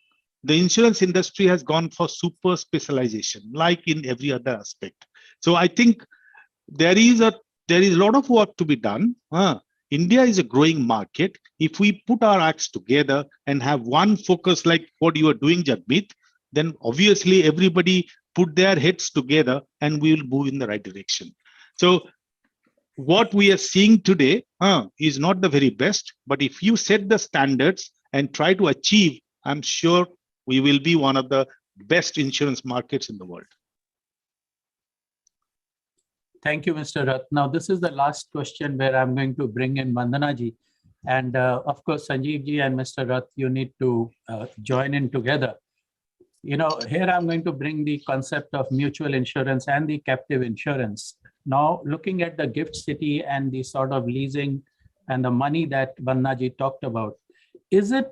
The insurance industry has gone for super specialization, like in every other aspect. So I think there is a lot of work to be done. India is a growing market. If we put our acts together and have one focus like what you are doing, Jagmeet, then obviously everybody put their heads together and we will move in the right direction. So what we are seeing today is not the very best, but if you set the standards and try to achieve, I'm sure we will be one of the best insurance markets in the world. Thank you, Mr. Rath. Now, this is the last question where I'm going to bring in Vandana ji. And of course, Sanjeev ji and Mr. Rath, you need to join in together. You know, here I'm going to bring the concept of mutual insurance and the captive insurance. Now, looking at the gift city and the sort of leasing and the money that Vandana ji talked about, is it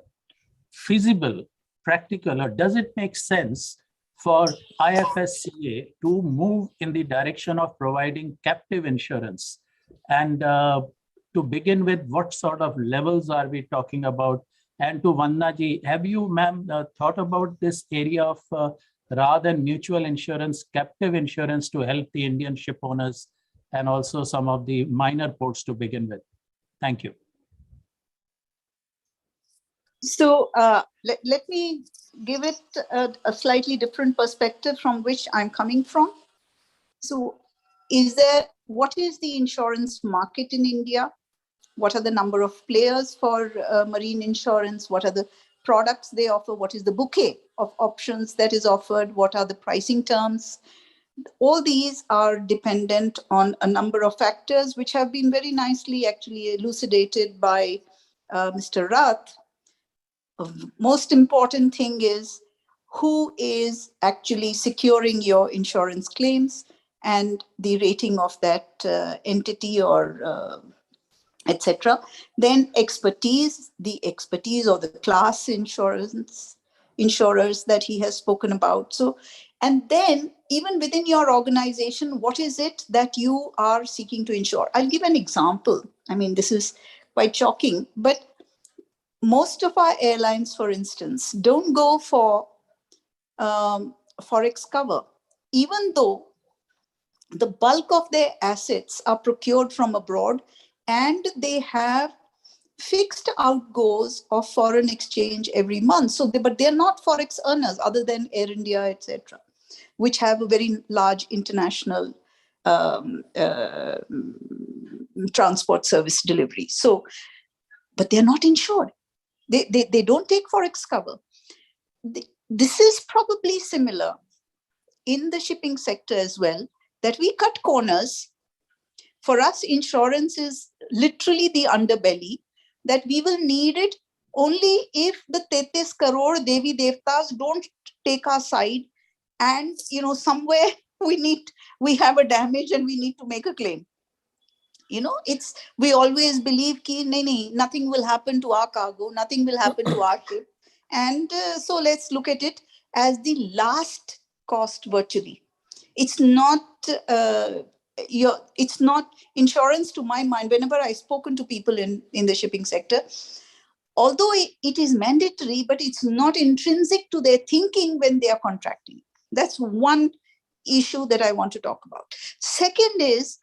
feasible, practical, or does it make sense for IFSCA to move in the direction of providing captive insurance? And to begin with, what sort of levels are we talking about? And to Vannaji, have you, ma'am, thought about this area of rather than mutual insurance, captive insurance to help the Indian ship owners and also some of the minor ports to begin with? Thank you. So let me give it a slightly different perspective from which I'm coming from. So what is the insurance market in India? What are the number of players for marine insurance? What are the products they offer? What is the bouquet of options that is offered? What are the pricing terms? All these are dependent on a number of factors, which have been very nicely actually elucidated by Mr. Rath. Most important thing is who is actually securing your insurance claims and the rating of that entity or etc. Then expertise, the expertise or the class insurers that he has spoken about. So, and then even within your organization, what is it that you are seeking to insure? I'll give an example. I mean, this is quite shocking, but most of our airlines, for instance, don't go for forex cover, even though the bulk of their assets are procured from abroad and they have fixed outgoes of foreign exchange every month. So, but they're not forex earners other than Air India, etc., which have a very large international transport service delivery. So, but they're not insured. They don't take forex cover. This is probably similar in the shipping sector as well, that we cut corners. For us, insurance is literally the underbelly, that we will need it only if the 33 crore Devi Devtas don't take our side and, you know, somewhere we have a damage and we need to make a claim. You know, we always believe ki nothing will happen to our cargo, nothing will happen to our ship. And so let's look at it as the last cost virtually. It's not it's not insurance to my mind. Whenever I've spoken to people in the shipping sector, although it is mandatory, but it's not intrinsic to their thinking when they are contracting. That's one issue that I want to talk about. Second is,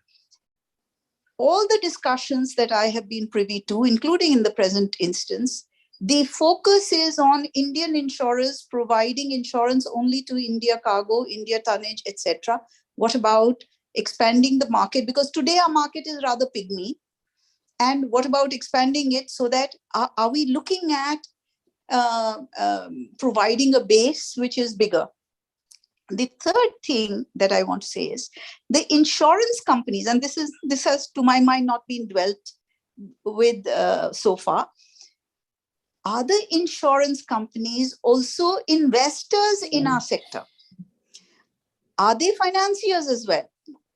all the discussions that I have been privy to, including in the present instance, the focus is on Indian insurers providing insurance only to India cargo, India tonnage, etc. What about expanding the market? Because today our market is rather pygmy. And what about expanding it so that are we looking at providing a base which is bigger? The third thing that I want to say is the insurance companies, and this has to my mind not been dwelt with so far. Are the insurance companies also investors in our sector? Are they financiers as well?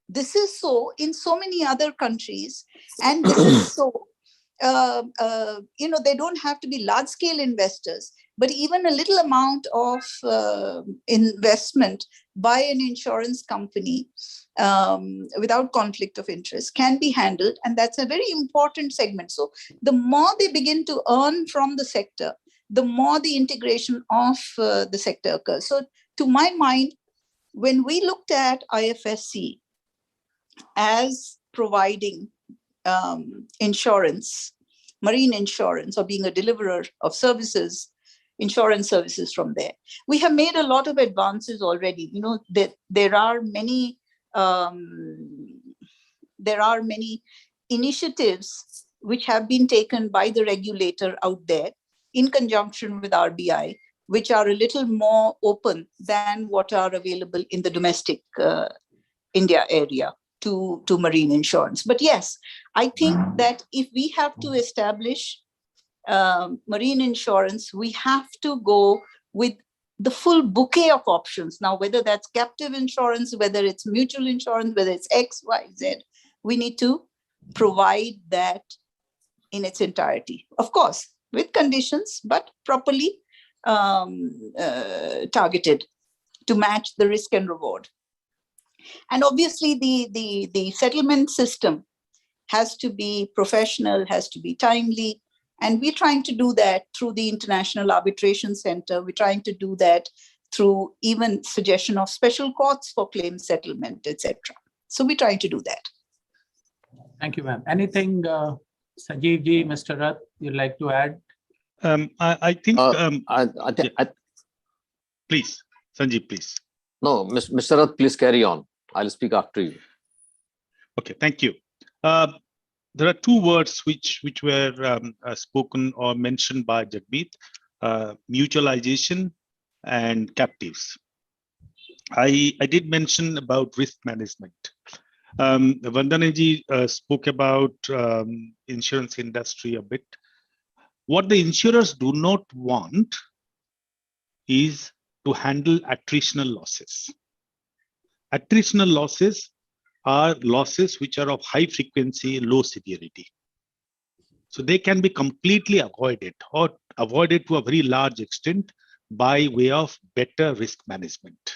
This is so in so many other countries, and this is so, you know, they don't have to be large-scale investors, but even a little amount of investment by an insurance company without conflict of interest can be handled, and that's a very important segment. So the more they begin to earn from the sector, the more the integration of the sector occurs. So to my mind, when we looked at IFSC as providing insurance, marine insurance, or being a deliverer of services, insurance services from there, we have made a lot of advances already. You know, there are many initiatives which have been taken by the regulator out there in conjunction with RBI, which are a little more open than what are available in the domestic India area to marine insurance. But yes, I think that if we have to establish marine insurance, we have to go with the full bouquet of options. Now, whether that's captive insurance, whether it's mutual insurance, whether it's X, Y, Z, we need to provide that in its entirety. Of course, with conditions, but properly targeted to match the risk and reward. And obviously the settlement system has to be professional, has to be timely. And we're trying to do that through the International Arbitration Center. We're trying to do that through even suggestion of special courts for claim settlement, etc. So we're trying to do that. Thank you, ma'am. Anything, Sanjeev ji, Mr. Rath, you'd like to add? I think. Please, Sanjeev, please. No, Mr. Rath, please carry on. I'll speak after you. Okay, thank you. There are two words which were spoken or mentioned by Jagmeet, mutualization and captives. I did mention about risk management. Vandanaji spoke about insurance industry a bit. What the insurers do not want is to handle attritional losses. Attritional losses are losses which are of high frequency, low severity. So they can be completely avoided or avoided to a very large extent by way of better risk management.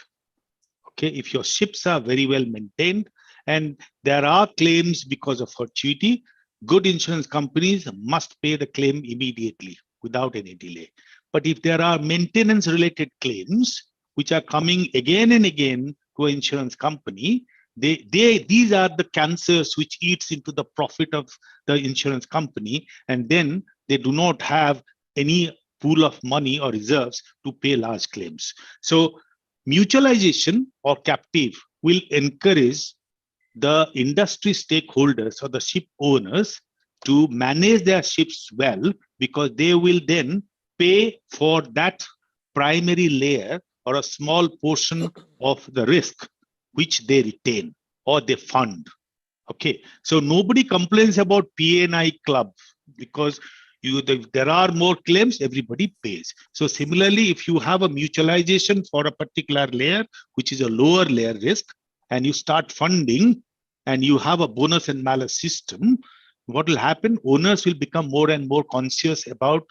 Okay, if your ships are very well maintained and there are claims because of fortuity, good insurance companies must pay the claim immediately without any delay. But if there are maintenance related claims which are coming again and again to an insurance company, these are the cancers which eats into the profit of the insurance company, and then they do not have any pool of money or reserves to pay large claims. So mutualization or captive will encourage the industry stakeholders or the ship owners to manage their ships well, because they will then pay for that primary layer or a small portion of the risk which they retain or they fund. Okay, so nobody complains about P&I club because there are more claims, everybody pays. So similarly, if you have a mutualization for a particular layer, which is a lower layer risk, and you start funding and you have a bonus and malus system, what will happen? Owners will become more and more conscious about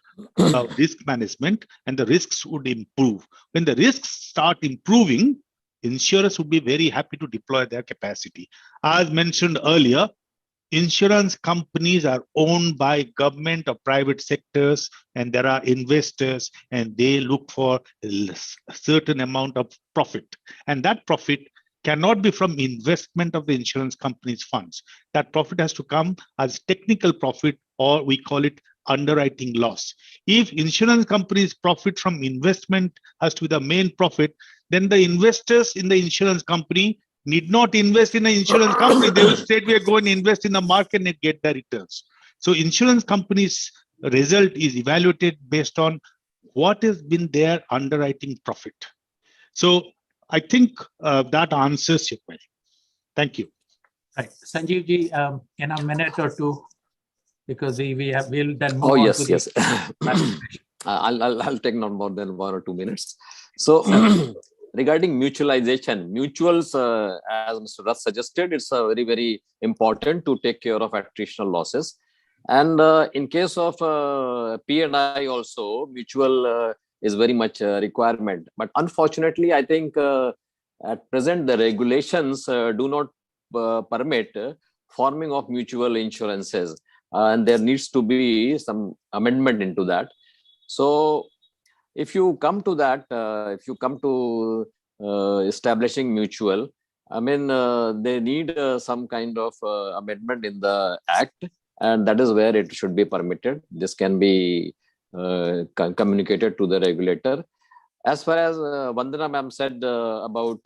risk management, and the risks would improve. When the risks start improving, insurers would be very happy to deploy their capacity. As mentioned earlier, insurance companies are owned by government or private sectors, and there are investors, and they look for a certain amount of profit. And that profit cannot be from investment of the insurance company's funds. That profit has to come as technical profit, or we call it underwriting loss. If insurance companies profit from investment has to be the main profit, then the investors in the insurance company need not invest in an insurance company. They will straightway go and invest in the market and get the returns. So insurance companies' result is evaluated based on what has been their underwriting profit. So I think that answers your question. Thank you. Right, Sanjeev ji, in a minute or two, because we'll then move on. Oh yes, yes. I'll take not more than 1 or 2 minutes. So regarding mutualization, mutuals, as Mr. Rath suggested, it's very, very important to take care of attritional losses. And in case of P&I also, mutual is very much a requirement. But unfortunately, I think at present, the regulations do not permit forming of mutual insurances. And there needs to be some amendment into that. So if you come to that, if you come to establishing mutual, I mean, they need some kind of amendment in the act, and that is where it should be permitted. This can be communicated to the regulator. As far as Vandana ma'am said about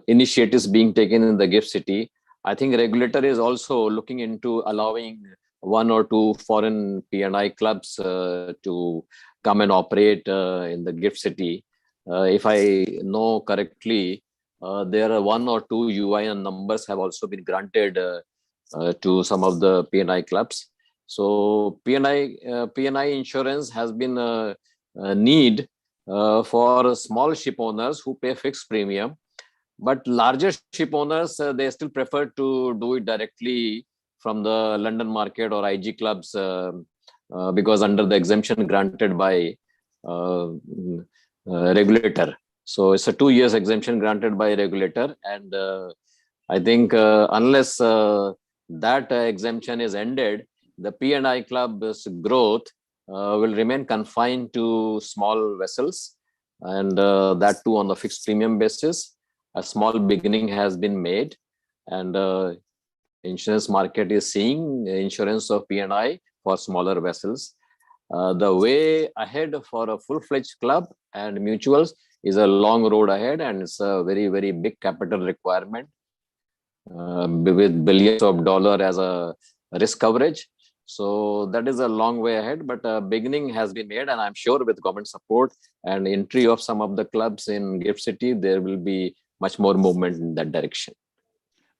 initiatives being taken in the GIFT City, I think regulator is also looking into allowing 1 or 2 foreign P&I clubs to come and operate in the GIFT City. If I know correctly, there are 1 or 2 UIN numbers have also been granted to some of the P&I clubs. So P&I insurance has been a need for small ship owners who pay fixed premium, but larger ship owners, they still prefer to do it directly from the London market or IG clubs because under the exemption granted by regulator. So it's a 2 years exemption granted by regulator. And I think unless that exemption is ended, the P&I club's growth will remain confined to small vessels, and that too on the fixed premium basis. A small beginning has been made, and insurance market is seeing insurance of P&I for smaller vessels. The way ahead for a full-fledged club and mutuals is a long road ahead, and it's a very, very big capital requirement with billions of dollars as a risk coverage. So that is a long way ahead, but a beginning has been made, and I'm sure with government support and entry of some of the clubs in Gift City, there will be much more movement in that direction.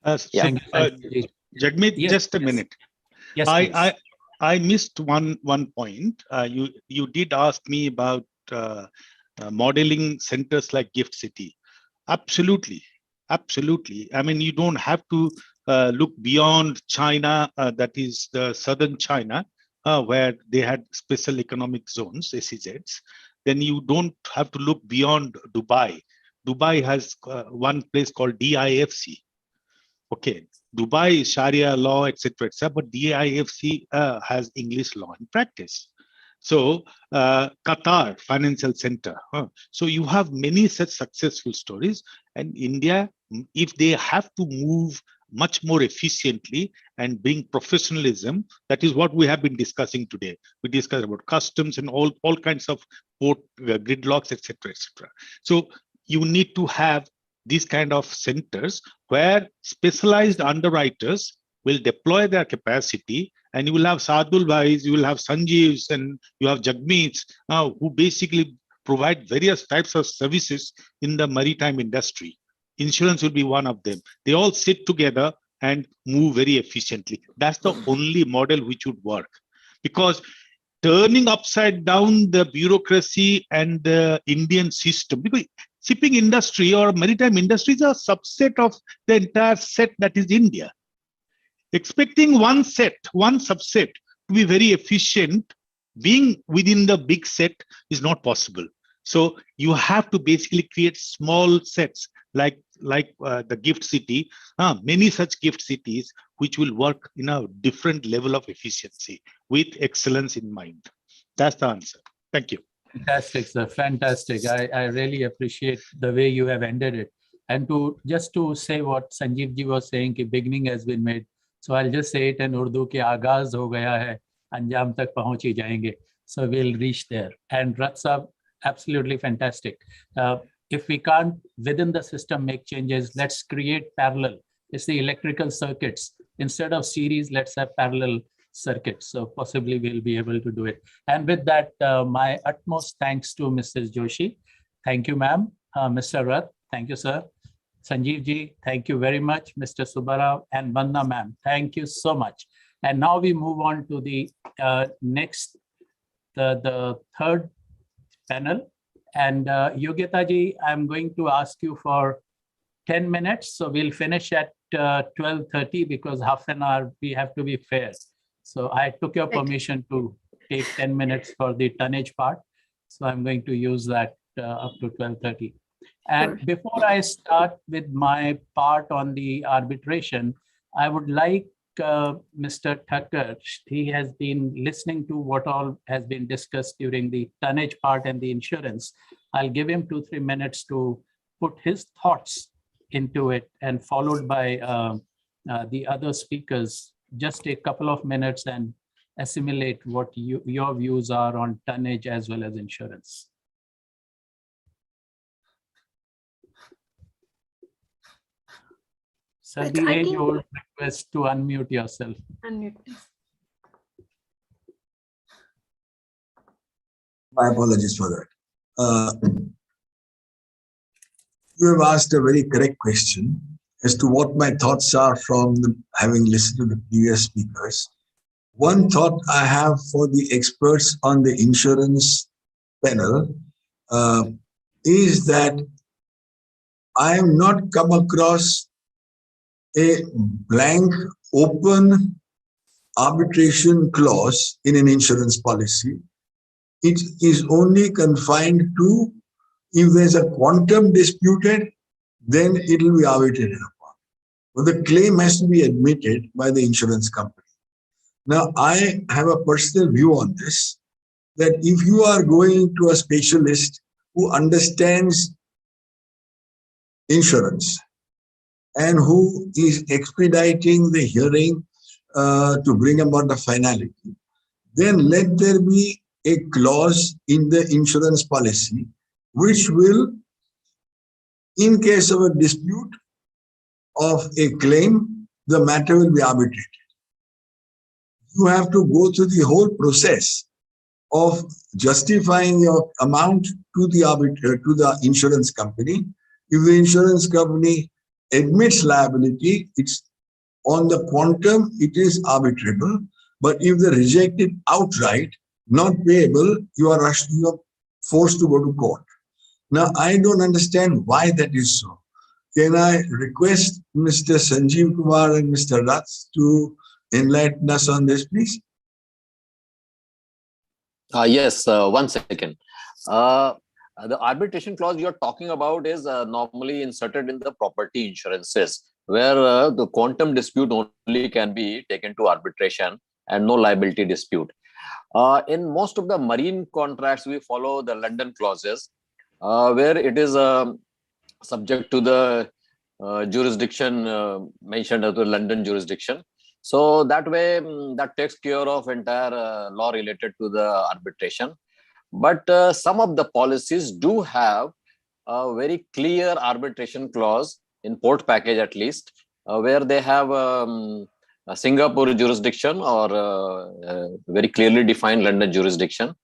Jagmeet, Yes, just a yes. minute. Yes, I missed one point. You did ask me about modeling centers like Gift City. Absolutely. I mean, you don't have to look beyond China, that is the southern China, where they had special economic zones, SEZs. Then you don't have to look beyond Dubai. Dubai has one place called DIFC. Okay, Dubai is Sharia law, etc., but DIFC has English law in practice. So Qatar Financial Center. So you have many such successful stories. And India, if they have to move much more efficiently and bring professionalism, that is what we have been discussing today. We discussed about customs and all kinds of port gridlocks, etc., etc. So you need to have these kind of centers where specialized underwriters will deploy their capacity, and you will have Sadul Bhais, you will have Sanjeevs, and you have Jagmeets, who basically provide various types of services in the maritime industry. Insurance will be one of them. They all sit together and move very efficiently. That's the only model which would work. Because turning upside down the bureaucracy and the Indian system, because shipping industry or maritime industry is a subset of the entire set that is India. Expecting one subset to be very efficient, being within the big set is not possible. So you have to basically create small sets like the Gift City, many such Gift Cities which will work in a different level of efficiency with excellence in mind. That's the answer. Thank you. Fantastic, sir. Fantastic. I really appreciate the way you have ended it. And just to say what Sanjeev ji was saying, कि beginning has been made. So I'll just say it in Urdu कि आगाज हो गया है, अंजाम तक पहुंच ही जाएंगे. So we'll reach there. And Rat sahab, absolutely fantastic. If we can't within the system make changes, let's create parallel. It's the electrical circuits. Instead of series, let's have parallel circuits. So possibly we'll be able to do it. And with that, my utmost thanks to Mrs. Joshi. Thank you, ma'am. Mr. Rath, thank you, sir. Sanjeev ji, thank you very much. Mr. Subbarao and Vandana, ma'am, thank you so much. And now we move on to the next, the third panel. And Yogita ji, I'm going to ask you for 10 minutes. So we'll finish at 12:30 because half an hour, we have to be fair. So I took your permission to take 10 minutes for the tonnage part. So I'm going to use that up to 12:30. And before I start with my part on the arbitration, I would like Mr. Thakkar, he has been listening to what all has been discussed during the tonnage part and the insurance. I'll give him 2-3 minutes to put his thoughts into it, and followed by the other speakers. Just a couple of minutes and assimilate what your views are on tonnage as well as insurance. So the age-old request to unmute yourself. Unmute, please. My apologies for that. You have asked a very correct question as to what my thoughts are from having listened to the previous speakers. One thought I have for the experts on the insurance panel is that I have not come across a blank, open arbitration clause in an insurance policy. It is only confined to If there's a quantum disputed, then it will be arbitrated upon. But the claim has to be admitted by the insurance company. Now, I have a personal view on this, that if you are going to a specialist who understands insurance and who is expediting the hearing to bring about the finality, then let there be a clause in the insurance policy which will, in case of a dispute of a claim, the matter will be arbitrated. You have to go through the whole process of justifying your amount to the arbitrator, to the insurance company. If the insurance company admits liability, it's on the quantum, it is arbitrable. But if they reject it outright, not payable, you are forced to go to court. Now, I don't understand why that is so. Can I request Mr. Sanjeev Kumar and Mr. Rath to enlighten us on this, please? Yes, 1 second. The arbitration clause you're talking about is normally inserted in the property insurances, where the quantum dispute only can be taken to arbitration and no liability dispute. In most of the marine contracts, we follow the London clauses, where it is subject to the jurisdiction mentioned as the London jurisdiction. So that way, that takes care of entire law related to the arbitration. But some of the policies do have a very clear arbitration clause in port package, at least, where they have a Singapore jurisdiction or very clearly defined London jurisdiction.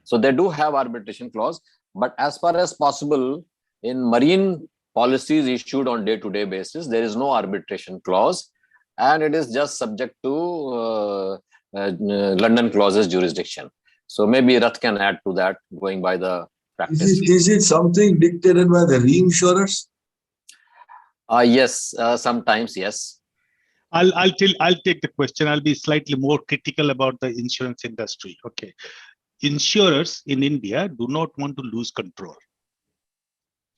So they do have arbitration clause. But as far as possible, in marine policies issued on day-to-day basis, there is no arbitration clause, and it is just subject to London clauses jurisdiction. So maybe Rath can add to that, going by the practice. Is it something dictated by the reinsurers? Yes, sometimes, yes. I'll take the question. I'll be slightly more critical about the insurance industry. Okay. Insurers in India do not want to lose control.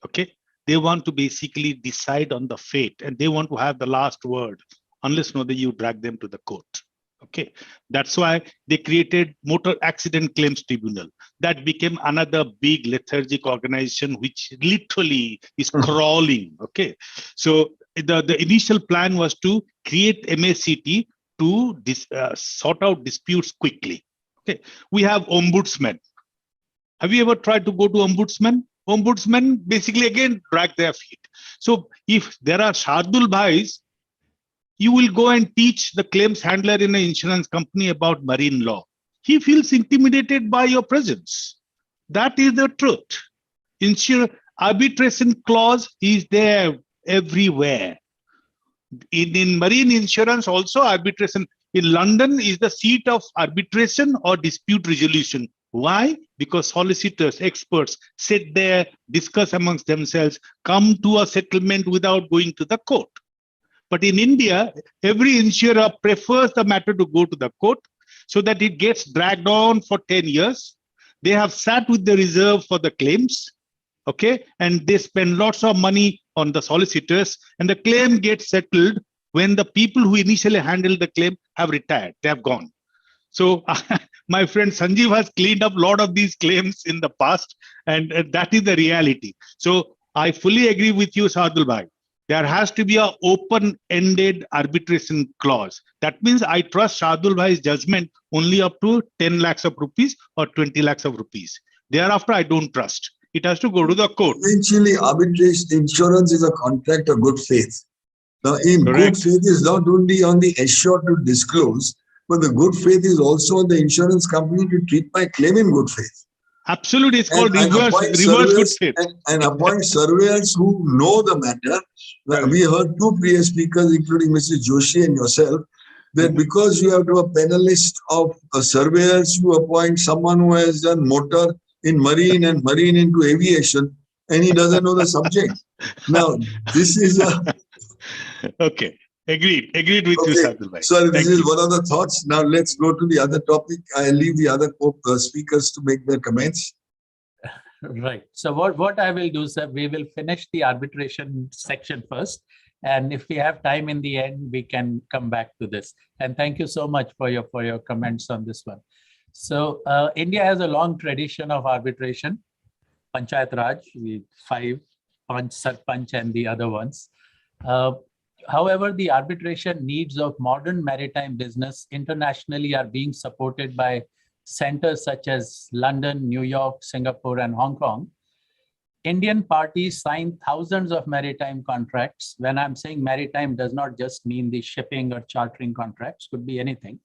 Okay. They want to basically decide on the fate, and they want to have the last word, unless you drag them to the court. Okay, that's why they created Motor Accident Claims Tribunal. That became another big lethargic organization which literally is crawling. Okay, so the initial plan was to create MACT to sort out disputes quickly. Okay, we have ombudsman. Have you ever tried to go to ombudsman? Ombudsman basically again drag their feet. So if there are Shardul Bhais, you will go and teach the claims handler in an insurance company about marine law. He feels intimidated by your presence. That is the truth. Arbitration clause is there everywhere. In marine insurance also, arbitration in London is the seat of arbitration or dispute resolution. Why? Because solicitors, experts sit there, discuss amongst themselves, come to a settlement without going to the court. But in India, every insurer prefers the matter to go to the court so that it gets dragged on for 10 years. They have sat with the reserve for the claims, okay, and they spend lots of money on the solicitors, and the claim gets settled when the people who initially handled the claim have retired, they have gone. So my friend Sanjeev has cleaned up a lot of these claims in the past, and that is the reality. So I fully agree with you, Shardul Bhai. There has to be an open-ended arbitration clause. That means I trust Shardul Bhai's judgment only up to 10 lakhs of rupees or 20 lakhs of rupees. Thereafter, I don't trust. It has to go to the court. Eventually, arbitration insurance is a contract of good faith. Now, in good faith is not only on the assured to disclose, but the good faith is also on the insurance company to treat my claim in good faith. Absolutely, it's called reverse good faith. And appoint surveyors who know the matter. We heard two previous speakers, including Mrs. Joshi and yourself, that because you have to have a panelist of surveyors, you appoint someone who has done motor in marine and marine into aviation, and he doesn't know the subject. Now, this is a... Okay. Agreed with you, Shardul Bhai. Sorry, this is one of the thoughts. Now let's go to the other topic. I'll leave the other speakers to make their comments. Right. So what I will do, sir, we will finish the arbitration section first. And if we have time in the end, we can come back to this. And thank you so much for your comments on this one. So India has a long tradition of arbitration. Panchayat Raj, the 5, Panch, Sarpanch, and the other ones. However, the arbitration needs of modern maritime business internationally are being supported by centers such as London, New York, Singapore, and Hong Kong. Indian parties sign thousands of maritime contracts. When I'm saying maritime, does not just mean the shipping or chartering contracts, could be anything.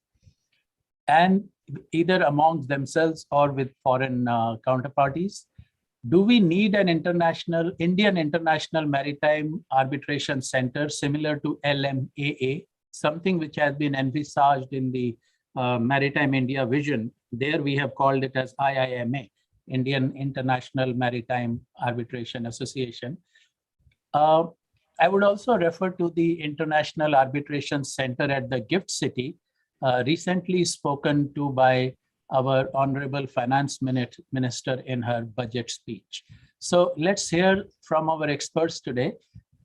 And either amongst themselves or with foreign counterparties. Do we need an Indian International Maritime Arbitration Center similar to LMAA, something which has been envisaged in the Maritime India vision? There we have called it as IIMA, Indian International Maritime Arbitration Association. I would also refer to the International Arbitration Center at the Gift City, recently spoken to by our Honorable Finance Minister in her budget speech. So let's hear from our experts today.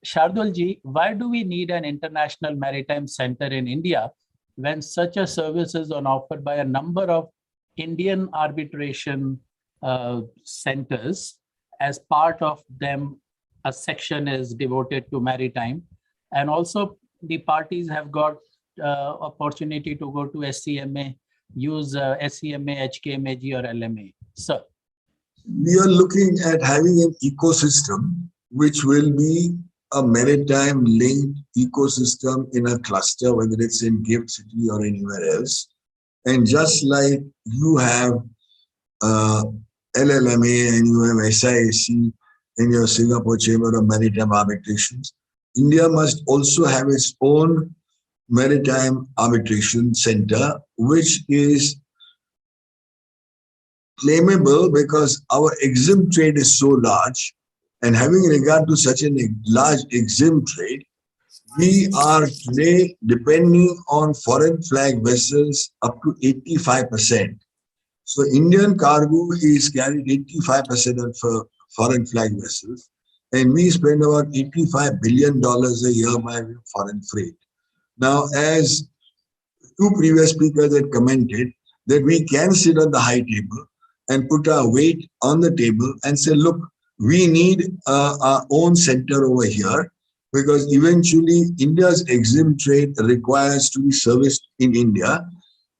Shardul ji, why do we need an International Maritime Center in India when such a service is on offer by a number of Indian arbitration centers? As part of them, a section is devoted to maritime. And also the parties have got opportunity to go to SCMA, use SCMA, HKMAG or LMA. So we are looking at having an ecosystem which will be a maritime linked ecosystem in a cluster, whether it's in Gift City or anywhere else. And just like you have LLMA and you have SIAC in your Singapore Chamber of Maritime Arbitrations, India must also have its own Maritime Arbitration Center, which is claimable because our exempt trade is so large, and having regard to such a large exempt trade, we are today depending on foreign flag vessels up to 85%. So Indian cargo is carried 85% of foreign flag vessels, and we spend about $85 billion a year by foreign freight. Now, as two previous speakers had commented, that we can sit on the high table and put our weight on the table and say, look, we need our own center over here, because eventually India's exempt trade requires to be serviced in India,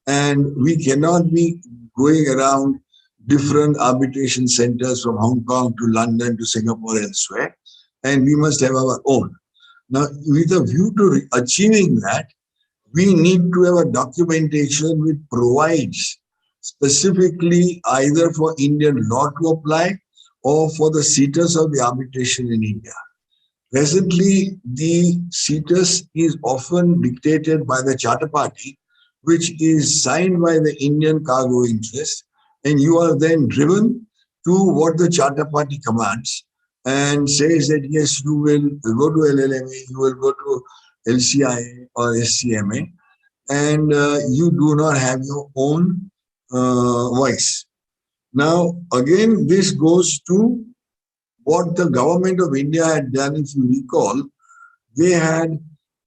and we cannot be going around different arbitration centers from Hong Kong to London to Singapore and elsewhere, and we must have our own. Now, with a view to achieving that, we need to have a documentation which provides specifically either for Indian law to apply or for the status of the arbitration in India. Presently, the status is often dictated by the charter party, which is signed by the Indian cargo interest, and you are then driven to what the charter party commands and says that yes, you will go to LLMA, you will go to LCIA or SCMA, and you do not have your own voice. Now, again, this goes to what the government of India had done. If you recall, they had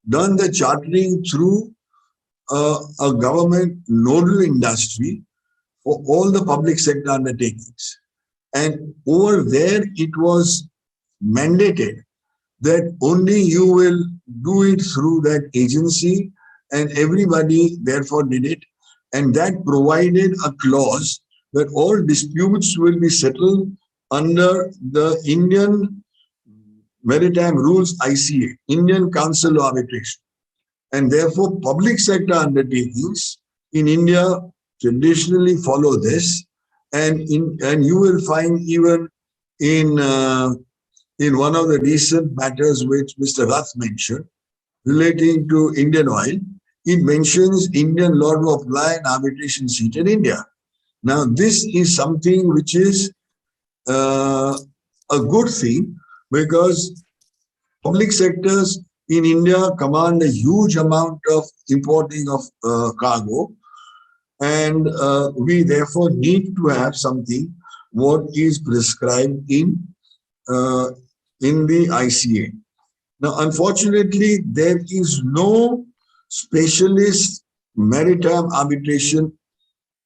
done the chartering through a government nodal industry for all the public sector undertakings. And over there, it was mandated that only you will do it through that agency, and everybody therefore did it. And that provided a clause that all disputes will be settled under the Indian Maritime Rules ICA, Indian Council of Arbitration. And therefore, public sector undertakings in India traditionally follow this. And you will find even in one of the recent matters which Mr. Rath mentioned relating to Indian oil, it mentions Indian law to apply an arbitration seat in India. Now, this is something which is a good thing, because public sectors in India command a huge amount of importing of cargo, and we therefore need to have something what is prescribed in the ICA. Now, unfortunately, there is no specialist maritime arbitration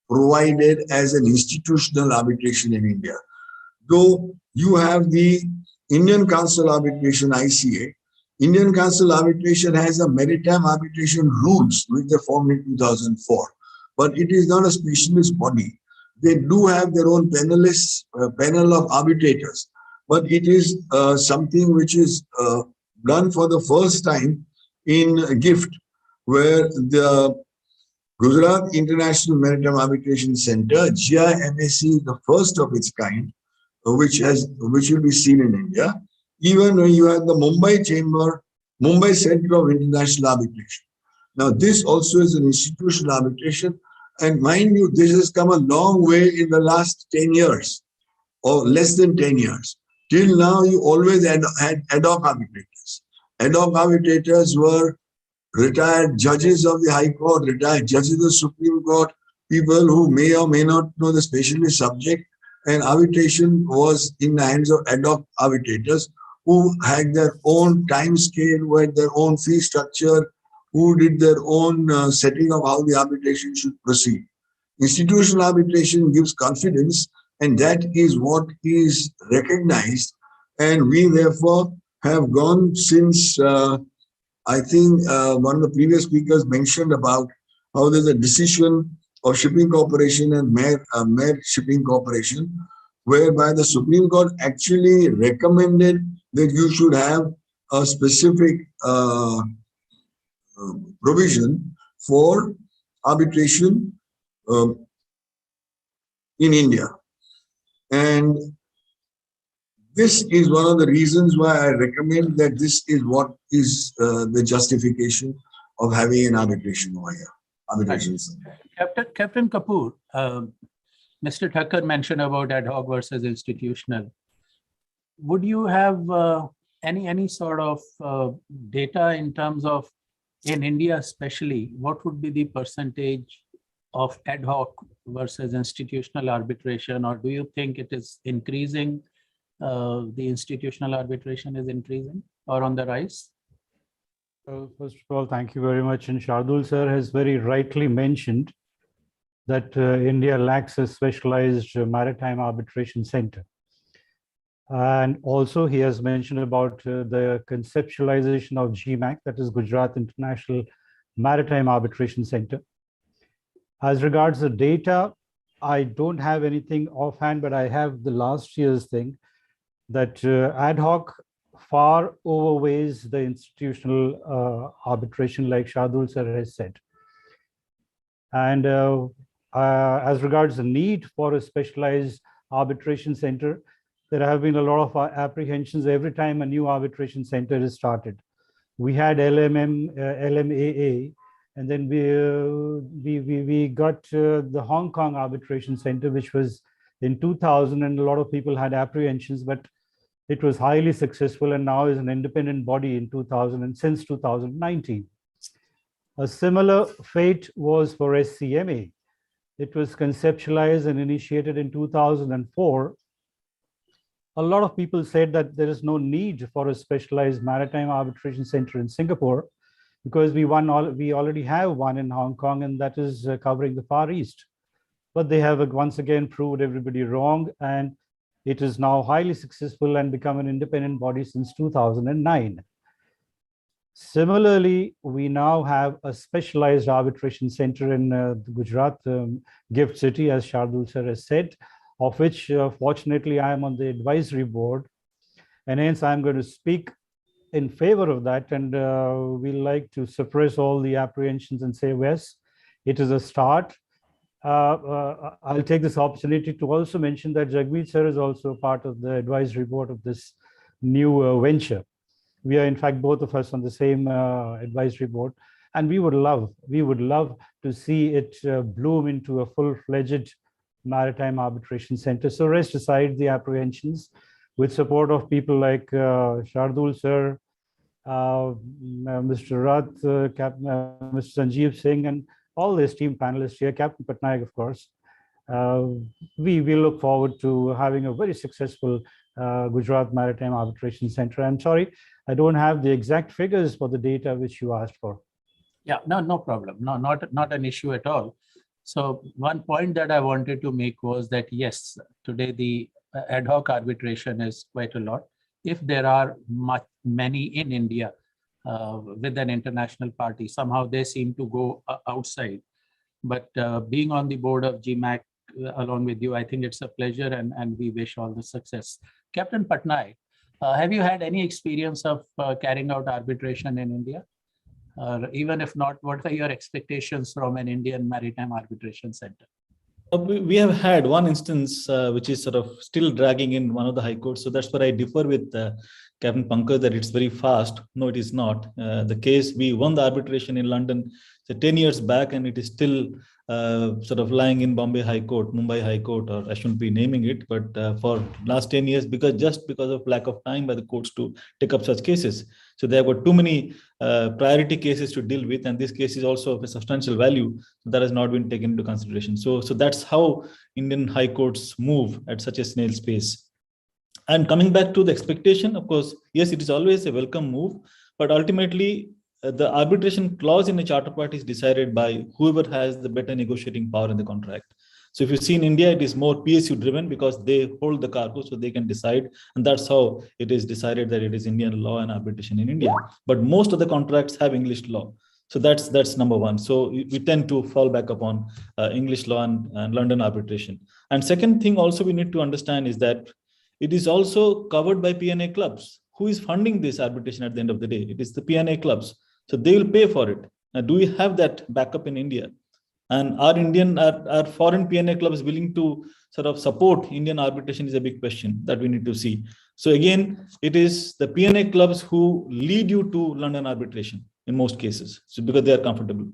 provided as an institutional arbitration in India. Though you have the Indian Council Arbitration, ICA, Indian Council Arbitration has a maritime arbitration rules which they formed in 2004, but it is not a specialist body. They do have their own panelists, panel of arbitrators, but it is something which is done for the first time in GIFT, where the Gujarat International Maritime Arbitration Center, GIMAC, the first of its kind, which will be seen in India. Even when you have the Mumbai Chamber, Mumbai Center of International Arbitration. Now, this also is an institutional arbitration. And mind you, this has come a long way in the last 10 years or less than 10 years. Till now, you always had ad hoc arbitrators. Ad hoc arbitrators were retired judges of the High Court, retired judges of the Supreme Court, people who may or may not know the specialist subject. And arbitration was in the hands of ad hoc arbitrators who had their own time scale, who had their own fee structure, who did their own setting of how the arbitration should proceed. Institutional arbitration gives confidence, and that is what is recognized. And we therefore have gone since, I think one of the previous speakers mentioned about how there's a decision of Shipping Corporation and Mayor Shipping Corporation, whereby the Supreme Court actually recommended that you should have a specific provision for arbitration in India. And this is one of the reasons why I recommend that this is what is the justification of having an arbitration over here. Captain Kapoor, Mr. Thakkar mentioned about ad hoc versus institutional. Would you have any sort of data in terms of, in India especially, what would be the percentage of ad hoc versus institutional arbitration, or do you think it is increasing? The institutional arbitration is increasing or on the rise? So first of all, thank you very much. And Shardul sir has very rightly mentioned that India lacks a specialized maritime arbitration center. And also he has mentioned about the conceptualization of GMAC, that is Gujarat International Maritime Arbitration Center. As regards the data, I don't have anything offhand, but I have the last year's thing that ad hoc far overweighs the institutional arbitration, like Shardul sir has said. And as regards the need for a specialized arbitration center, there have been a lot of apprehensions every time a new arbitration center is started. We had LMAA, and then we got the Hong Kong Arbitration Center, which was in 2000, and a lot of people had apprehensions, but it was highly successful and now is an independent body in 2000 and since 2019. A similar fate was for SCMA. It was conceptualized and initiated in 2004. A lot of people said that there is no need for a specialized maritime arbitration center in Singapore because we already have one in Hong Kong, and that is covering the Far East. But they have once again proved everybody wrong, and it is now highly successful and become an independent body since 2009. Similarly, we now have a specialized arbitration center in Gujarat, Gift City, as Shardul sir has said, of which fortunately I am on the advisory board, and hence I'm going to speak in favor of that, and we like to suppress all the apprehensions and say, yes, it is a start. I'll take this opportunity to also mention that Jagmeet sir is also part of the advisory board of this new venture. We are in fact both of us on the same advisory board, and we would love to see it bloom into a full-fledged maritime arbitration center. So rest aside the apprehensions, with support of people like Shardul sir, Mr. Rath, Mr. Sanjeev Singh, and all the esteemed panelists here, Captain Patnaik, of course. we look forward to having a very successful Gujarat Maritime Arbitration Center. I'm sorry, I don't have the exact figures for the data which you asked for. Yeah, no problem. No, not an issue at all. So one point that I wanted to make was that, yes, today the ad hoc arbitration is quite a lot. If there are many in India with an international party, somehow they seem to go outside. But being on the board of GMAC along with you, I think it's a pleasure, and we wish all the success. Captain Patnaik, have you had any experience of carrying out arbitration in India? Even if not, what are your expectations from an Indian Maritime Arbitration Center? We have had one instance which is sort of still dragging in one of the high courts. So that's where I differ with Captain Pankaj that it's very fast. No, it is not. The case, we won the arbitration in London 10 years back, and it is still sort of lying in Bombay High Court, Mumbai High Court, or I shouldn't be naming it, but for last 10 years, because of lack of time by the courts to take up such cases. So they have got too many priority cases to deal with, and this case is also of a substantial value that has not been taken into consideration. So that's how Indian high courts move at such a snail's pace. And coming back to the expectation, of course, yes, it is always a welcome move, but ultimately the arbitration clause in a charter party is decided by whoever has the better negotiating power in the contract. So if you see in India, it is more PSU driven because they hold the cargo, so they can decide. And that's how it is decided that it is Indian law and arbitration in India. But most of the contracts have English law. So that's number one. So we tend to fall back upon English law and London arbitration. And second thing also we need to understand is that it is also covered by P&A clubs. Who is funding this arbitration at the end of the day? It is the P&A clubs. So they will pay for it. Now, do we have that backup in India? And are foreign P&A clubs willing to sort of support Indian arbitration is a big question that we need to see. So again, it is the P&A clubs who lead you to London arbitration in most cases, so because they are comfortable.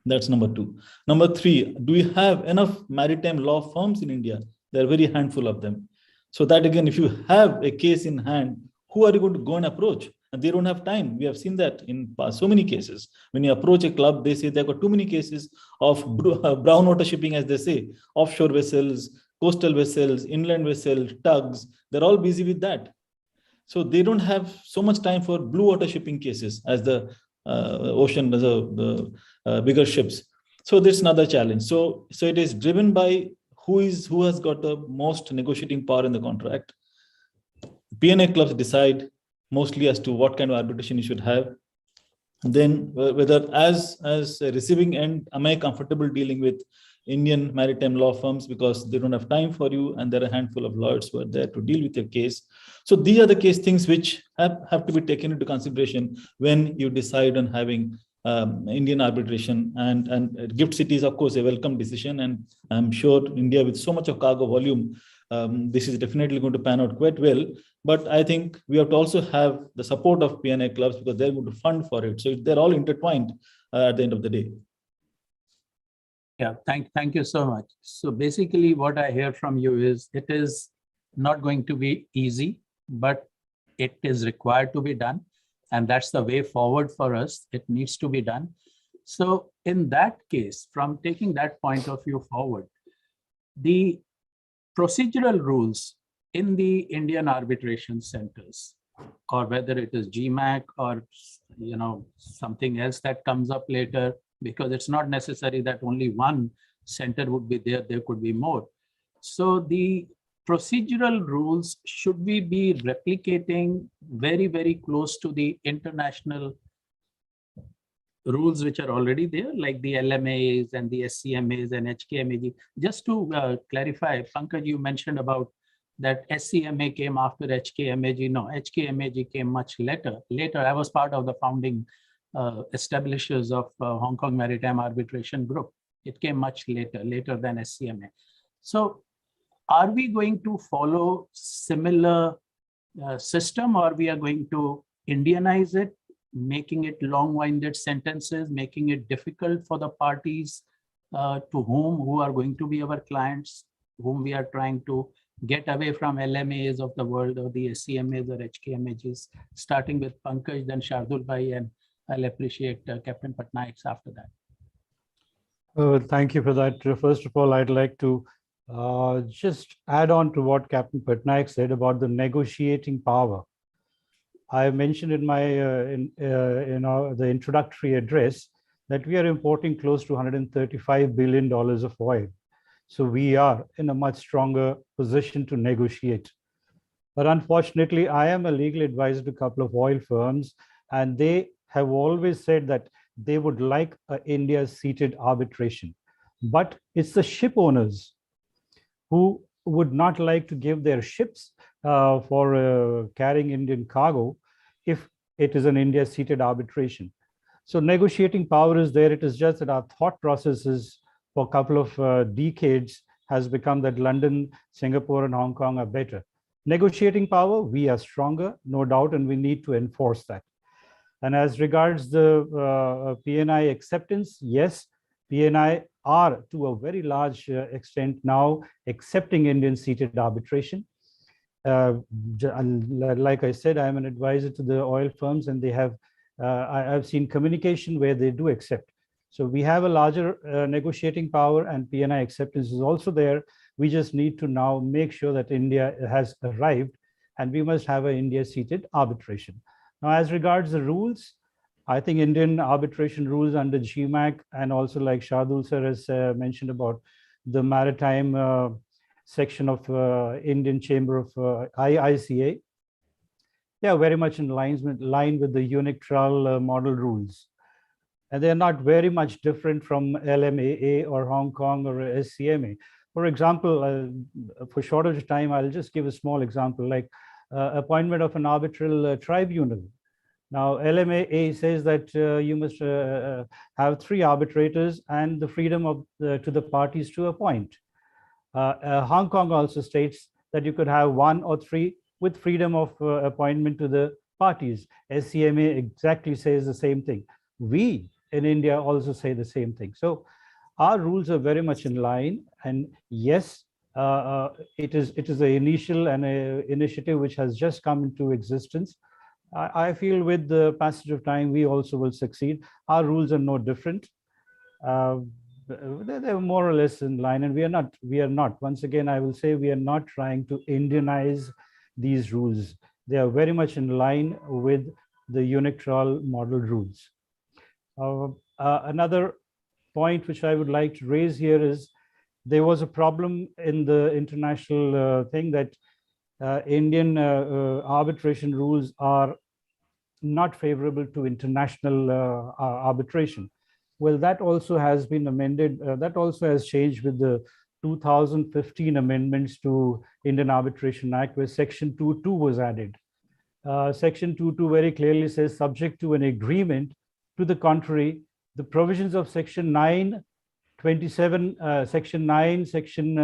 That's number two. Number three, do we have enough maritime law firms in India? There are very handful of them. So that again, if you have a case in hand, who are you going to go and approach? And they don't have time. We have seen that in so many cases. When you approach a club, they say they've got too many cases of brown water shipping, as they say, offshore vessels, coastal vessels, inland vessels, tugs. They're all busy with that. So they don't have so much time for blue water shipping cases as the ocean, the bigger ships. So there's another challenge. So it is driven by who has got the most negotiating power in the contract. P&A clubs decide mostly as to what kind of arbitration you should have. And then whether as a receiving end, am I comfortable dealing with Indian maritime law firms because they don't have time for you, and there are a handful of lawyers who are there to deal with your case. So these are the case things which have to be taken into consideration when you decide on having Indian arbitration. And Gift City is of course a welcome decision, and I'm sure India with so much of cargo volume, this is definitely going to pan out quite well. But I think we have to also have the support of P&A clubs because they're going to fund for it. So they're all intertwined at the end of the day. Yeah, thank you so much. So basically what I hear from you is it is not going to be easy, but it is required to be done. And that's the way forward for us. It needs to be done. So in that case, from taking that point of view forward, the procedural rules in the Indian arbitration centers, or whether it is GMAC or something else that comes up later, because it's not necessary that only one center would be there, there could be more. So the procedural rules, should we be replicating very, very close to the international rules which are already there, like the LMAs and the SCMAs and HKMAG? Just to clarify, Pankaj, you mentioned about that SCMA came after HKMAG. No, HKMAG came much later. I was part of the founding establishers of Hong Kong Maritime Arbitration Group. It came much later than SCMA. So are we going to follow similar system, or we are going to Indianize it, making it long-winded sentences, making it difficult for the parties who are going to be our clients, whom we are trying to get away from LMAs of the world or the SCMAs or HKMAs, starting with Pankaj, then Shardul Bhai, and I'll appreciate Captain Patnaik after that. Thank you for that. First of all, I'd like to just add on to what Captain Patnaik said about the negotiating power. I mentioned in my the introductory address that we are importing close to $135 billion of oil. So we are in a much stronger position to negotiate. But unfortunately, I am a legal advisor to a couple of oil firms, and they have always said that they would like India-seated arbitration. But it's the ship owners who would not like to give their ships for carrying Indian cargo if it is an India-seated arbitration. So negotiating power is there. It is just that our thought processes for a couple of decades has become that London, Singapore, and Hong Kong are better. Negotiating power, we are stronger, no doubt, and we need to enforce that. And as regards the PNI acceptance, yes, PNI are to a very large extent now accepting Indian-seated arbitration. Like I said, I'm an advisor to the oil firms, and they have, I've seen communication where they do accept. So we have a larger negotiating power, and PNI acceptance is also there. We just need to now make sure that India has arrived, and we must have an India-seated arbitration. Now, as regards the rules, I think Indian arbitration rules under GMAC, and also like Shardul sir has mentioned about the Maritime section of Indian Chamber of IICA, they are very much in line with the UNICTRAL model rules. And they're not very much different from LMAA or Hong Kong or SCMA. For example, for shortage of time, I'll just give a small example, like appointment of an arbitral tribunal. Now, LMAA says that you must have 3 arbitrators and the freedom of to the parties to appoint. Hong Kong also states that you could have 1 or 3 with freedom of appointment to the parties. SCMA exactly says the same thing. We in India also say the same thing. So our rules are very much in line, and yes, it is an initial and a initiative which has just come into existence. I feel with the passage of time, we also will succeed. Our rules are no different. They're more or less in line, and we are not. Once again, I will say we are not trying to Indianize these rules. They are very much in line with the UNICTRAL model rules. Another point which I would like to raise here is there was a problem in the international thing that Indian arbitration rules are not favorable to international arbitration. Well, that also has been amended. That also has changed with the 2015 amendments to Indian Arbitration Act, where Section 2.2 was added. Section 2.2 very clearly says, subject to an agreement to the contrary, the provisions of Section 9, 27, Section 9, Section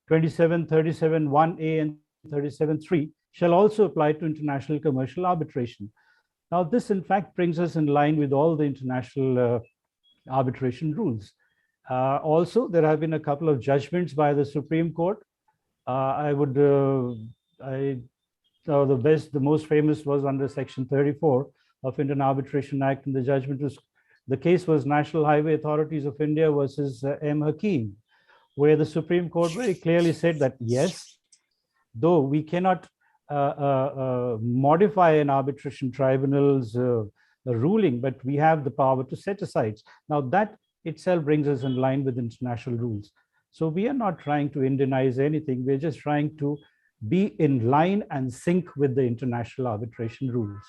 27, 37, 1A and 37.3 shall also apply to international commercial arbitration. Now, this in fact brings us in line with all the international arbitration rules. Also, there have been a couple of judgments by the Supreme Court. The most famous was under Section 34 of Indian Arbitration Act, and the case was National Highway Authorities of India versus M. Hakim, where the Supreme Court very clearly said that yes, though we cannot modify an arbitration tribunal's ruling, but we have the power to set aside. Now that itself brings us in line with international rules. So we are not trying to Indianize anything. We're just trying to be in line and sync with the international arbitration rules.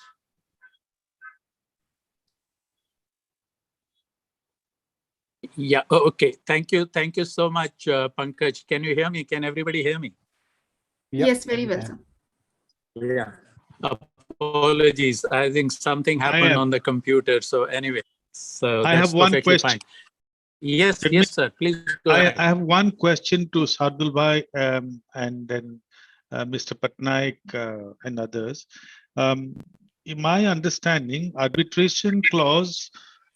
Yeah, okay. Thank you. Thank you so much, Pankaj. Can you hear me? Can everybody hear me? Yep. Yes, very well, sir. Yeah. Apologies. I think something happened on the computer. So anyway, so I have one question. Fine. Yes, yes, sir. Please go ahead. I have one question to Shardul Bhai and then Mr. Patnaik and others. In my understanding, arbitration clause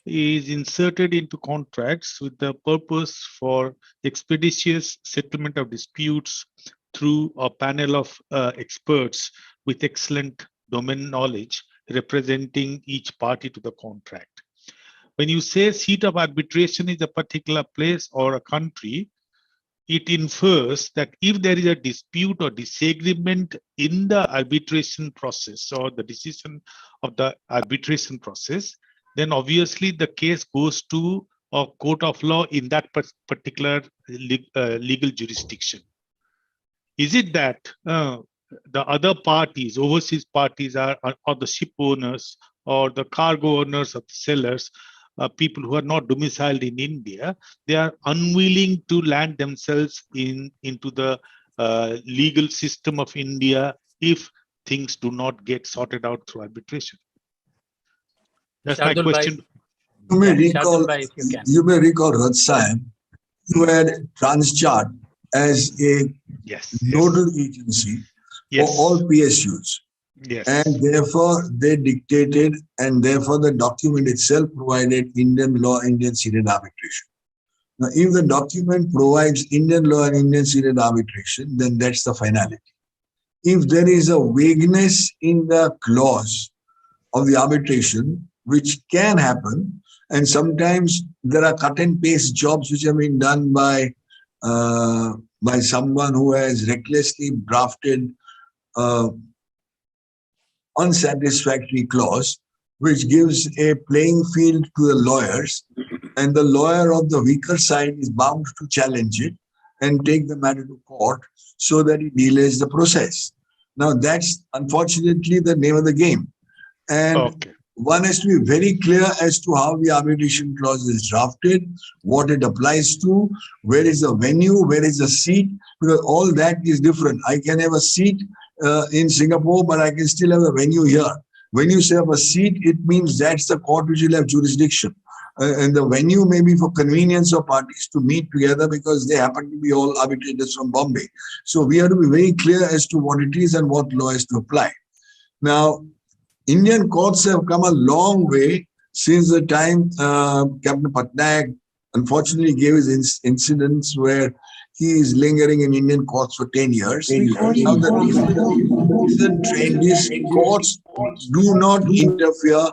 is inserted into contracts with the purpose for expeditious settlement of disputes through a panel of experts with excellent domain knowledge representing each party to the contract. When you say seat of arbitration is a particular place or a country, it infers that if there is a dispute or disagreement in the arbitration process or the decision of the arbitration process, then obviously the case goes to a court of law in that particular legal jurisdiction. Is it that the other parties, overseas parties, or the ship owners or the cargo owners or the sellers, people who are not domiciled in India, they are unwilling to land themselves into the legal system of India if things do not get sorted out through arbitration? That's my Shardul question. You may Yeah, recall, Shardul bhai, if you can. you may recall, Radsayam, you had TransChart as a nodal agency for all PSUs. Yes. And therefore, they dictated, and therefore the document itself provided Indian law, Indian seated arbitration. Now, if the document provides Indian law and Indian seated arbitration, then that's the finality. If there is a vagueness in the clause of the arbitration, which can happen, and sometimes there are cut and paste jobs which have been done by someone who has recklessly drafted unsatisfactory clause, which gives a playing field to the lawyers, and the lawyer of the weaker side is bound to challenge it and take the matter to court so that it delays the process. Now, that's unfortunately the name of the game. And one has to be very clear as to how the arbitration clause is drafted, what it applies to, where is the venue, where is the seat, because all that is different. I can have a seat in Singapore, but I can still have a venue here. When you say have a seat, it means that's the court which will have jurisdiction. And the venue may be for convenience of parties to meet together because they happen to be all arbitrators from Bombay. So we have to be very clear as to what it is and what law is to apply. Now, Indian courts have come a long way since the time Captain Patnaik unfortunately gave his incidents where he is lingering in Indian courts for 10 years. Now, the recent trend is courts do not interfere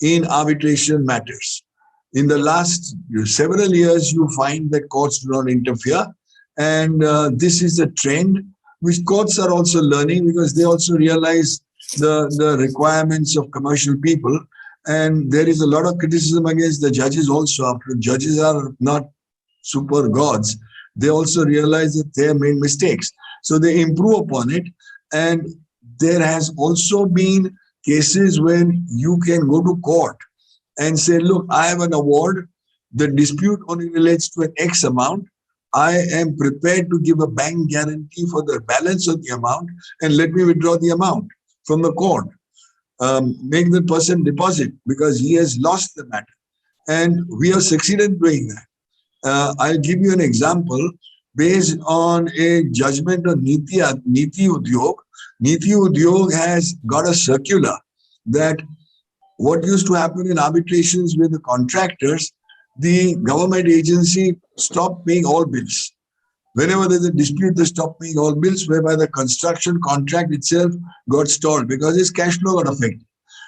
in arbitration matters. In the last several years, you find that courts do not interfere. And this is a trend which courts are also learning because they also realize the requirements of commercial people. And there is a lot of criticism against the judges also. After judges are not super gods, they also realize that they have made mistakes. So they improve upon it. And there has also been cases when you can go to court and say, look, I have an award. The dispute only relates to an X amount. I am prepared to give a bank guarantee for the balance of the amount and let me withdraw the amount from the court. Make the person deposit because he has lost the matter. And we have succeeded doing that. I'll give you an example based on a judgment of Niti Udyog. Niti Udyog has got a circular that what used to happen in arbitrations with the contractors, the government agency stopped paying all bills. Whenever there's a dispute, they stop paying all bills, whereby the construction contract itself got stalled because its cash flow got affected.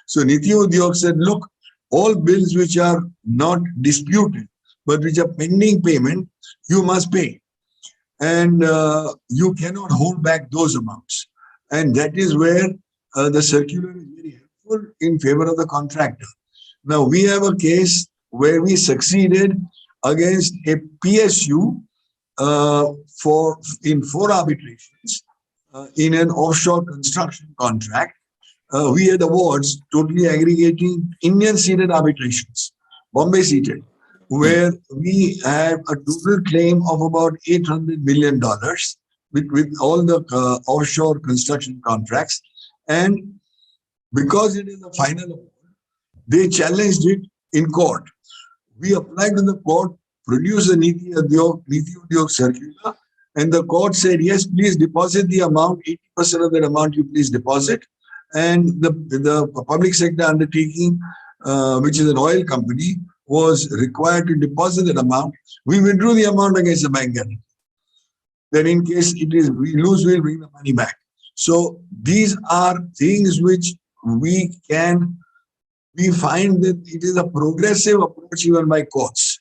So Niti Udyog said, look, all bills which are not disputed, but which are pending payment, you must pay. And you cannot hold back those amounts. And that is where the circular is very helpful in favor of the contractor. Now, we have a case where we succeeded against a PSU in 4 arbitrations in an offshore construction contract. We had awards totally aggregating Indian seated arbitrations, Bombay seated, where we have a total claim of about $800 million with all the offshore construction contracts. And because it is a final award, they challenged it in court. We applied to the court, produced the Niti Udyog circular, and the court said, yes, please deposit the amount, 80% of that amount you please deposit. And the public sector undertaking, which is an oil company, was required to deposit that amount. We withdrew the amount against the bank guarantee. Then in case we lose, we'll bring the money back. So these are things which we can we find that it is a progressive approach even by courts,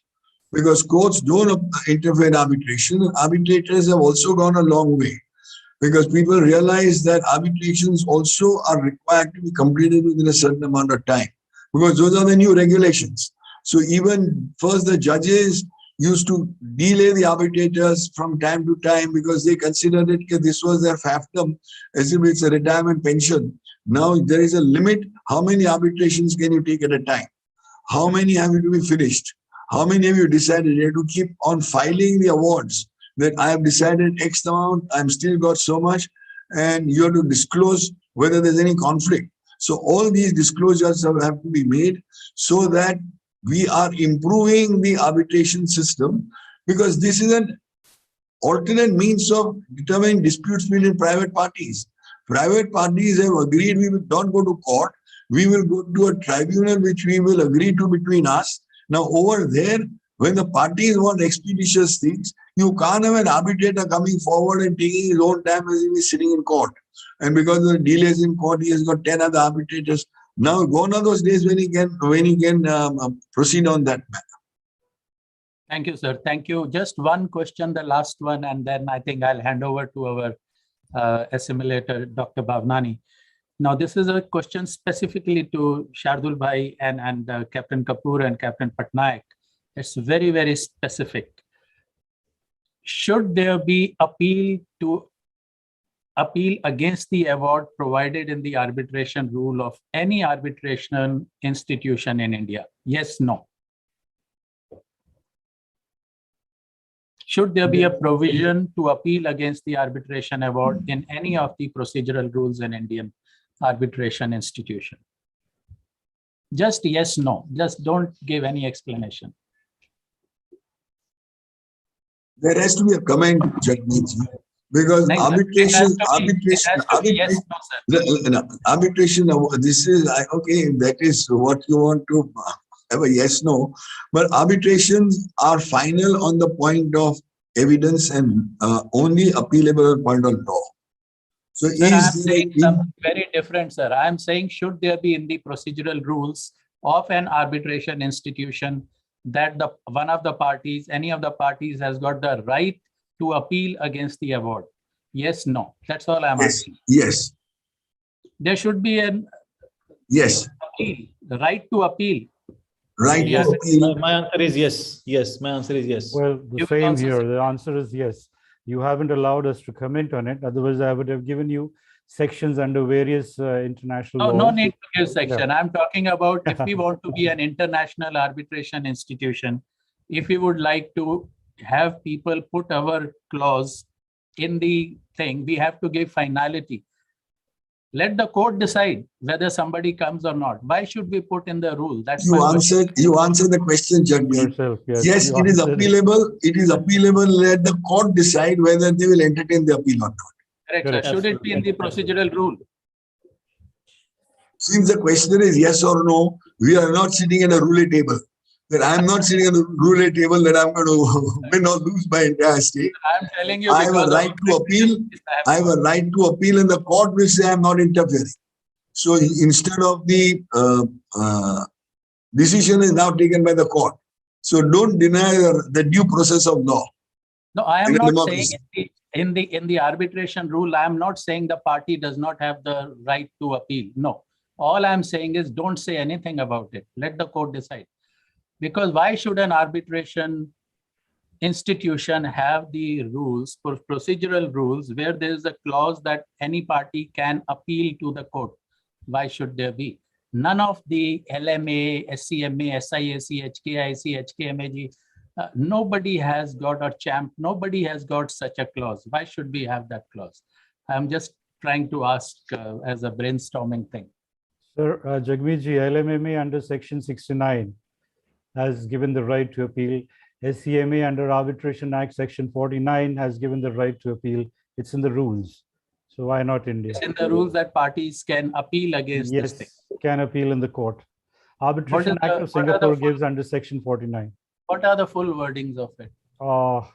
because courts don't interfere in arbitration. Arbitrators have also gone a long way, because people realize that arbitrations also are required to be completed within a certain amount of time, because those are the new regulations. So even first the judges used to delay the arbitrators from time to time because they considered it that this was their fiefdom, as if it's a retirement pension. Now there is a limit. How many arbitrations can you take at a time? How many have to be finished? How many have you decided? You have to keep on filing the awards that I have decided X amount, I'm still got so much, and you have to disclose whether there's any conflict. So all these disclosures have to be made so that we are improving the arbitration system, because this is an alternate means of determining disputes between private parties. Private parties have agreed we will not go to court. We will go to a tribunal which we will agree to between us. Now over there, when the parties want expeditious things, you can't have an arbitrator coming forward and taking his own time as he is sitting in court. And because of the delays in court, he has got 10 other arbitrators. Now gone are those days when he can proceed on that matter. Thank you, sir. Thank you. Just one question, the last one, and then I think I'll hand over to our assimilator, Dr. Bhavnani. Now, this is a question specifically to Shardul Bhai and Captain Kapoor and Captain Patnaik. It's very, very specific. Should there be appeal against the award provided in the arbitration rule of any arbitration institution in India? Yes, no. Should there be a provision to appeal against the arbitration award in any of the procedural rules in Indian arbitration institution? Just yes, no. Just don't give any explanation. There has to be a comment, Jagmeet, because arbitration, this is, okay, that is what you want to have a yes, no, but arbitrations are final on the point of evidence and only appealable at point of law. So sir, I'm saying something very different, sir. I'm saying, should there be in the procedural rules of an arbitration institution that one of the parties, any of the parties has got the right to appeal against the award? Yes, no. That's all I'm asking. Yes. There should be an appeal, the right to appeal. Right to appeal. My answer is yes. Yes, my answer is yes. Well, the same here. The answer is yes. You haven't allowed us to comment on it. Otherwise, I would have given you sections under various international laws. No need to give section. Yeah. I'm talking about if we want to be an international arbitration institution, if we would like to have people put our clause in the thing, we have to give finality. Let the court decide whether somebody comes or not. Why should we put in the rule? That's you answered the question, Jagmeet. Yes, it is appealable. It is appealable. Let the court decide whether they will entertain the appeal or not. Correct, sir. Should it be in the procedural rule? Since the question is yes or no, we are not sitting at a roulette table. That I am not sitting at a roulette table that I'm going to win or lose my entire state. I'm telling you, I have a right to appeal. I have a right to appeal, and the court will say I'm not interfering. So instead of the decision is now taken by the court. So don't deny the due process of law. No, I am not saying in the arbitration rule, I am not saying the party does not have the right to appeal. No, all I'm saying is don't say anything about it. Let the court decide. Because why should an arbitration institution have the rules, for procedural rules, where there is a clause that any party can appeal to the court? Why should there be? None of the LMA, SCMA, SIAC, HKIC, HKMAG, nobody has got a champ. Nobody has got such a clause. Why should we have that clause? I'm just trying to ask as a brainstorming thing. Sir, Jagmeet ji, LMMA under section 69 has given the right to appeal. SCMA under Arbitration Act section 49 has given the right to appeal. It's in the rules. So why not India? It's in the rules that parties can appeal against this thing. Can appeal in the court. Arbitration Act of Singapore gives under section 49. What are the full wordings of it? Oh,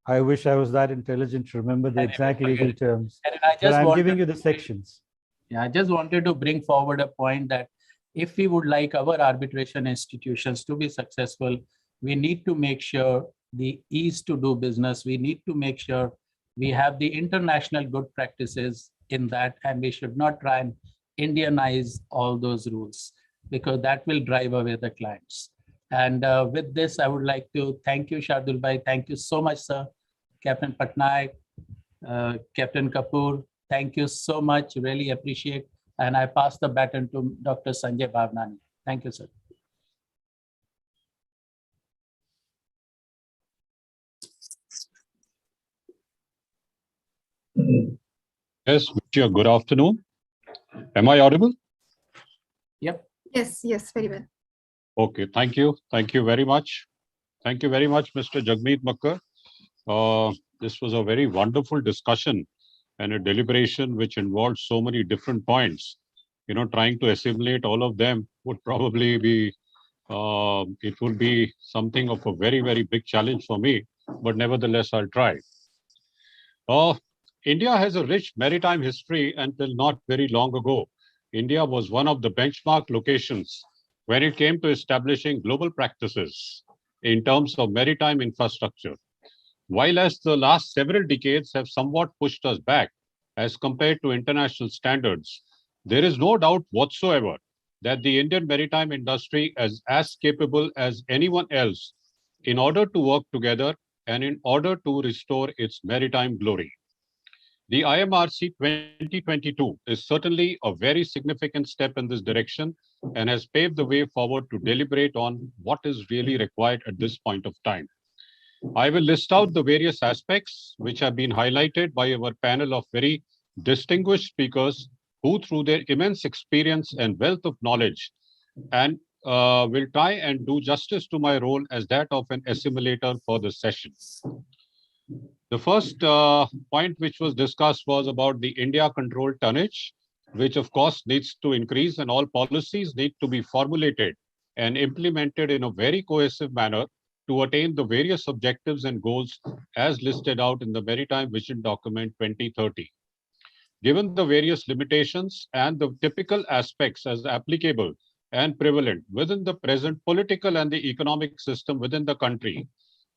I wish I was that intelligent to remember the exact legal terms. And I'm giving you the sections. Yeah, I just wanted to bring forward a point that if we would like our arbitration institutions to be successful, we need to make sure the ease to do business, we need to make sure we have the international good practices in that, and we should not try and Indianize all those rules, because that will drive away the clients. And with this, I would like to thank you, Shardul Bhai. Thank you so much, sir. Captain Patnaik, Captain Kapoor, thank you so much. Really appreciate. And I pass the baton to Dr. Sanjay Bhavnani. Thank you, sir. Yes, good afternoon. Am I audible? Yep. Yes, very well. Okay, thank you. Thank you very much. Thank you very much, Mr. Jagmeet Makkar. This was a very wonderful discussion and a deliberation which involved so many different points. You know, trying to assimilate all of them would probably be, it would be something of a very, very big challenge for me, but nevertheless, I'll try. India has a rich maritime history. Until not very long ago, India was one of the benchmark locations when it came to establishing global practices in terms of maritime infrastructure. While as the last several decades have somewhat pushed us back as compared to international standards, there is no doubt whatsoever that the Indian maritime industry is as capable as anyone else in order to work together and in order to restore its maritime glory. The IMRC 2022 is certainly a very significant step in this direction and has paved the way forward to deliberate on what is really required at this point of time. I will list out the various aspects which have been highlighted by our panel of very distinguished speakers who, through their immense experience and wealth of knowledge, and will try and do justice to my role as that of an assimilator for the session. The first point which was discussed was about the India-controlled tonnage, which of course needs to increase, and all policies need to be formulated and implemented in a very cohesive manner to attain the various objectives and goals as listed out in the Maritime Vision Document 2030. Given the various limitations and the typical aspects as applicable and prevalent within the present political and the economic system within the country,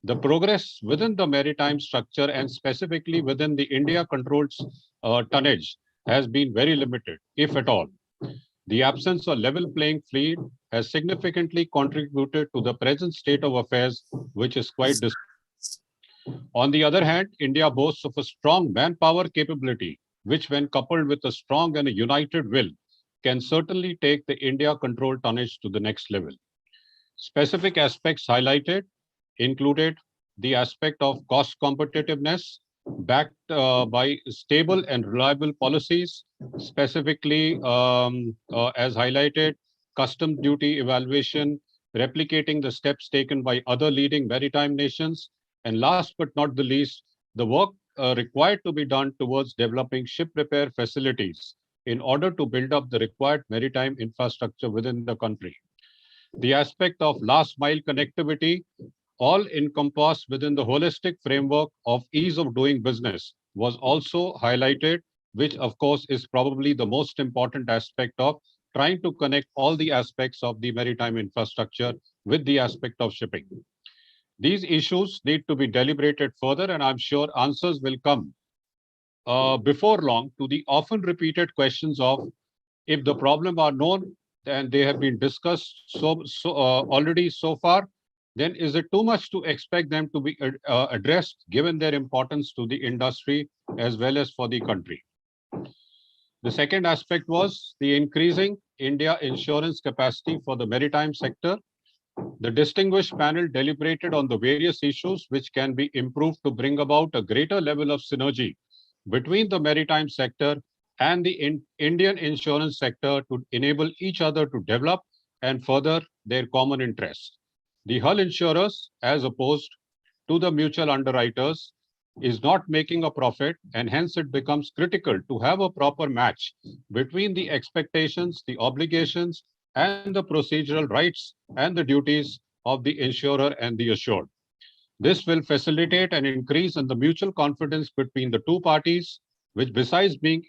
the progress within the maritime structure and specifically within the India-controlled tonnage has been very limited, if at all. The absence of level playing field has significantly contributed to the present state of affairs, which is quite On the other hand, India boasts of a strong manpower capability, which when coupled with a strong and a united will, can certainly take the India-controlled tonnage to the next level. Specific aspects highlighted included the aspect of cost competitiveness backed by stable and reliable policies, specifically as highlighted, custom duty evaluation, replicating the steps taken by other leading maritime nations, and last but not the least, the work required to be done towards developing ship repair facilities in order to build up the required maritime infrastructure within the country. The aspect of last mile connectivity, all encompassed within the holistic framework of ease of doing business, was also highlighted, which of course is probably the most important aspect of trying to connect all the aspects of the maritime infrastructure with the aspect of shipping. These issues need to be deliberated further, and I'm sure answers will come before long to the often repeated questions of if the problem are known and they have been discussed already so far, then is it too much to expect them to be addressed given their importance to the industry as well as for the country? The second aspect was the increasing India insurance capacity for the maritime sector. The distinguished panel deliberated on the various issues which can be improved to bring about a greater level of synergy between the maritime sector and the Indian insurance sector to enable each other to develop and further their common interests. The hull insurers, as opposed to the mutual underwriters, is not making a profit, and hence it becomes critical to have a proper match between the expectations, the obligations, and the procedural rights and the duties of the insurer and the assured. This will facilitate an increase in the mutual confidence between the two parties, which besides being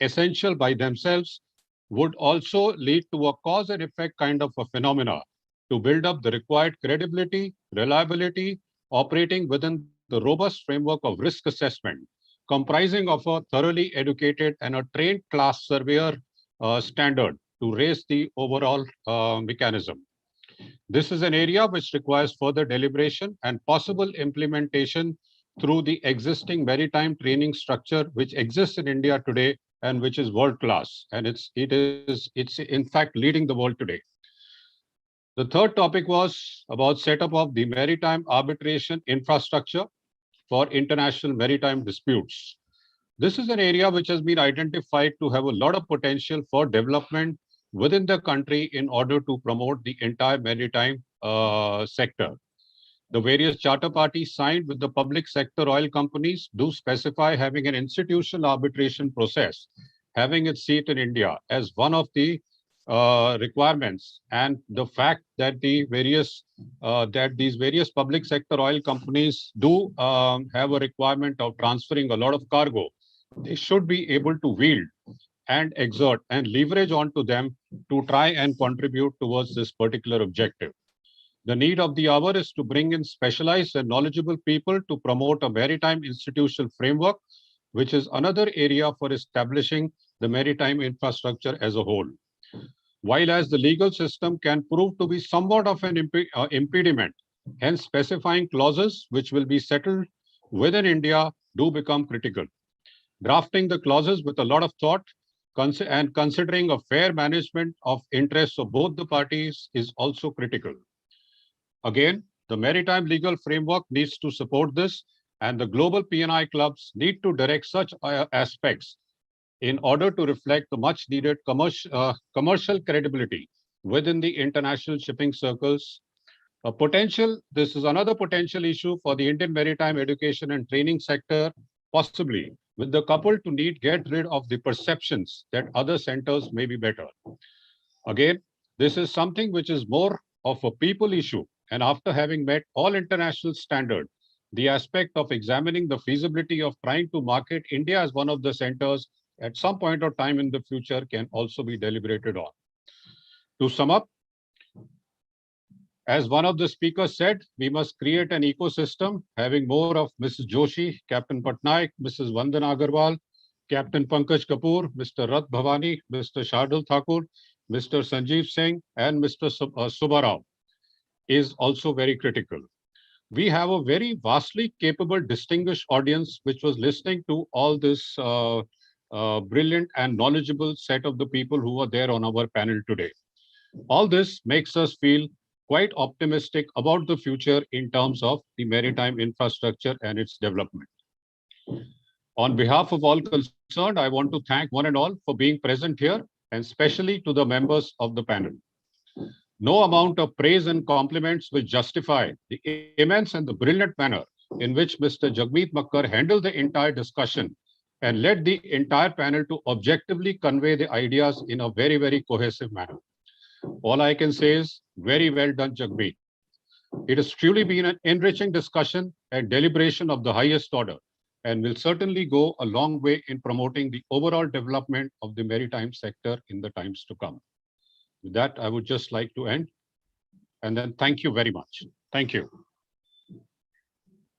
essential by themselves, would also lead to a cause and effect kind of a phenomena to build up the required credibility, reliability, operating within the robust framework of risk assessment, comprising of a thoroughly educated and a trained class surveyor standard to raise the overall mechanism. This is an area which requires further deliberation and possible implementation through the existing maritime training structure which exists in India today and which is world class, and it's in fact leading the world today. The third topic was about setup of the maritime arbitration infrastructure for international maritime disputes. This is an area which has been identified to have a lot of potential for development within the country in order to promote the entire maritime sector. The various charter parties signed with the public sector oil companies do specify having an institutional arbitration process, having its seat in India as one of the requirements, and the fact that these various public sector oil companies do have a requirement of transferring a lot of cargo, they should be able to wield and exert and leverage onto them to try and contribute towards this particular objective. The need of the hour is to bring in specialized and knowledgeable people to promote a maritime institutional framework, which is another area for establishing the maritime infrastructure as a whole. While as the legal system can prove to be somewhat of an impediment, hence specifying clauses which will be settled within India do become critical. Drafting the clauses with a lot of thought and considering a fair management of interests of both the parties is also critical. Again, the maritime legal framework needs to support this, and the global P&I clubs need to direct such aspects in order to reflect the much needed commercial credibility within the international shipping circles. This is another potential issue for the Indian maritime education and training sector, possibly with the couple to get rid of the perceptions that other centers may be better. Again, this is something which is more of a people issue, and after having met all international standards, the aspect of examining the feasibility of trying to market India as one of the centers at some point of time in the future can also be deliberated on. To sum up, as one of the speakers said, we must create an ecosystem having more of Mrs. Joshi, Captain Patnaik, Mrs. Vandana Agarwal, Captain Pankaj Kapoor, Mr. Rat Bhavani, Mr. Shardul Thakur, Mr. Sanjeev Singh, and Mr. Subbarao is also very critical. We have a very vastly capable, distinguished audience which was listening to all this brilliant and knowledgeable set of the people who are there on our panel today. All this makes us feel quite optimistic about the future in terms of the maritime infrastructure and its development. On behalf of all concerned, I want to thank one and all for being present here, and especially to the members of the panel. No amount of praise and compliments will justify the immense and the brilliant manner in which Mr. Jagmeet Makkar handled the entire discussion and led the entire panel to objectively convey the ideas in a very, very cohesive manner. All I can say is very well done, Jagmeet. It has truly been an enriching discussion and deliberation of the highest order, and will certainly go a long way in promoting the overall development of the maritime sector in the times to come. With that, I would just like to end, and then thank you very much. Thank you.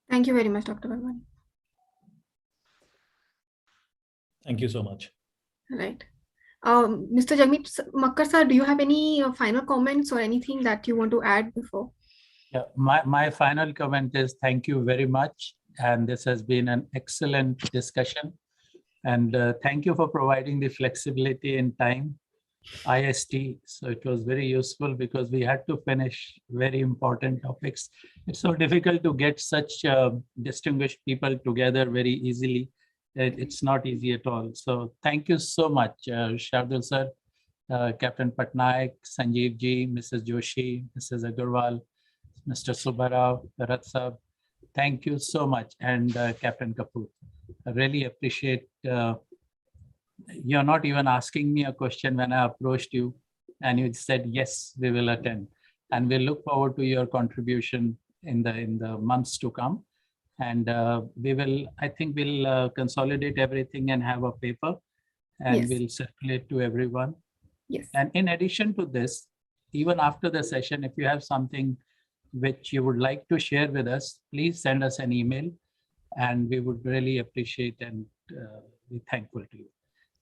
Thank you very much, Dr. Bharwani. Thank you so much. Right. Mr. Jagmeet Makkar sir, do you have any final comments or anything that you want to add before? Yeah, my final comment is thank you very much. And this has been an excellent discussion. And thank you for providing the flexibility in time, IST. So it was very useful because we had to finish very important topics. It's so difficult to get such distinguished people together very easily. It's not easy at all. So thank you so much, Shardul sir, Captain Patnaik, Sanjeev ji, Mrs. Joshi, Mrs. Agarwal, Mr. Subbarao, Bharat Sahab. Thank you so much. And Captain Kapoor, I really appreciate you're not even asking me a question when I approached you and you said, yes, we will attend. And we'll look forward to your contribution in the months to come. And I think we'll consolidate everything and have a paper, and Yes. we'll circulate to everyone. Yes. And in addition to this, even after the session, if you have something which you would like to share with us, please send us an email and we would really appreciate and be thankful to you.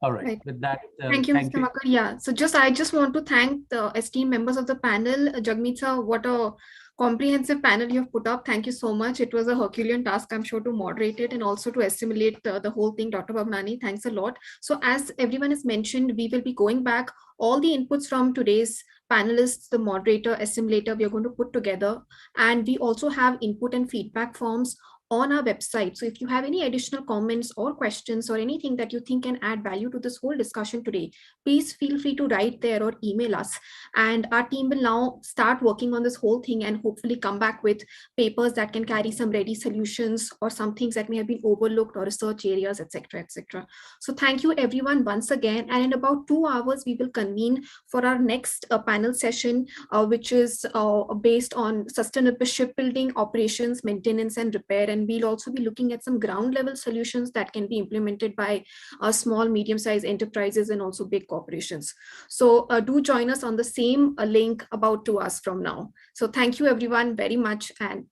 All right. With that, thank you, Mr. Makar. Yeah. So I just want to thank the esteemed members of the panel. Jagmeet sir, what a comprehensive panel you have put up. Thank you so much. It was a Herculean task, I'm sure, to moderate it and also to assimilate the whole thing. Dr. Bhavnani, thanks a lot. So as everyone has mentioned, we will be going back all the inputs from today's panelists, the moderator, assimilator, we are going to put together. And we also have input and feedback forms on our website. So if you have any additional comments or questions or anything that you think can add value to this whole discussion today, please feel free to write there or email us. And our team will now start working on this whole thing and hopefully come back with papers that can carry some ready solutions or some things that may have been overlooked or research areas, etc., etc. So thank you everyone once again. And in about 2 hours, we will convene for our next panel session, which is based on sustainable shipbuilding, operations, maintenance, and repair. And we'll also be looking at some ground level solutions that can be implemented by small, medium-sized enterprises and also big corporations. So do join us on the same link about 2 hours from now. So thank you everyone very much and